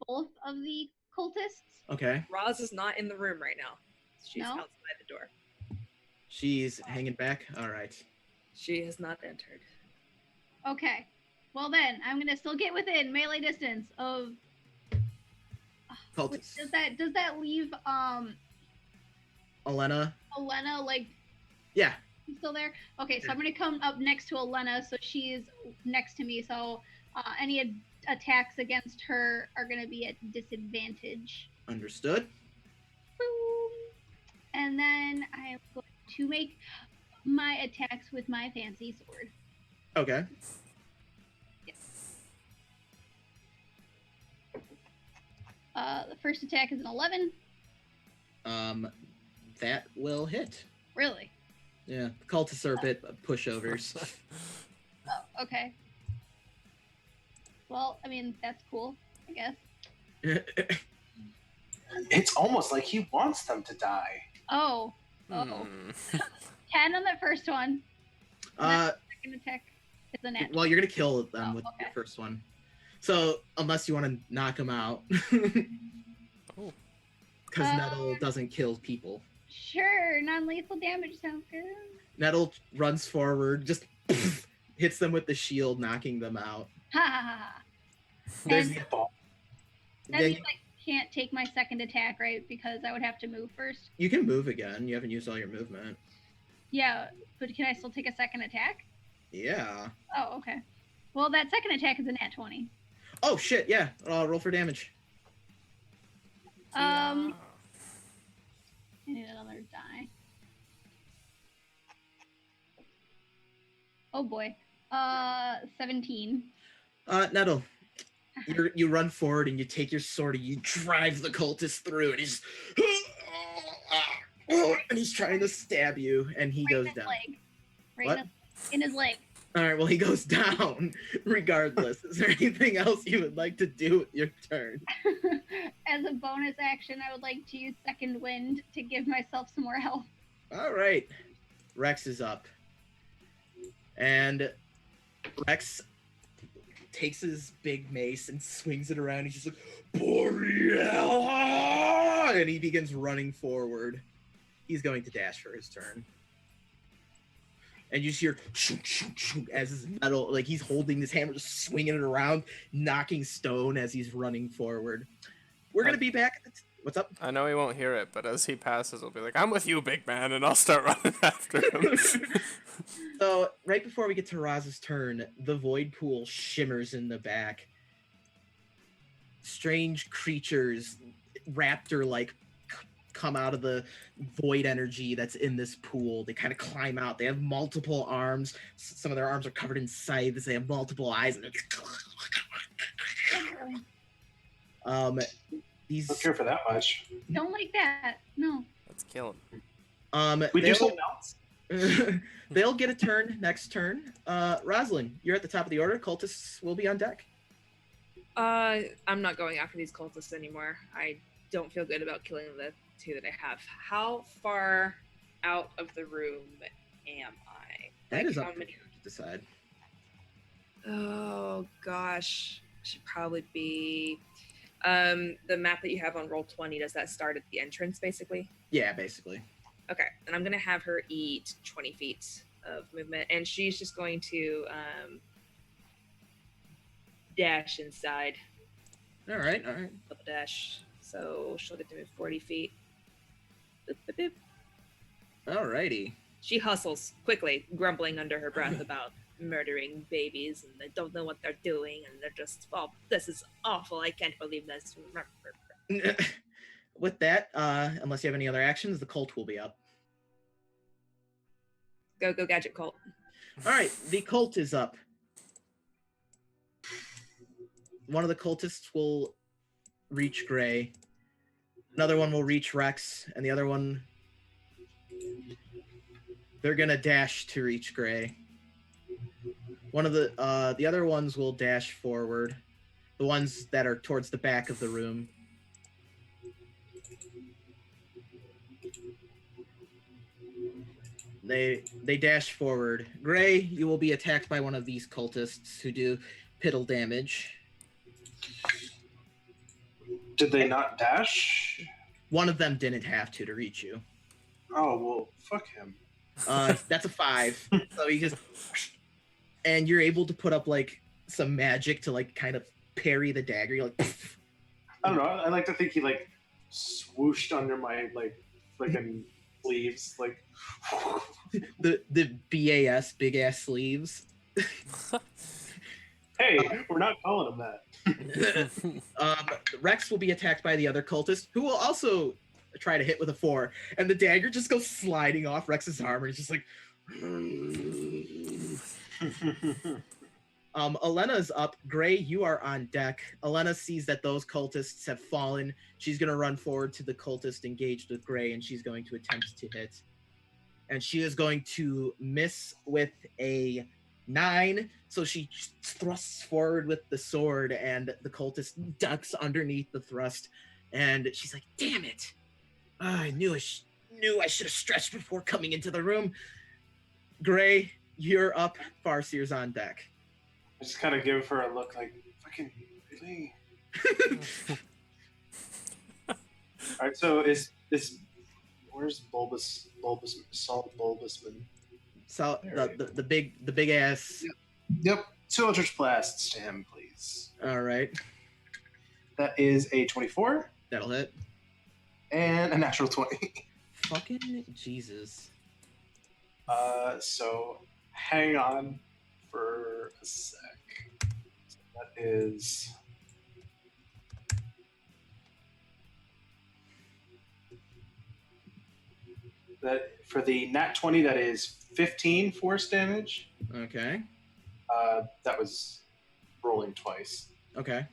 both of the cultists. Okay. Roz is not in the room right now. She's No? outside the door. She's hanging back. All right. She has not entered. Okay. Well then, I'm gonna still get within melee distance of. Cultists. Does that leave Elena. Elena like Yeah. still there? Okay, so I'm gonna come up next to Elena, so she's next to me. So any attacks against her are gonna be at disadvantage. Understood. Boom. And then I'm going to make my attacks with my fancy sword. Okay. The first attack is an 11. That will hit. Really? Yeah. Cultists are a bit pushovers. Oh, okay. Well, I mean, that's cool, I guess. It's almost like he wants them to die. Oh. Oh. Hmm. 10 on the first one. Second attack is a nat. Well, you're gonna kill them Oh, with okay. the first one. So unless you want to knock them out, Oh. because Nettle doesn't kill people. Sure, non-lethal damage sounds good. Nettle runs forward, just hits them with the shield, knocking them out. Ha ha ha ha. There's And the that then means I can't take my second attack, right? Because I would have to move first. you can move again. You haven't used all your movement. Yeah, but can I still take a second attack? Yeah. Oh, okay. Well, that second attack is a nat 20. Oh shit! Yeah. Roll for damage. I need another die. Oh boy. 17. Nettle, you run forward and you take your sword and you drive the cultist through, and he's and he's trying to stab you, and he Right goes in his down. leg. Right What? in his leg. All right, well, he goes down regardless. Is there anything else you would like to do with your turn? As a bonus action, I would like to use Second Wind to give myself some more health. All right. Rex is up. And Rex takes his big mace and swings it around. He's just like, Boreal! And he begins running forward. He's going to dash for his turn. And you just hear shoot, shoot, shoot, as his metal, like he's holding this hammer, just swinging it around, knocking stone as he's running forward. We're going to be back. What's up? I know he won't hear it, but as he passes, he'll be like, I'm with you, big man, and I'll start running after him. So, right before we get to Roz's turn, the void pool shimmers in the back. Strange creatures, raptor-like, come out of the void energy that's in this pool. They kind of climb out. They have multiple arms. Some of their arms are covered in scythes. They have multiple eyes. And these Don't care for that much. Don't like that. No. Let's kill him. We do they'll- something else. they'll get a turn next turn. Rosalind, you're at the top of the order. Cultists will be on deck. I'm not going after these cultists anymore. I don't feel good about killing the two that I have. How far out of the room am I? That is how up to many- you to decide. Oh gosh, should probably be the map that you have on Roll20. Does that start at the entrance, basically? Yeah, basically. Okay, and I'm gonna have her eat 20 feet of movement, and she's just going to dash inside. All right. Double dash. So she'll get to move 40 feet. Boop, boop, boop. All righty. She hustles quickly, grumbling under her breath about murdering babies, and they don't know what they're doing, and they're just, well, this is awful. I can't believe this. With that, unless you have any other actions, the cult will be up. Go, gadget cult. All right, the cult is up. One of the cultists will reach Gray. Another one will reach Rex, and the other one, they're gonna dash to reach Gray. One of the other ones will dash forward. The ones that are towards the back of the room. They dash forward. Gray, you will be attacked by one of these cultists who do piddle damage. Did they not dash? One of them didn't have to reach you. Oh, well, fuck him. That's a 5. So you just, and you're able to put up like some magic to like kind of parry the dagger. You're like, pff. I don't know. I like to think he like swooshed under my like freaking sleeves, like. the BAS, big ass sleeves. Hey, we're not calling him that. Rex will be attacked by the other cultist, who will also try to hit with a 4, and the dagger just goes sliding off Rex's armor. It's just like. Elena's up. Gray, you are on deck. Elena sees that those cultists have fallen. She's going to run forward to the cultist engaged with Gray, and she's going to attempt to hit. And she is going to miss with a 9. So she thrusts forward with the sword, and the cultist ducks underneath the thrust. And she's like, damn it. I knew I should have stretched before coming into the room. Gray, you're up. Farseer's on deck. I just kind of give her a look like, fucking really? All right, so is where's Salt Bulbusman? So the big ass. Yep. 2 Eldritch Blasts to him, please. All right, That is a 24 that'll hit. and a natural 20. Fucking Jesus. So hang on for a sec. So that is. That for the nat 20, that is 15 force damage. Okay. That was rolling twice. Okay.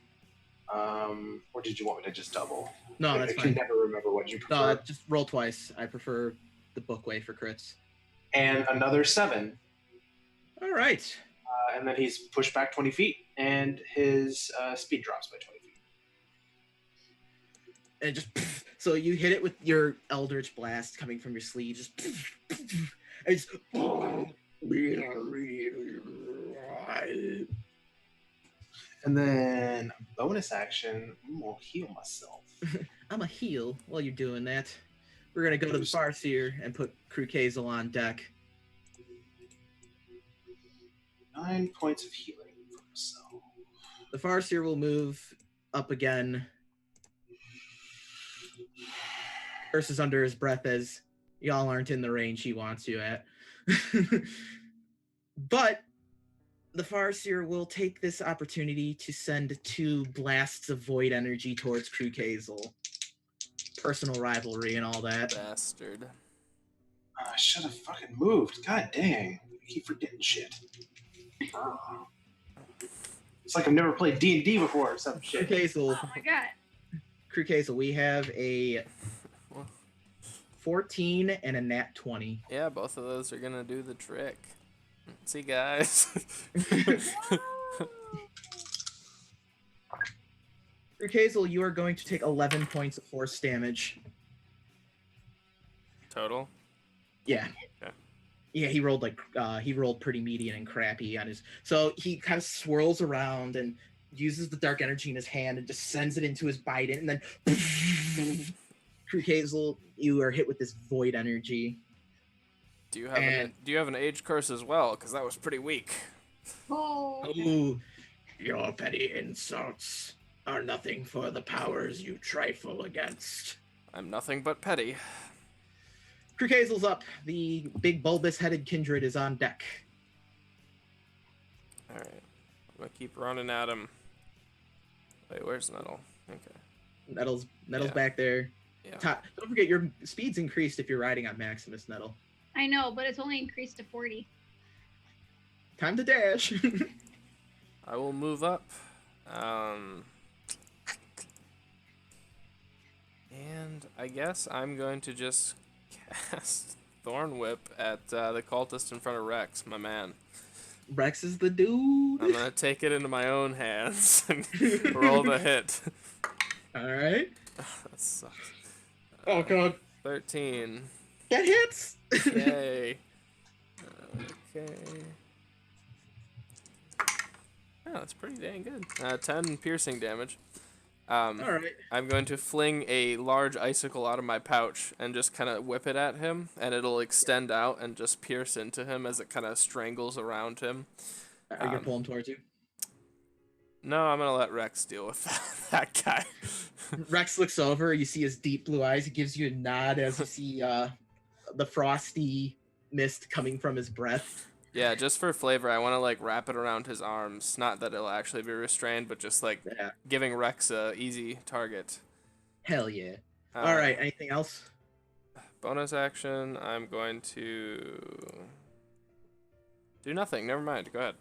Or did you want me to just double? No, that's I fine. can never remember what you prefer. No, just roll twice. I prefer the book way for crits. And another 7. All right. And then he's pushed back 20 feet, and his speed drops by 20 feet. And just so you hit it with your Eldritch Blast coming from your sleeve. Just and just And then bonus action, I'll heal myself. I'm a heal while you're doing that. We're gonna go to the Farseer and put Crew Kazel on deck. 9 points of healing for myself. The Farseer will move up again. Curses under his breath as y'all aren't in the range he wants you at. But the Farseer will take this opportunity to send 2 blasts of void energy towards Crew Kazel. Personal rivalry and all that. Bastard. I should have fucking moved. God dang. I keep forgetting shit. It's like I've never played D&D before or some Crew shit. Kazel, Oh my god. Crew Kazel, we have a 14 and a nat 20. Yeah, both of those are gonna do the trick. See, guys. Crew Kazel, you are going to take 11 points of force damage. Total. Yeah. Okay. Yeah, he rolled pretty median and crappy on his. So he kind of swirls around and uses the dark energy in his hand and just sends it into his Biden, and then Crew Kazel, you are hit with this void energy. Do you have an age curse as well? Because that was pretty weak. Oh. Ooh, Your petty insults are nothing for the powers you trifle against. I'm nothing but petty. Crew Kazel's up. The big bulbous-headed kindred is on deck. All right, I'm gonna keep running at him. Wait, where's Nettle? Okay. Nettle's Yeah. back there. Yeah. Don't forget your speed's increased if you're riding on Maximus Nettle. I know, but it's only increased to 40. Time to dash. I will move up. And I guess I'm going to just cast Thorn Whip at the cultist in front of Rex, my man. Rex is the dude. I'm gonna take it into my own hands and roll the hit. All right. That sucks. Oh god. 13. That hits. Yay. Okay. Oh, that's pretty dang good. 10 piercing damage. All right. I'm going to fling a large icicle out of my pouch and just kind of whip it at him, and it'll extend out and just pierce into him as it kind of strangles around him. Are you gonna pull him towards you? No, I'm gonna let Rex deal with that guy. Rex looks over. You see his deep blue eyes. He gives you a nod as you see the frosty mist coming from his breath. Yeah, just for flavor, I want to like wrap it around his arms. Not that it'll actually be restrained, but just like Yeah. giving Rex a easy target. Hell yeah. All right. Anything else? Bonus action. I'm going to do nothing. Never mind. Go ahead.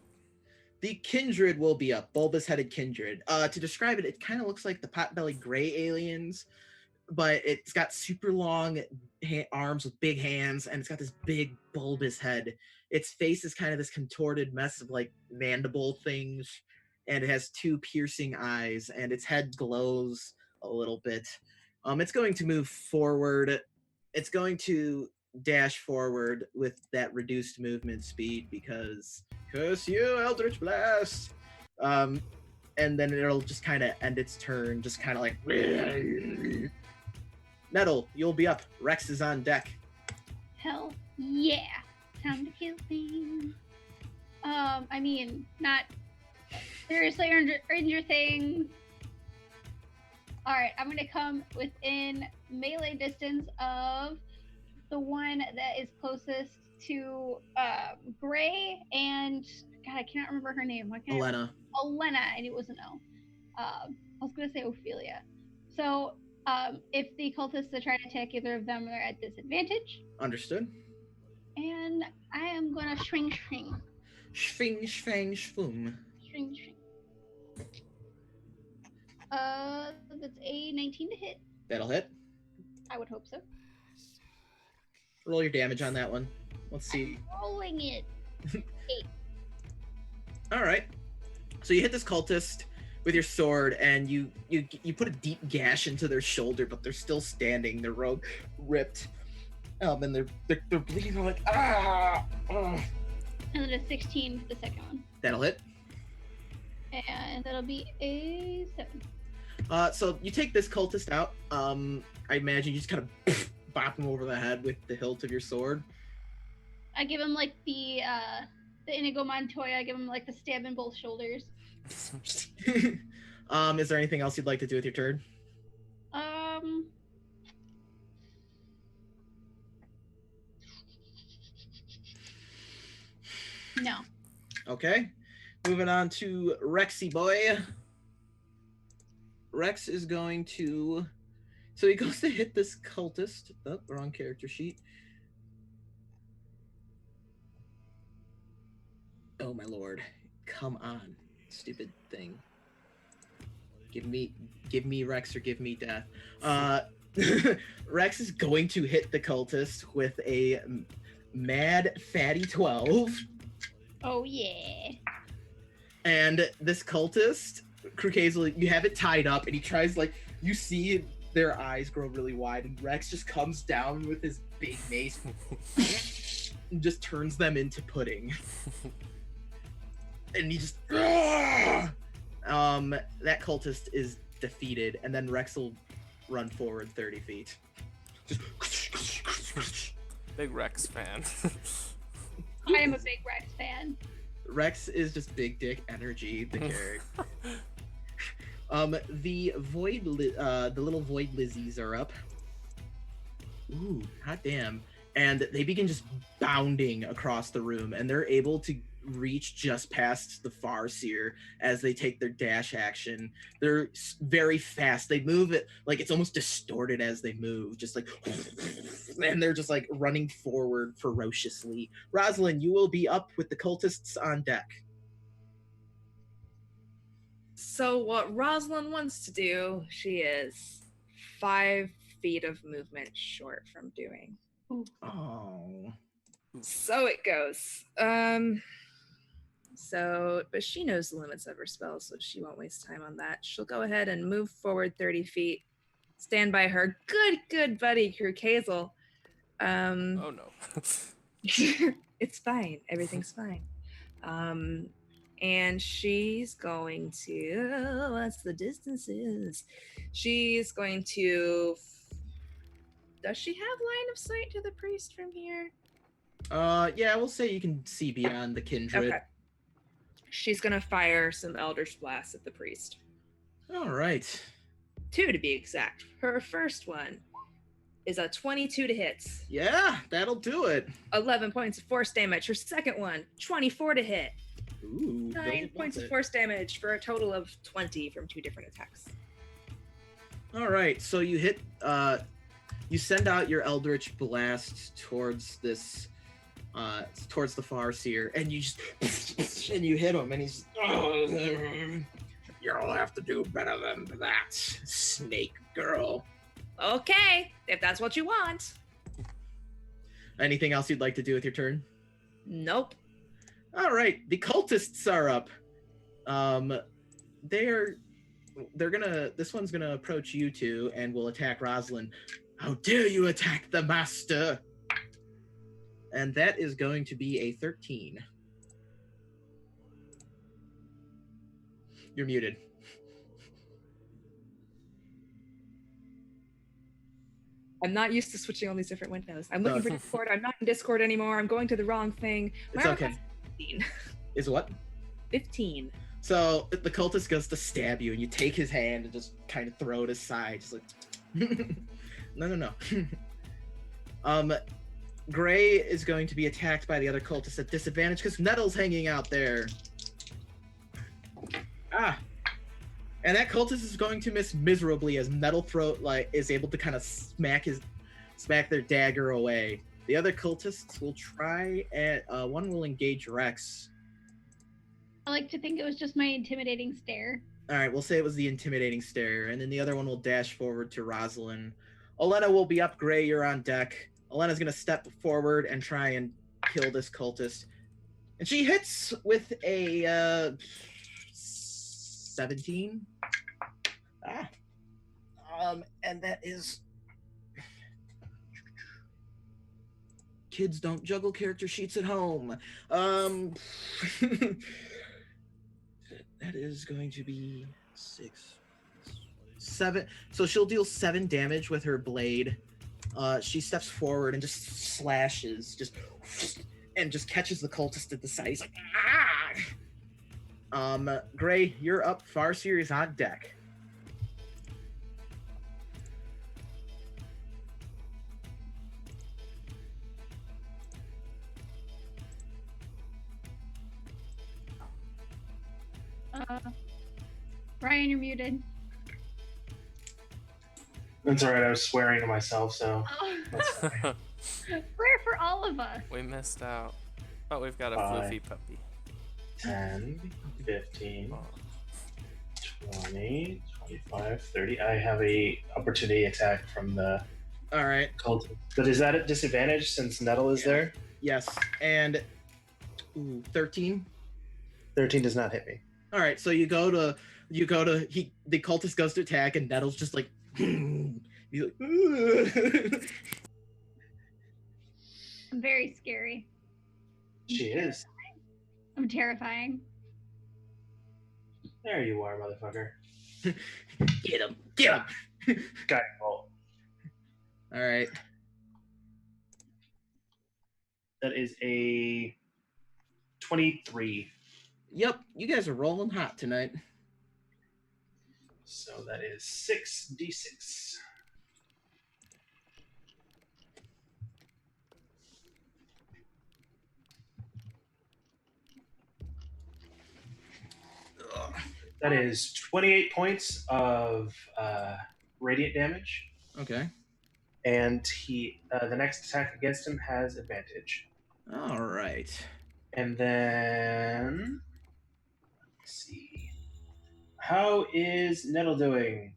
The kindred will be up. Bulbous-headed kindred. To describe it, it kind of looks like the pot-bellied gray aliens, but it's got super long arms with big hands, and it's got this big bulbous head. Its face is kind of this contorted mess of like mandible things, and it has 2 piercing eyes, and its head glows a little bit. It's going to move forward. It's going to dash forward with that reduced movement speed because curse you, Eldritch Blast. And then it'll just kind of end its turn, just kind of like Nettle, you'll be up. Rex is on deck. Hell yeah. Time to kill things. I mean, not seriously injure things. Alright, I'm gonna come within melee distance of the one that is closest to Gray and God, I can't remember her name. Why can't Elena. Elena, and it was an O. I was gonna say Ophelia. So if the cultists that try to attack either of them, they're at disadvantage. Understood. And I am gonna swing. Schwing, schwang, schwum. Swing. That's a 19 to hit. That'll hit. I would hope so. Roll your damage on that one. Let's see. I'm rolling it. All right. So you hit this cultist with your sword, and you put a deep gash into their shoulder, but they're still standing. Their robe ripped, and they're bleeding. They're like ah. And then a 16 for the second one. That'll hit. And that'll be a 7. So you take this cultist out. I imagine you just kind of bop him over the head with the hilt of your sword. I give him like the Inigo Montoya. I give him like the stab in both shoulders. Is there anything else you'd like to do with your turn? No. Okay. Moving on to Rexy boy. Rex is going to... So he goes to hit this cultist. Oh, wrong character sheet. Oh my lord. Come on, stupid thing. Give me Rex or give me death. Rex is going to hit the cultist with a mad fatty 12. Oh yeah. And this cultist, Hazel, you have it tied up, and he tries, like, you see their eyes grow really wide, and Rex just comes down with his big mace and just turns them into pudding. And he just... that cultist is defeated, and then Rex will run forward 30 feet. Just... Big Rex fan. I am a big Rex fan. Rex is just big dick energy, the character. The little void Lizzies are up. Ooh, hot damn. And they begin just bounding across the room, and they're able to reach just past the Farseer as they take their dash action. They're very fast. They move it like it's almost distorted as they move, just like, and they're just like running forward ferociously. Rosalind, you will be up with the cultists on deck. So what Rosalind wants to do, she is 5 feet of movement short from doing. Oh. So it goes. But she knows the limits of her spells, so she won't waste time on that. She'll go ahead and move forward 30 feet, stand by her good buddy, Hazel. Oh no. It's fine. Everything's fine. And she's going to, what's the distances? She's going to, does she have line of sight to the priest from here? Yeah, we'll say you can see beyond the kindred. Okay. She's gonna fire some Eldritch Blasts at the priest. All right. 2 to be exact. Her first one is a 22 to hit. Yeah, that'll do it. 11 points of force damage. Her second one, 24 to hit. Ooh, 9 points of force damage for a total of 20 from 2 different attacks. All right, so you hit, you send out your Eldritch Blast towards this, towards the Farseer, and you just, and you hit him, and he's, you'll have to do better than that, snake girl. Okay, if that's what you want. Anything else you'd like to do with your turn? Nope. All right, the cultists are up. This one's gonna approach you two and will attack Rosalind. How dare you attack the master? And that is going to be a 13. You're muted. I'm not used to switching all these different windows. I'm looking for Discord. I'm not in Discord anymore. I'm going to the wrong thing. It's okay. 15. Is what? 15. So the cultist goes to stab you, and you take his hand and just kind of throw it aside, just like, no. Gray is going to be attacked by the other cultists at disadvantage because Nettle's hanging out there. And that cultist is going to miss miserably as Nettle is able to kind of smack their dagger away. The other cultists will try, and one will engage Rex. I like to think it was just my intimidating stare. All right, we'll say it was the intimidating stare, and then the other one will dash forward to Rosalind. Olena will be up. Gray, you're on deck. Olena's gonna step forward and try and kill this cultist, and she hits with a 17. And that is. Kids don't juggle character sheets at home. That is going to be 6, 7. So she'll deal 7 damage with her blade. She steps forward and just slashes, and just catches the cultist at the side. He's like, ah! Gray, you're up. Farseer is on deck. Ryan, you're muted. That's all right. I was swearing to myself, so Oh, that's fine. swear for all of us. We missed out. But we've got a Bye. floofy puppy. 10, 15, Oh. 20, 25, 30. I have a opportunity attack from the All right. cult. But is that at disadvantage since Nettle is there? Yes. And 13. 13 does not hit me. All right. So the cultist goes to attack, and Nettle's just like, he's like, I'm very scary. She is. I'm terrifying. There you are, motherfucker. get him. Guy roll. All right. That is a 23. Yep. You guys are rolling hot tonight. So that is 6d6. That is 28 points of radiant damage. Okay. And the next attack against him has advantage. All right. And then let's see. How is Nettle doing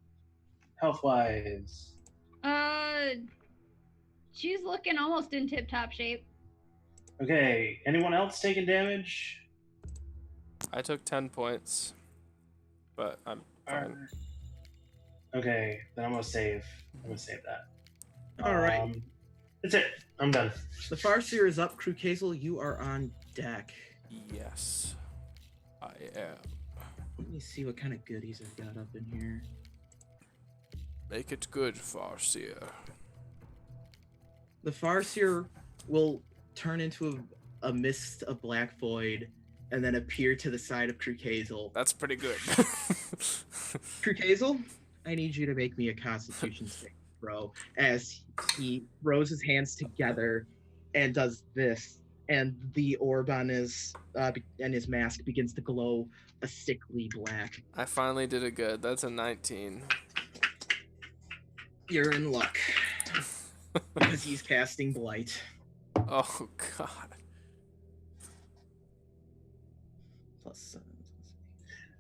health-wise? She's looking almost in tip-top shape. Okay. Anyone else taking damage? I took 10 points. But I'm fine. Okay, then I'm gonna save that. All right. That's it. I'm done. The Farseer is up. Crew Kazel, you are on deck. Yes, I am. Let me see what kind of goodies I've got up in here. Make it good, Farseer. The Farseer will turn into a mist of black void and then appear to the side of Crew Kazel. That's pretty good. Crew Kazel, I need you to make me a Constitution saving throw as he throws his hands together and does this, and the orb on his and his mask begins to glow a sickly black. I finally did it good. That's a 19. You're in luck because he's casting Blight. Oh, God. Plus 7.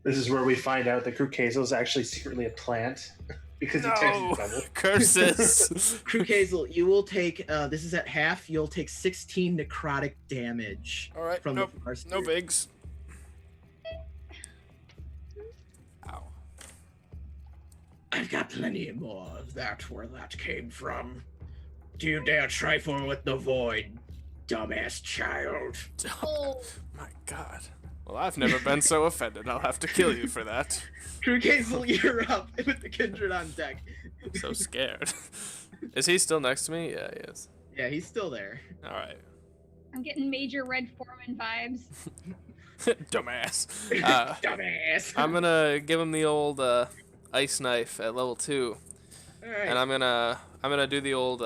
This is where we find out that Crew Kazel is actually secretly a plant because he takes No! trouble. Curses! Crew Kazel, you will take, this is at half, you'll take 16 necrotic damage All right, from nope, the Farseer. no bigs. Ow. I've got plenty more of that where that came from. Do you dare trifle with the void, dumbass child? Oh, My God. Well, I've never been so offended. I'll have to kill you for that. Crew Kazel, you're up with the Kindred on deck. I'm so scared. Is he still next to me? Yeah, he is. Yeah, he's still there. All right. I'm getting major Red Foreman vibes. Dumbass. Dumbass. I'm gonna give him the old ice knife at level 2, All right. and I'm gonna do the old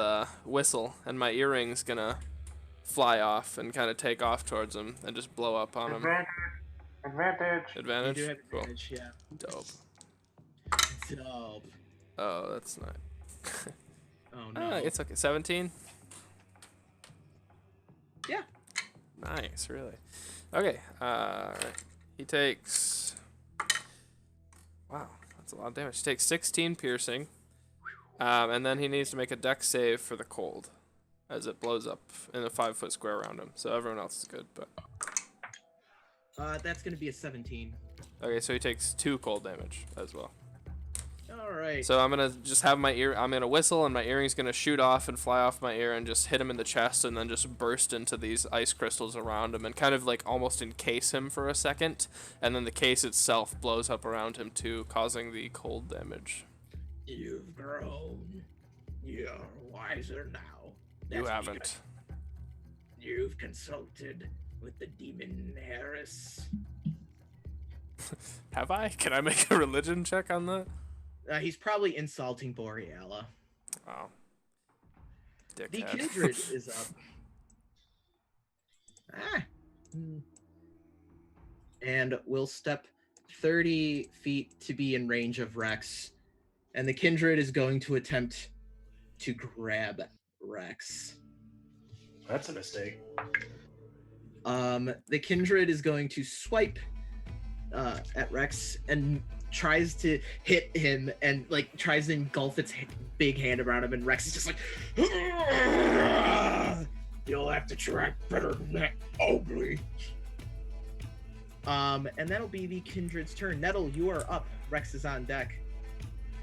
whistle, and my earring's gonna fly off and kind of take off towards him and just blow up on him. Advantage. You Advantage? do have Cool. advantage, yeah. Dope. Dope. Oh, that's not. Oh no. It's okay. 17? Yeah. Nice, really. Okay. Alright. He takes Wow, that's a lot of damage. He takes 16 piercing, and then he needs to make a dex save for the cold, as it blows up in a 5-foot square around him. So everyone else is good, but That's gonna be a 17. okay. So he takes 2 cold damage as well. All right. So I'm gonna just have I'm gonna whistle, and my earring's gonna shoot off and fly off my ear and just hit him in the chest, and then just burst into these ice crystals around him and kind of like almost encase him for a second, and then the case itself blows up around him too, causing the cold damage. You've grown. You're wiser now. You That's haven't. because You've consulted with the demon Harris. Have I? Can I make a religion check on that? He's probably insulting Boreala. Wow. The Dickhead. Kindred is up. And we'll step 30 feet to be in range of Rex. And the Kindred is going to attempt to grab Rex. That's a mistake. The Kindred is going to swipe at Rex and tries to hit him and like tries to engulf its big hand around him, and Rex is just like, You'll have to try better than that, ugly. and that'll be the Kindred's turn. Nettle, you are up. Rex is on deck.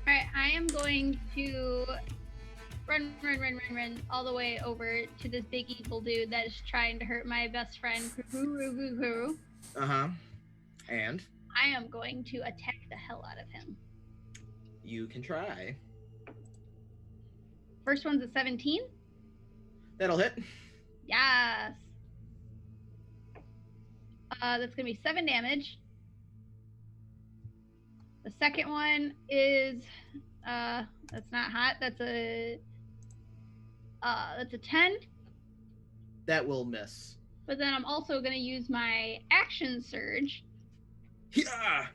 All right, I am going to run all the way over to this big evil dude that is trying to hurt my best friend. And I am going to attack the hell out of him. you can try. First one's a 17. That'll hit. Yes. That's gonna be 7 damage. The second one is that's not hot. That's a 10. That will miss. But then I'm also gonna use my action surge Yeah.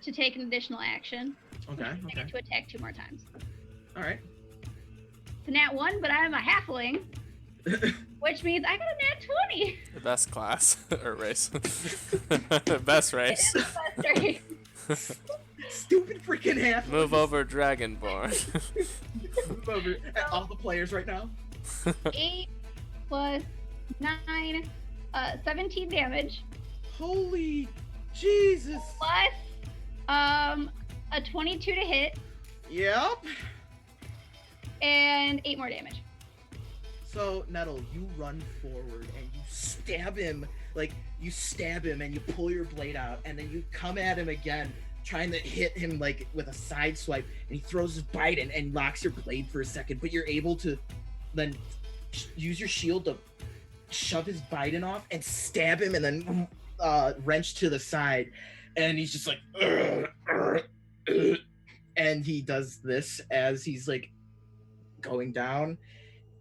to take an additional action. Okay. I Okay. get to attack 2 more times. All right. It's a nat 1, but I'm a halfling, which means I got a nat 20. The best class or race. Best race. It is the best race. Stupid freaking half. Move over, Dragonborn. Move over. All the players right now. 8 plus 9, 17 damage. Holy Jesus. Plus a 22 to hit Yep. and 8 more damage. So, Nettle, you run forward and you stab him. Like, you stab him and you pull your blade out, and then you come at him again, trying to hit him, like, with a side swipe, and he throws his bite and locks your blade for a second, but you're able to then use your shield to shove his Biden off and stab him and then wrench to the side. And he's just like, and he does this as he's, like, going down.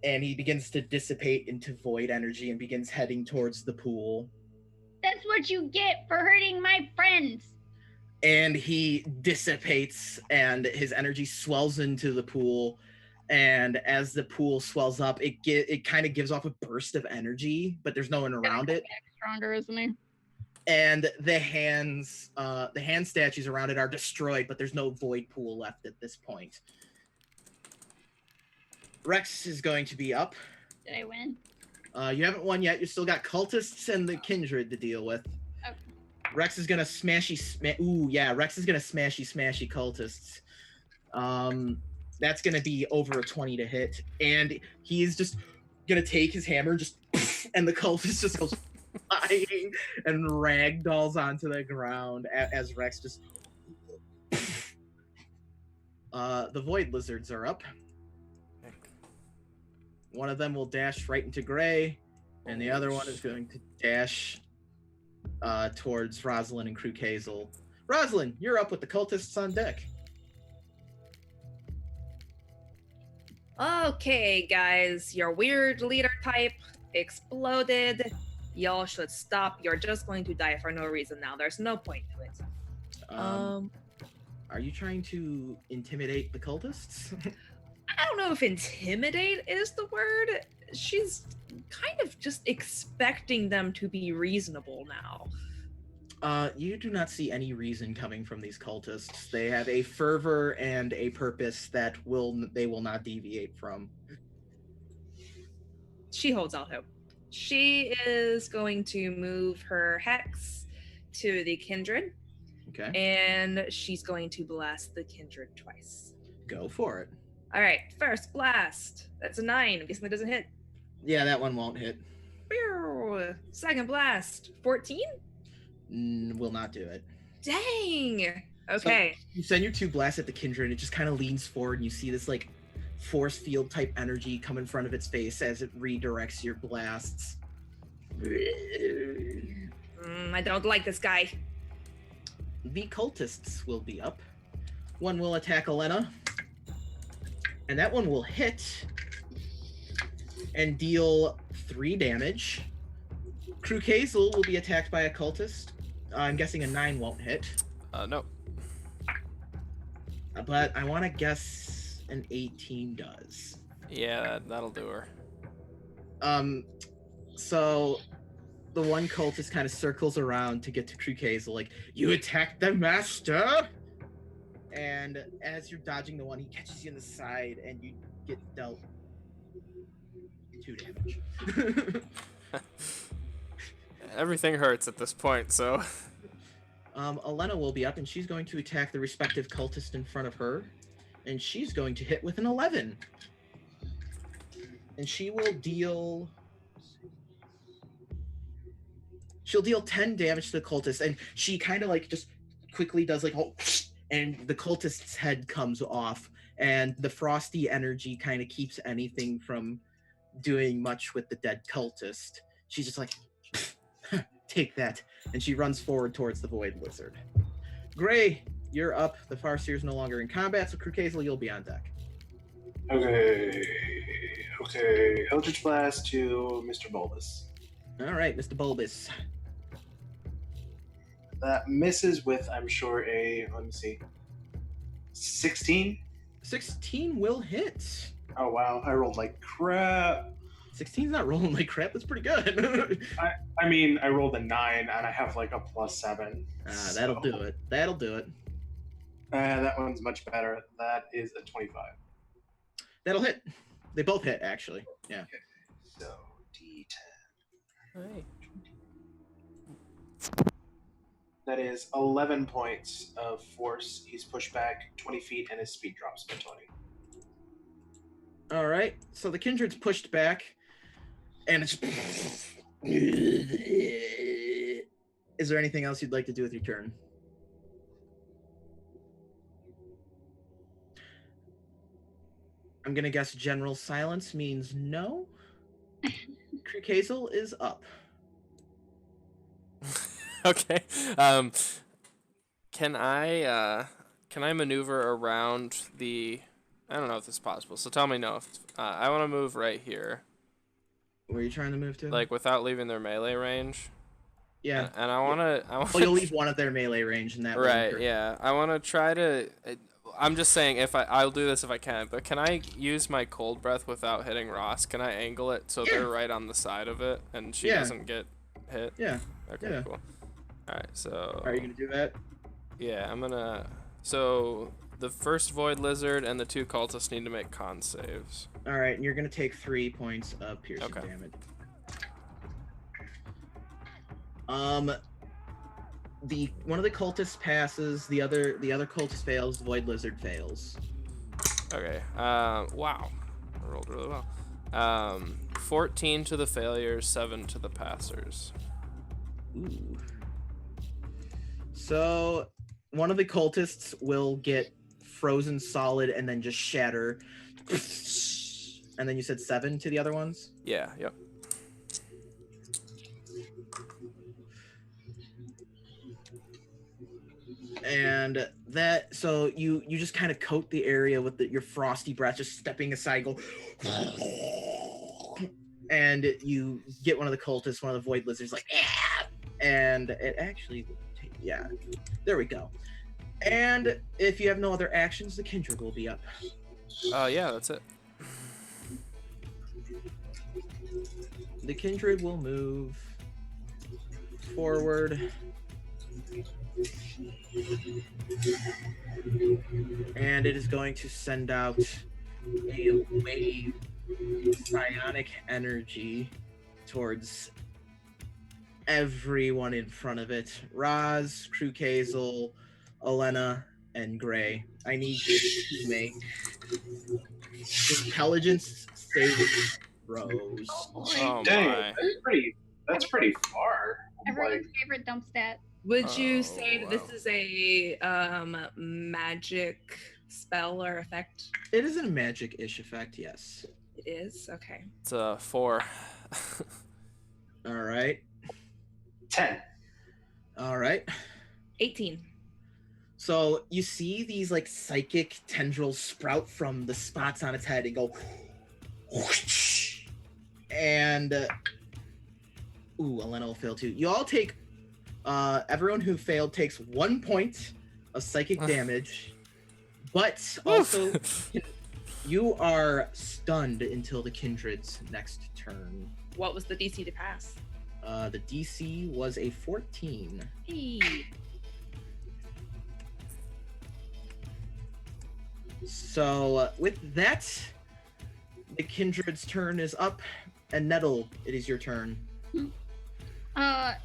And he begins to dissipate into void energy and begins heading towards the pool. That's what you get for hurting my friends. And he dissipates and his energy swells into the pool. And as the pool swells up, it kind of gives off a burst of energy, but there's no one around it. Stronger, isn't he? And the hand statues around it are destroyed, but there's no void pool left at this point. Rex is going to be up. Did I win? You haven't won yet. You still got cultists and the kindred to deal with. Okay. Rex is gonna Rex is gonna smashy cultists. That's gonna be over a 20 to hit, and he's just gonna take his hammer, and the cultist just goes flying and ragdolls onto the ground as Rex just. The void lizards are up. One of them will dash right into Gray, and the other one is going to dash towards Rosalind and Crew Hazel. Rosalind, you're up with the cultists on deck. Okay, guys, your weird leader type exploded. Y'all should stop. You're just going to die for no reason now. There's no point to it. Are you trying to intimidate the cultists? I don't know if intimidate is the word. She's kind of just expecting them to be reasonable now. You do not see any reason coming from these cultists. They have a fervor and a purpose that they will not deviate from. She holds out hope. She is going to move her hex to the kindred, Okay, and she's going to blast the kindred twice. go for it. All right, first blast. That's a 9. I'm guessing that doesn't hit. Yeah, that one won't hit. Pew! Second blast, 14? Will not do it. Dang! Okay. So you send your 2 blasts at the kindred, and it just kind of leans forward, and you see this like force field type energy come in front of its face as it redirects your blasts. I don't like this guy. The cultists will be up. One will attack Elena, and that one will hit and deal 3 damage. Crew Kazel will be attacked by a cultist. I'm guessing a 9 won't hit. No. But I want to guess an 18 does. Yeah, that'll do her. So the one cultist kind of circles around to get to Crew Kazel, like, you attacked the master? And as you're dodging the one, he catches you in the side, and you get dealt 2 damage. Everything hurts at this point, so. Elena will be up, and she's going to attack the respective cultist in front of her, and she's going to hit with an 11. And she will deal... She'll deal 10 damage to the cultist, and she kind of like just quickly does like, oh, and the cultist's head comes off, and the frosty energy kind of keeps anything from doing much with the dead cultist. She's just like, take that, and she runs forward towards the Void Lizard. Gray, you're up. The Farseer's no longer in combat, so Crew Kazel, you'll be on deck. Okay. Eldritch Blast to Mr. Bulbous. All right, Mr. Bulbous. That misses with, I'm sure, let me see, 16? 16 will hit. Oh, wow. I rolled like crap. 16's not rolling like crap. That's pretty good. I mean, I rolled a 9, and I have like a +7. That'll do it. That'll do it. That one's much better. That is a 25. That'll hit. They both hit, actually. Yeah. Okay. So, D10. Hey. That is 11 points of force. He's pushed back 20 feet, and his speed drops by 20. All right. So the kindred's pushed back, and it's. Is there anything else you'd like to do with your turn? I'm gonna guess general silence means no. Crew Kazel is up. Okay. Can I maneuver around the? I don't know if this is possible. So tell me no. If I want to move right here. Where are you trying to move to? Like without leaving their melee range. Yeah. And I want to. Oh, you'll leave one of their melee range in that. Right. Yeah. I want to try to. I'm just saying I'll do this if I can. But can I use my cold breath without hitting Ross? Can I angle it so they're right on the side of it and she doesn't get hit? Yeah. Okay. Yeah. Cool. All right. So. Are you gonna do that? Yeah, I'm gonna. So the first Void Lizard and the 2 cultists need to make con saves. All right, and you're gonna take 3 points of piercing Okay. damage. One of the cultists passes, the other cultist fails, Void Lizard fails. Okay. Wow. I rolled really well. 14 to the failures, 7 to the passers. Ooh. So one of the cultists will get frozen solid and then just shatter. And then you said 7 to the other ones? Yeah. Yep. And that, so you just kind of coat the area with your frosty breath, just stepping aside, go, and you get one of the cultists, one of the Void Lizards, like, yeah! And it actually, yeah, there we go. And if you have no other actions, the kindred will be up. Yeah, that's it. The kindred will move forward And it is going to send out a wave of psionic energy towards everyone in front of it. Roz, Krukazel, Elena, and Gray. I need you to make intelligence saving throws. Oh, Oh Dang, my. that's pretty far. Everyone's Like, favorite dump stat. Would you Oh, say that wow. this is a magic spell or effect? It is a magic-ish effect, yes. It is? Okay. It's a 4. All right. 10. All right. 18. So you see these like psychic tendrils sprout from the spots on its head and go, and ooh, Elena will fail too. You all take, everyone who failed takes 1 point of psychic damage, but also you are stunned until the Kindred's next turn. What was the DC to pass? The DC was a 14. Hey. So with that, the Kindred's turn is up, and Nettle, it is your turn.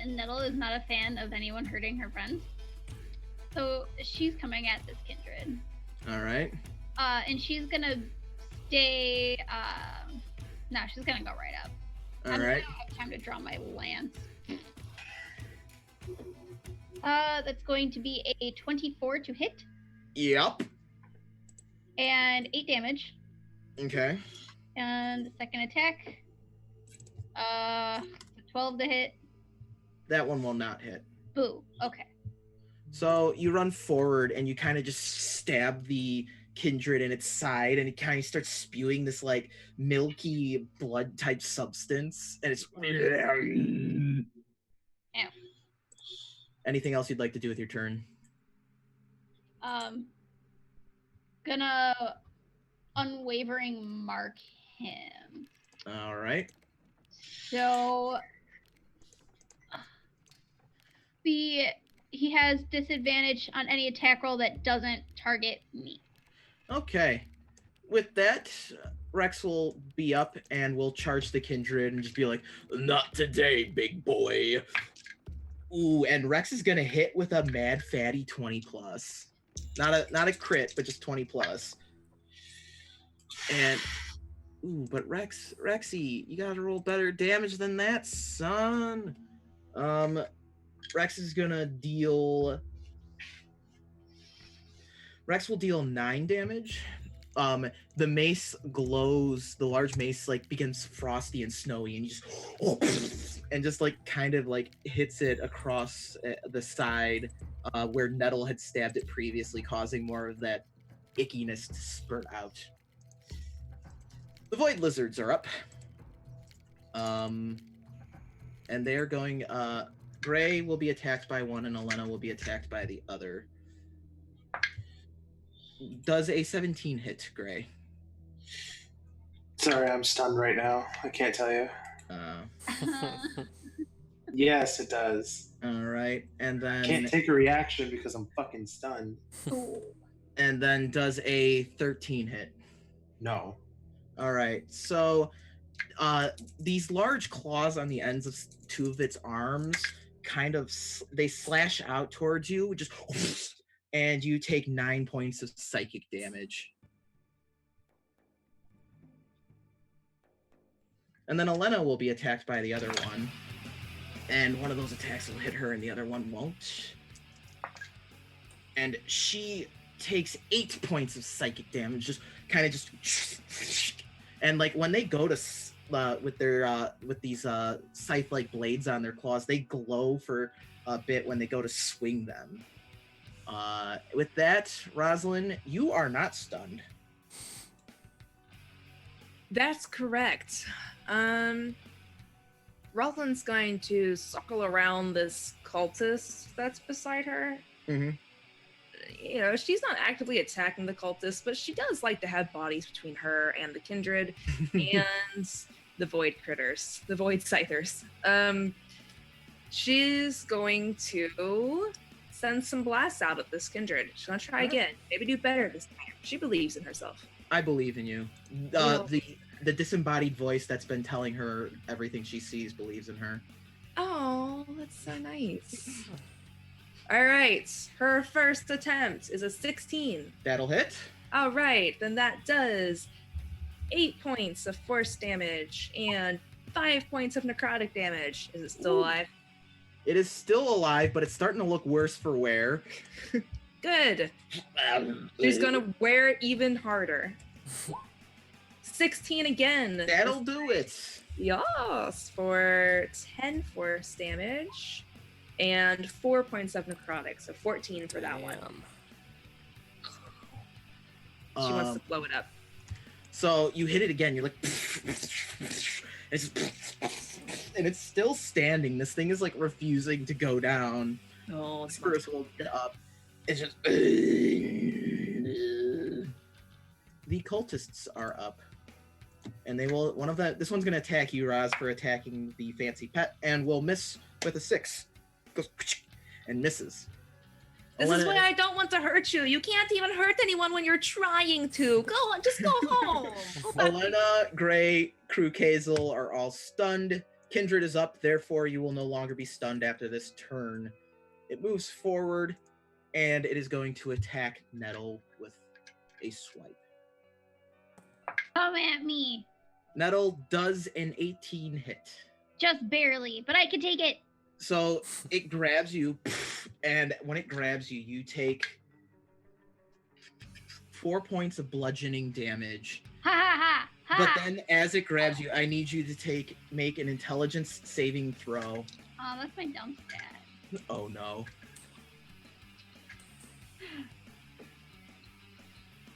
Nettle is not a fan of anyone hurting her friends. So she's coming at this Kindred. All right. And she's gonna stay, no, she's gonna go right up. All I'm right. gonna have time to draw my lance. That's going to be a 24 to hit Yep. and 8 damage. Okay. And the second attack, 12 to hit. That one will not hit. Boo. Okay. So you run forward and you kind of just stab the Kindred in its side, and it kind of starts spewing this like milky blood type substance, and it's. Ow. Anything else you'd like to do with your turn? Gonna unwavering mark him. All right. So he has disadvantage on any attack roll that doesn't target me. Okay. With that, Rex will be up and will charge the Kindred and just be like, "Not today, big boy." Ooh, and Rex is gonna hit with a mad fatty 20 plus. Not a crit, but just 20 plus. And ooh, but Rexy, you gotta roll better damage than that, son. Rex will deal 9 damage. The mace glows, the large mace like begins frosty and snowy, and you just and just like kind of like hits it across the side where Nettle had stabbed it previously, causing more of that ickiness to spurt out. The Void Lizards are up. And they're going Gray will be attacked by one and Elena will be attacked by the other. Does a 17 hit, Gray? Sorry, I'm stunned right now. I can't tell you. Yes, it does. All right, and then Can't take a reaction because I'm fucking stunned. and then does a 13 hit. No. All right, so these large claws on the ends of 2 of its arms kind of they slash out towards you, just and you take 9 points of psychic damage. And then Elena will be attacked by the other one. And one of those attacks will hit her and the other one won't. And she takes 8 points of psychic damage, just kind of just... And like when they go to with their with these scythe-like blades on their claws, they glow for a bit when they go to swing them. With that, Rosalind, you are not stunned. That's correct. Rosalind's going to circle around this cultist that's beside her. Mm-hmm. You know, she's not actively attacking the cultist, but she does like to have bodies between her and the Kindred and the Void Critters, the Void Scythers. She's going to send some blasts out at this kindred. She's gonna try Alright. again. Maybe do better this time. She believes in herself. I believe in you. Well- The disembodied voice that's been telling her everything she sees believes in her. Oh, that's so nice. All right, her first attempt is a 16. That'll hit. All right, then that does 8 points of force damage and 5 points of necrotic damage. Is it still Ooh. alive? It is still alive, but it's starting to look worse for wear. Good. She's gonna wear it even harder. 16 again. That'll do it. Yes, for 10 force damage and 4 points of necrotic, so 14 for that one. She wants to blow it up. So you hit it again. You're like, and it's still standing. This thing is like refusing to go down. Oh, it's Spurs will get up. It's just the cultists are up, and they will. This one's gonna attack you, Roz, for attacking the fancy pet, and will miss with a 6. Goes and misses. This is Elena- why I don't want to hurt you. You can't even hurt anyone when you're trying to. Go on, just go home. Go back. Elena, Gray, Crew Kazel are all stunned. Kindred is up, therefore you will no longer be stunned after this turn. It moves forward, and it is going to attack Nettle with a swipe. Come at me. Nettle does an 18 hit. Just barely, but I can take it. So it grabs you, and when it grabs you, you take 4 points of bludgeoning damage. Ha ha ha. Ha. But then as it grabs you, I need you to make an intelligence saving throw. Oh, that's my dumb stat. Oh no.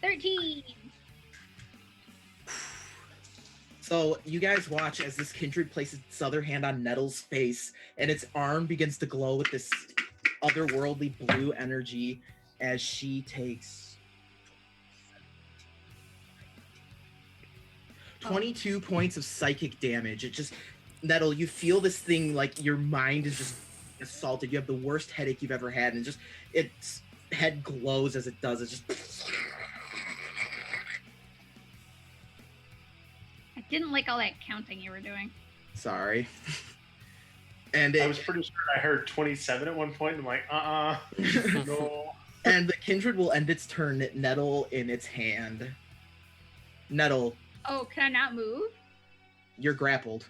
13. So you guys watch as this kindred places its other hand on Nettle's face, and its arm begins to glow with this otherworldly blue energy as she takes 22 points of psychic damage. It just, Nettle, you feel this thing like your mind is just assaulted. You have the worst headache you've ever had, and just its head glows as it does. It just I didn't like all that counting you were doing. sorry. And I it, was pretty sure I heard 27 at one point. And I'm like, no. and the kindred will end its turn, Nettle in its hand. Nettle, Oh, can I not move? you're grappled.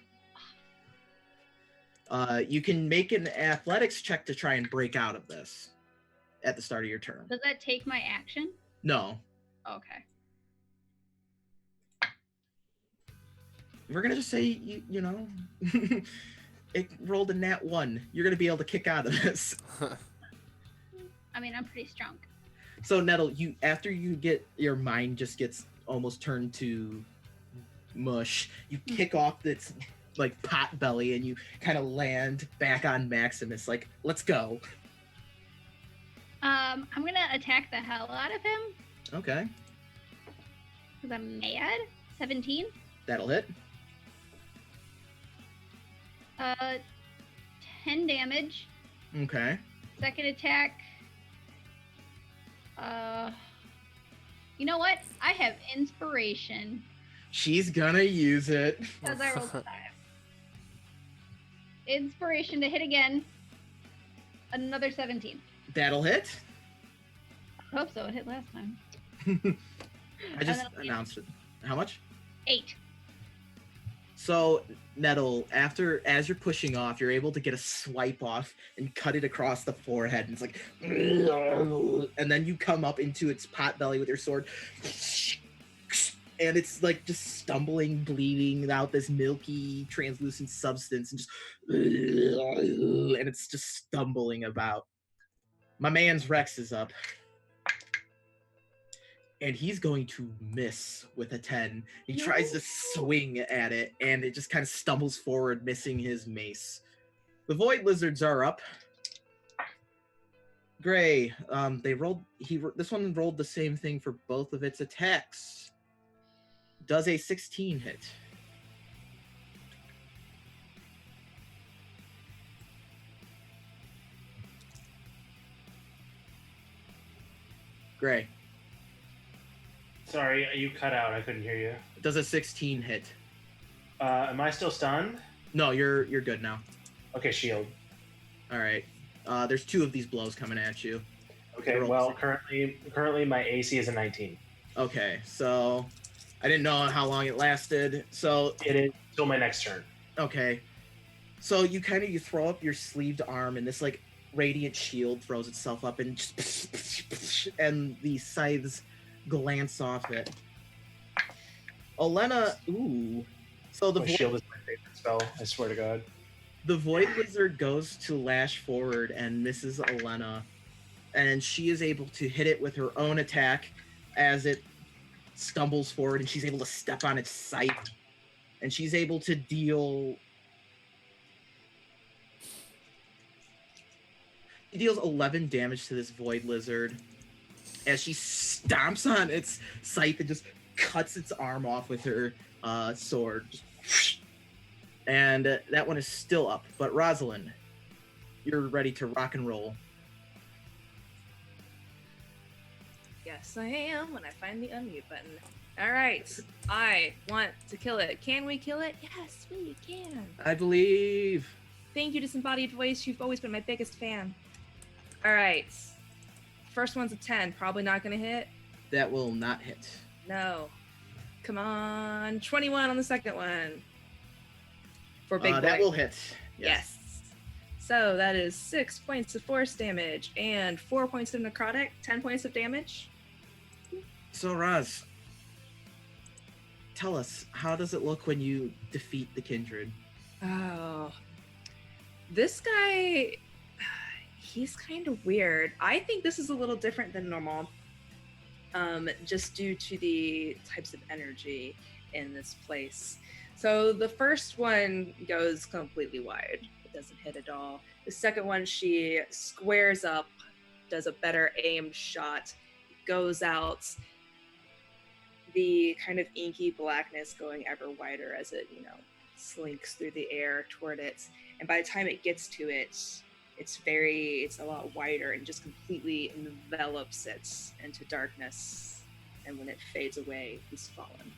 You can make an athletics check to try and break out of this at the start of your turn. Does that take my action? No, Okay. we're gonna just say you know, it rolled a nat 1. You're gonna be able to kick out of this. I mean, I'm pretty strong. So Nettle, after you get your mind just gets almost turned to mush, you kick off its like pot belly and you kind of land back on Maximus. Like, let's go. I'm gonna attack the hell out of him Okay, because I'm mad. 17. that'll hit. 10 damage. Okay, Second attack. You know what? I have inspiration she's gonna use it. because I rolled a 5. Inspiration to hit again. Another 17. That'll hit. I hope so. It hit last time. I just then- announced it. How much? 8. So Nettle, as you're pushing off, you're able to get a swipe off and cut it across the forehead, and it's like, and then you come up into its pot belly with your sword, and it's like just stumbling, bleeding out this milky, translucent substance, and just, and it's just stumbling about. My man's Rex is up. And he's going to miss with a 10. He tries to swing at it, and it just kind of stumbles forward, missing his mace. The Void Lizards are up. Gray, this one rolled the same thing for both of its attacks. Does a 16 hit? Gray. Sorry, you cut out. I couldn't hear you. Does a 16 hit? Am I still stunned? No, you're good now. Okay, shield. All right. There's 2 of these blows coming at you. Okay, well, currently my AC is a 19. Okay, so I didn't know how long it lasted. So It is till my next turn. okay, so you throw up your sleeved arm, and this like radiant shield throws itself up, and and the scythes glance off it. Olena, ooh. So the My shield is my favorite spell. I swear to God. The Void Lizard goes to lash forward and misses Olena, and she is able to hit it with her own attack as it stumbles forward, and she's able to step on its scythe, and she's able to deal. She deals 11 damage to this Void Lizard as she stomps on its scythe and just cuts its arm off with her sword. And that one is still up. But Rosalind, you're ready to rock and roll. Yes, I am when I find the unmute button. All right, I want to kill it. Can we kill it? Yes, we can. I believe. Thank you, Disembodied Voice. You've always been my biggest fan. All right. First one's a 10. Probably not going to hit. That will not hit. No. Come on. 21 on the second one. For big boy. That will hit. Yes. So that is 6 points of force damage and 4 points of necrotic, 10 points of damage. So, Roz, tell us, how does it look when you defeat the Kindred? Oh. This guy, he's kind of weird. I think this is a little different than normal, just due to the types of energy in this place. So the first one goes completely wide. It doesn't hit at all. The second one, she squares up, does a better aimed shot, goes out. The kind of inky blackness going ever wider as it, slinks through the air toward it. And by the time it gets to it, it's a lot wider and just completely envelops it into darkness. And when it fades away, he's fallen.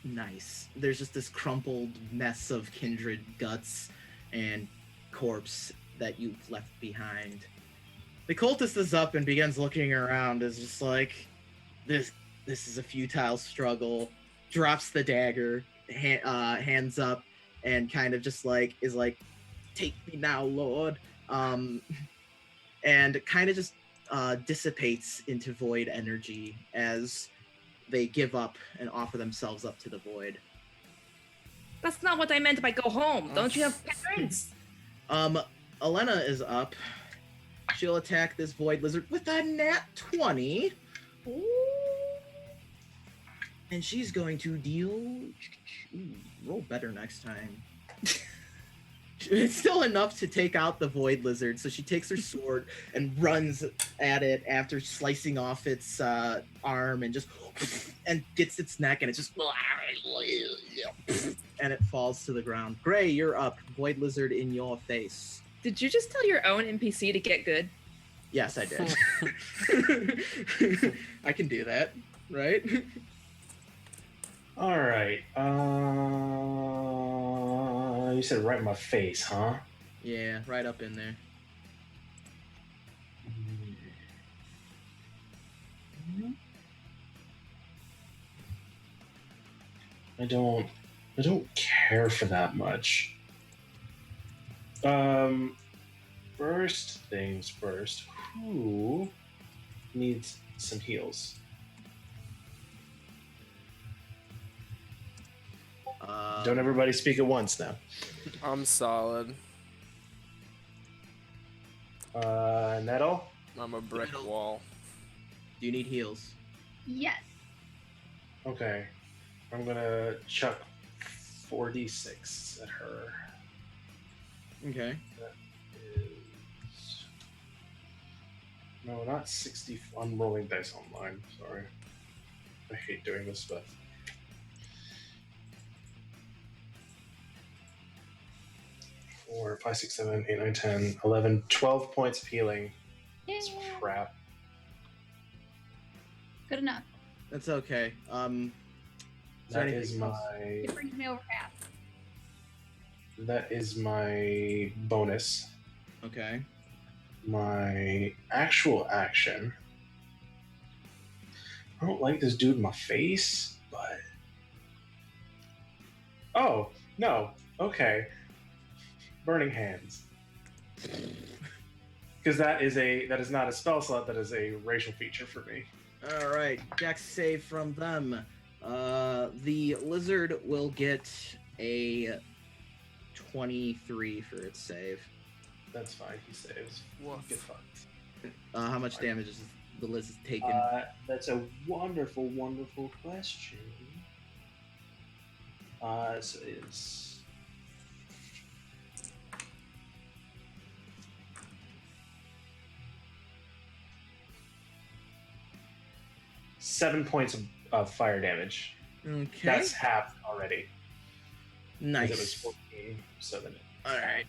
Nice. There's just this crumpled mess of Kindred guts and corpse that you've left behind. The cultist is up and begins looking around, is just like, this is a futile struggle, drops the dagger, hands up, and kind of just like, is like, take me now, Lord. And kind of just dissipates into void energy as they give up and offer themselves up to the void. That's not what I meant by go home. Don't you have parents? Elena is up. She'll attack this void lizard with a nat 20. Ooh. And she's going to deal... Ooh, roll better next time. It's still enough to take out the void lizard, so she takes her sword and runs at it after slicing off its arm and just and gets its neck, and it just and it falls to the ground. Gray, you're up. Void lizard in your face. Did you just tell your own NPC to get good? Yes, I did. I can do that, right? All right. You said right in my face, huh? Yeah, right up in there. I don't care for that much. First things first. Who needs some heals? Don't everybody speak at once now. I'm solid. Nettle? I'm a brick wall. Do you need heals? Yes. Okay. I'm gonna chuck 4d6 at her. Okay. That is... No, not 60. I'm rolling dice online. Sorry. I hate doing this stuff. 4, 5, 6, 7, 8, 9, 10, 11, 12 points of healing. Yay. It's crap. Good enough. That's okay. Is there That anything is else? my It brings me over half. that is my bonus. Okay. My actual action. I don't like this dude in my face, but oh no, okay. Burning Hands. Because that is not a spell slot, that is a racial feature for me. All right. Dex save from them. The lizard will get a 23 for its save. That's fine, he saves. Woof. Get fucked. How much damage is the lizard taken? That's a wonderful, wonderful question. So it's 7 points of fire damage. Okay. That's half already. 'Cause Nice. It was 14, so then All right.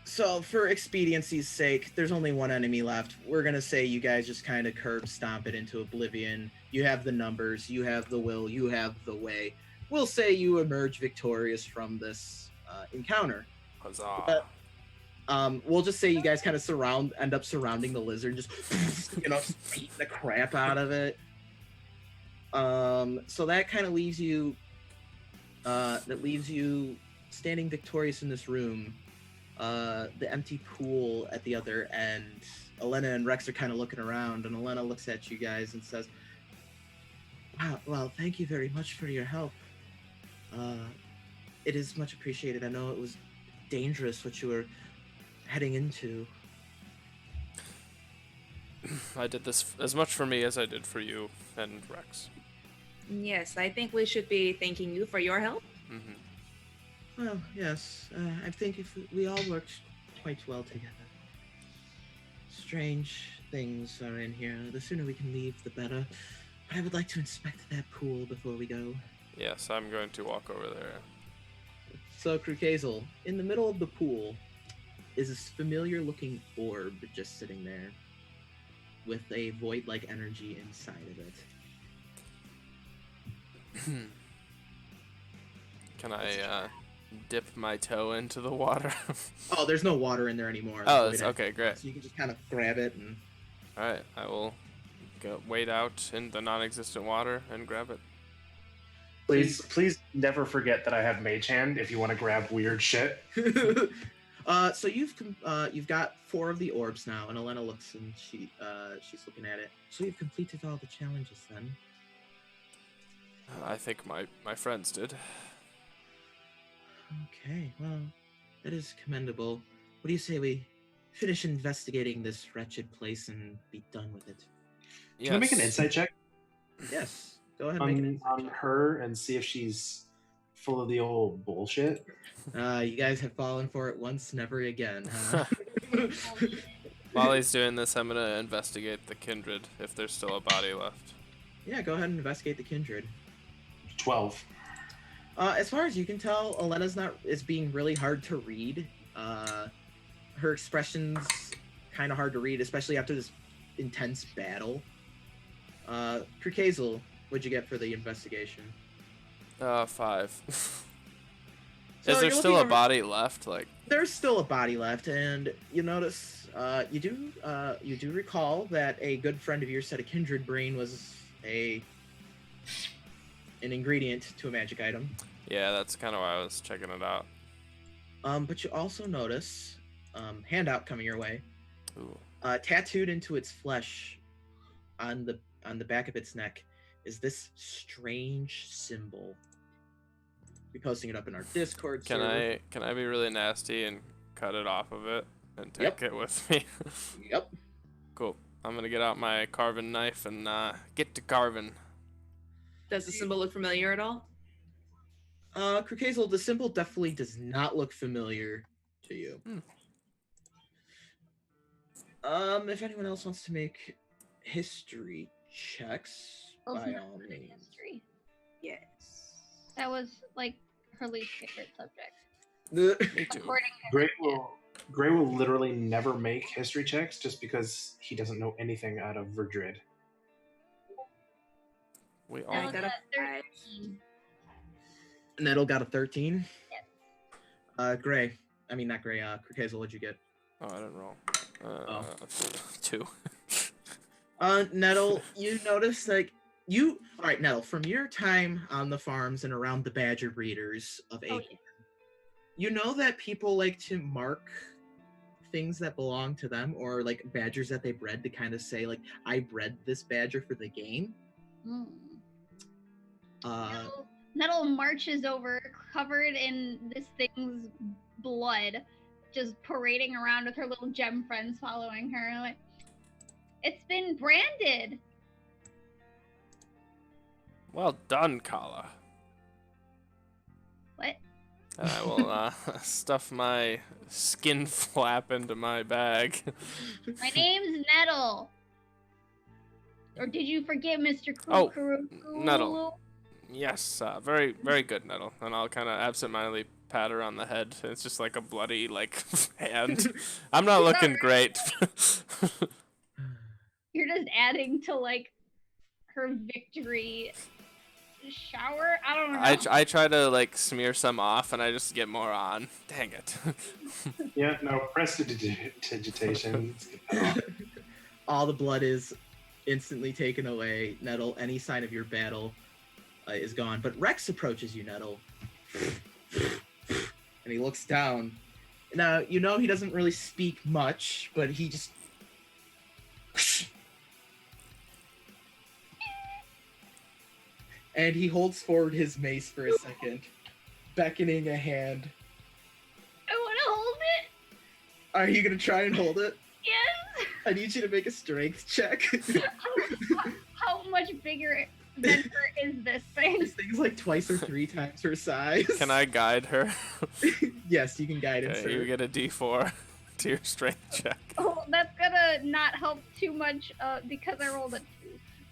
So for expediency's sake, there's only one enemy left. We're gonna say you guys just kind of curb stomp it into oblivion. You have the numbers, you have the will, you have the way. We'll say you emerge victorious from this encounter. Huzzah. But, we'll just say you guys kind of end up surrounding the lizard, just beating the crap out of it. So that kind of leaves you. That leaves you standing victorious in this room. The empty pool at the other end. Elena and Rex are kind of looking around, and Elena looks at you guys and says, "Wow, well, thank you very much for your help. It is much appreciated. I know it was dangerous what you were heading into." I did this as much for me as I did for you and Rex. Yes, I think we should be thanking you for your help. Mm-hmm. Well, yes, I think if we all worked quite well together. Strange things are in here. The sooner we can leave, the better. But I would like to inspect that pool before we go. Yes, I'm going to walk over there. So, Krukazel, in the middle of the pool is this familiar-looking orb just sitting there with a void-like energy inside of it. Can I dip my toe into the water? Oh, there's no water in there anymore. Oh, Void it's energy. okay, great. So you can just kind of grab it and... Alright, I will wade out in the non-existent water and grab it. please never forget that I have Mage Hand if you want to grab weird shit. So you've got 4 of the orbs now, and Elena looks and she's looking at it. So you've completed all the challenges then. I think my friends did. Okay, well, that is commendable. What do you say we finish investigating this wretched place and be done with it? Yes. Can I make an insight check Yes, go ahead and make an insight on check. her and see if she's full of the old bullshit? You guys have fallen for it once, never again, huh? While he's doing this, I'm gonna investigate the kindred if there's still a body left. Yeah, go ahead and investigate the kindred. 12. As far as you can tell, Elena's is being really hard to read. Her expression's kind of hard to read, especially after this intense battle. Krukazel, what'd you get for the investigation? 5. So Is there you're still looking a over- body left? Like, There's still a body left, and you notice, you do recall that a good friend of yours said a kindred brain was an ingredient to a magic item. yeah, that's kind of why I was checking it out. But you also notice, handout coming your way, Ooh. tattooed into its flesh, on the back of its neck, is this strange symbol. Be posting it up in our Discord Can server. I be really nasty and cut it off of it and take it with me? Yep. Cool. I'm gonna get out my carving knife and get to carving. Does the symbol look familiar at all? Krukazel, the symbol definitely does not look familiar to you. If anyone else wants to make history checks, Girls by never all studied means. history. Yes. That was like her least favorite subject. Me too. According to Gray will literally never make history checks just because he doesn't know anything out of Verdred. We all. Nettle got got a 13. Nettle got a 13. Yes. Gray. I mean, not Gray. Hazel, what'd you get? Oh, I didn't roll. Oh. 2. Nettle, you notice all right, Nettle, from your time on the farms and around the badger breeders of Oh, Acorn, you know that people like to mark things that belong to them, or like badgers that they bred, to kind of say like, I bred this badger for the game. Mm. Uh, Nettle marches over, covered in this thing's blood, just parading around with her little gem friends following her. Like, it's been branded. Well done, Kala. What? And I will stuff my skin flap into my bag. My name's Nettle. Or did you forget, Mr. Oh, Kuru? Nettle. Yes, very, very good, Nettle. And I'll kind of absentmindedly pat her on the head. It's just like a bloody, like, hand. I'm not looking great. You're just adding to, like, her victory shower? I don't know. I try to, like, smear some off, and I just get more on. Dang it. Yeah, no, prestidigitation. Let's get that off. all the blood is instantly taken away. Nettle, any sign of your battle is gone. But Rex approaches you, Nettle. And he looks down. Now, you know he doesn't really speak much, but he just... And he holds forward his mace for a second, beckoning a hand. I want to hold it. Are you going to try and hold it? Yes. I need you to make a strength check. How much bigger than her is this thing? This thing's like twice or 3 times her size. Can I guide her? Yes, you can guide it, Okay, sir. you get a D4 to your strength check. Oh, that's gonna not help too much because I rolled a 2.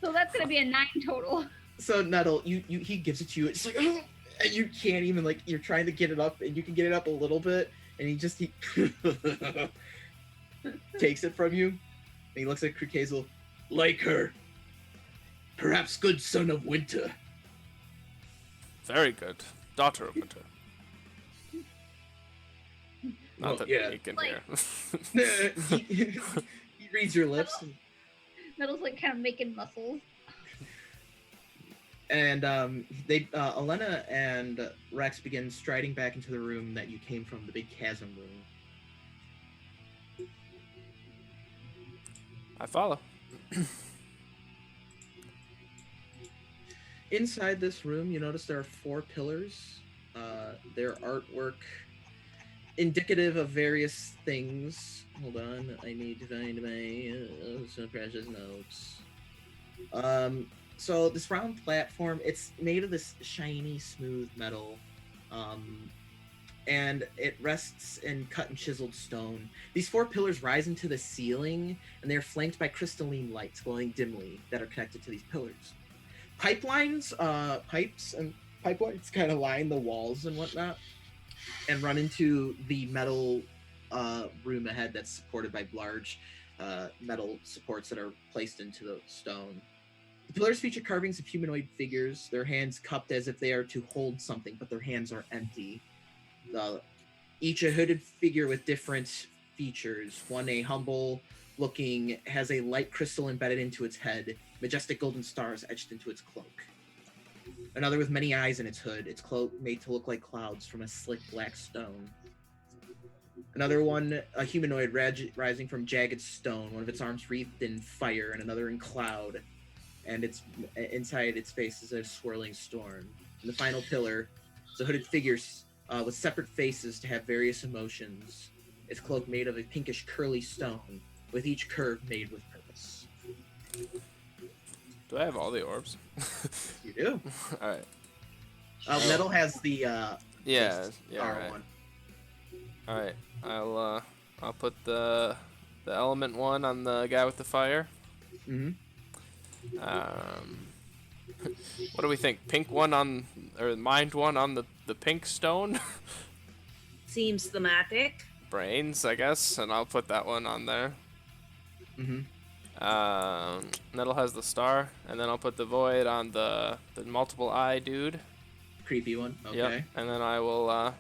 So that's gonna be a 9 total. So Nettle, he gives it to you. It's like, and you can't even, like, you're trying to get it up, and you can get it up a little bit, and he takes it from you. And he looks at Hazel. Like her. Perhaps good son of winter. Very good. Daughter of Winter. Not Well, that yeah. he can Like- hear. he reads your lips. Nettle's like kind of making muscles. And Elena and Rex begin striding back into the room that you came from, the big chasm room. I follow. Inside this room, you notice there are 4 pillars. Their artwork indicative of various things. Hold on, I need to find my some precious notes. So this round platform, it's made of this shiny, smooth metal, and it rests in cut and chiseled stone. These 4 pillars rise into the ceiling, and they are flanked by crystalline lights glowing dimly that are connected to these pillars. Pipes and pipelines kind of line the walls and whatnot, and run into the metal room ahead that's supported by large metal supports that are placed into the stone. The pillars feature carvings of humanoid figures, their hands cupped as if they are to hold something, but their hands are empty. Each a hooded figure with different features. One a humble looking, has a light crystal embedded into its head, majestic golden stars etched into its cloak. Another with many eyes in its hood, its cloak made to look like clouds from a slick black stone. Another one, a humanoid rising from jagged stone, one of its arms wreathed in fire and another in cloud, and its inside its face is a swirling storm. And the final pillar is a hooded figure with separate faces to have various emotions. Its cloak made of a pinkish curly stone, with each curve made with purpose. Do I have all the orbs? You do. All right. Nettle has the Yeah. star Right. one. All right. I'll put the element one on the guy with the fire. Mm-hmm. What do we think? Pink one on, or mind one on the pink stone? Seems thematic. Brains, I guess, and I'll put that one on there. Mm-hmm. Nettle has the star, and then I'll put the void on the multiple eye dude. Creepy one. Okay. Yep. And then I will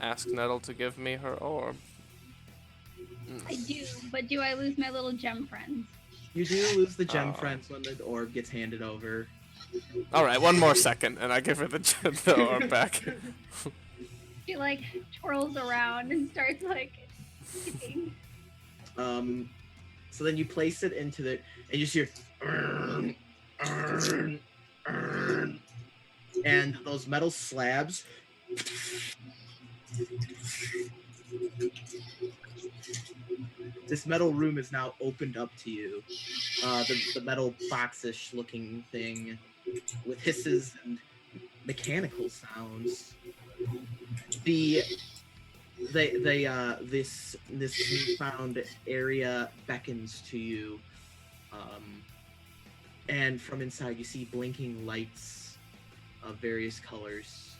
ask Nettle to give me her orb. I do, but do I lose my little gem friends? You do lose the gem Oh. friends when the orb gets handed over. All right, one more second, and I give her the orb back. She like twirls around and starts like skipping. So then you place it into the, and you just hear, and those metal slabs this metal room is now opened up to you. The metal boxish looking thing with hisses and mechanical sounds. This newfound area beckons to you, and from inside you see blinking lights of various colors.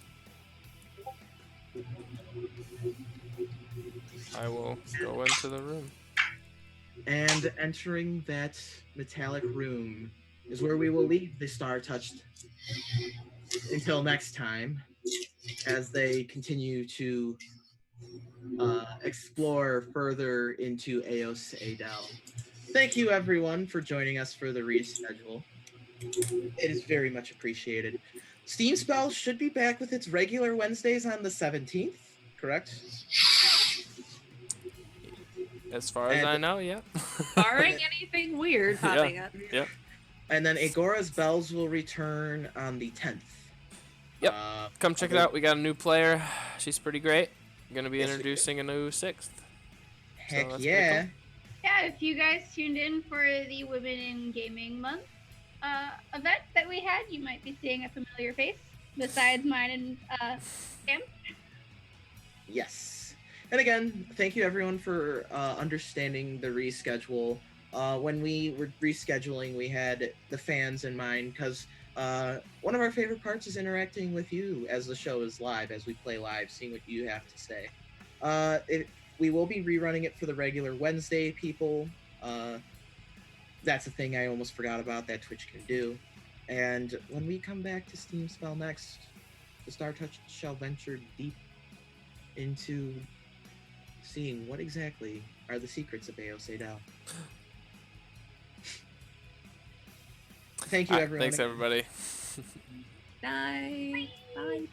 I will go into the room. And entering that metallic room is where we will leave the Star Touched until next time, as they continue to explore further into Eos Adel. Thank you, everyone, for joining us for the reschedule. It is very much appreciated. Steam Spell should be back with its regular Wednesdays on the 17th, correct? As far as I know, yeah. Barring anything weird popping up. Yep. And then Agora's Bells will return on the 10th. Yep. Come check it out. We got a new player. She's pretty great. I'm going to be Yes, we introducing a new 6th. Heck that's yeah. pretty Yeah, if you guys tuned in for the Women in Gaming Month event that we had, you might be seeing a familiar face besides mine and Sam. Yes. And again, thank you everyone for understanding the reschedule. When we were rescheduling, we had the fans in mind, because one of our favorite parts is interacting with you as the show is live, as we play live, seeing what you have to say. We will be rerunning it for the regular Wednesday people. That's a thing I almost forgot about that Twitch can do. And when we come back to Steam Spell next, the Star Touch shall venture deep into seeing what exactly are the secrets of Eos Adel. Thank you, All right, everyone. thanks, everybody. Bye. Bye.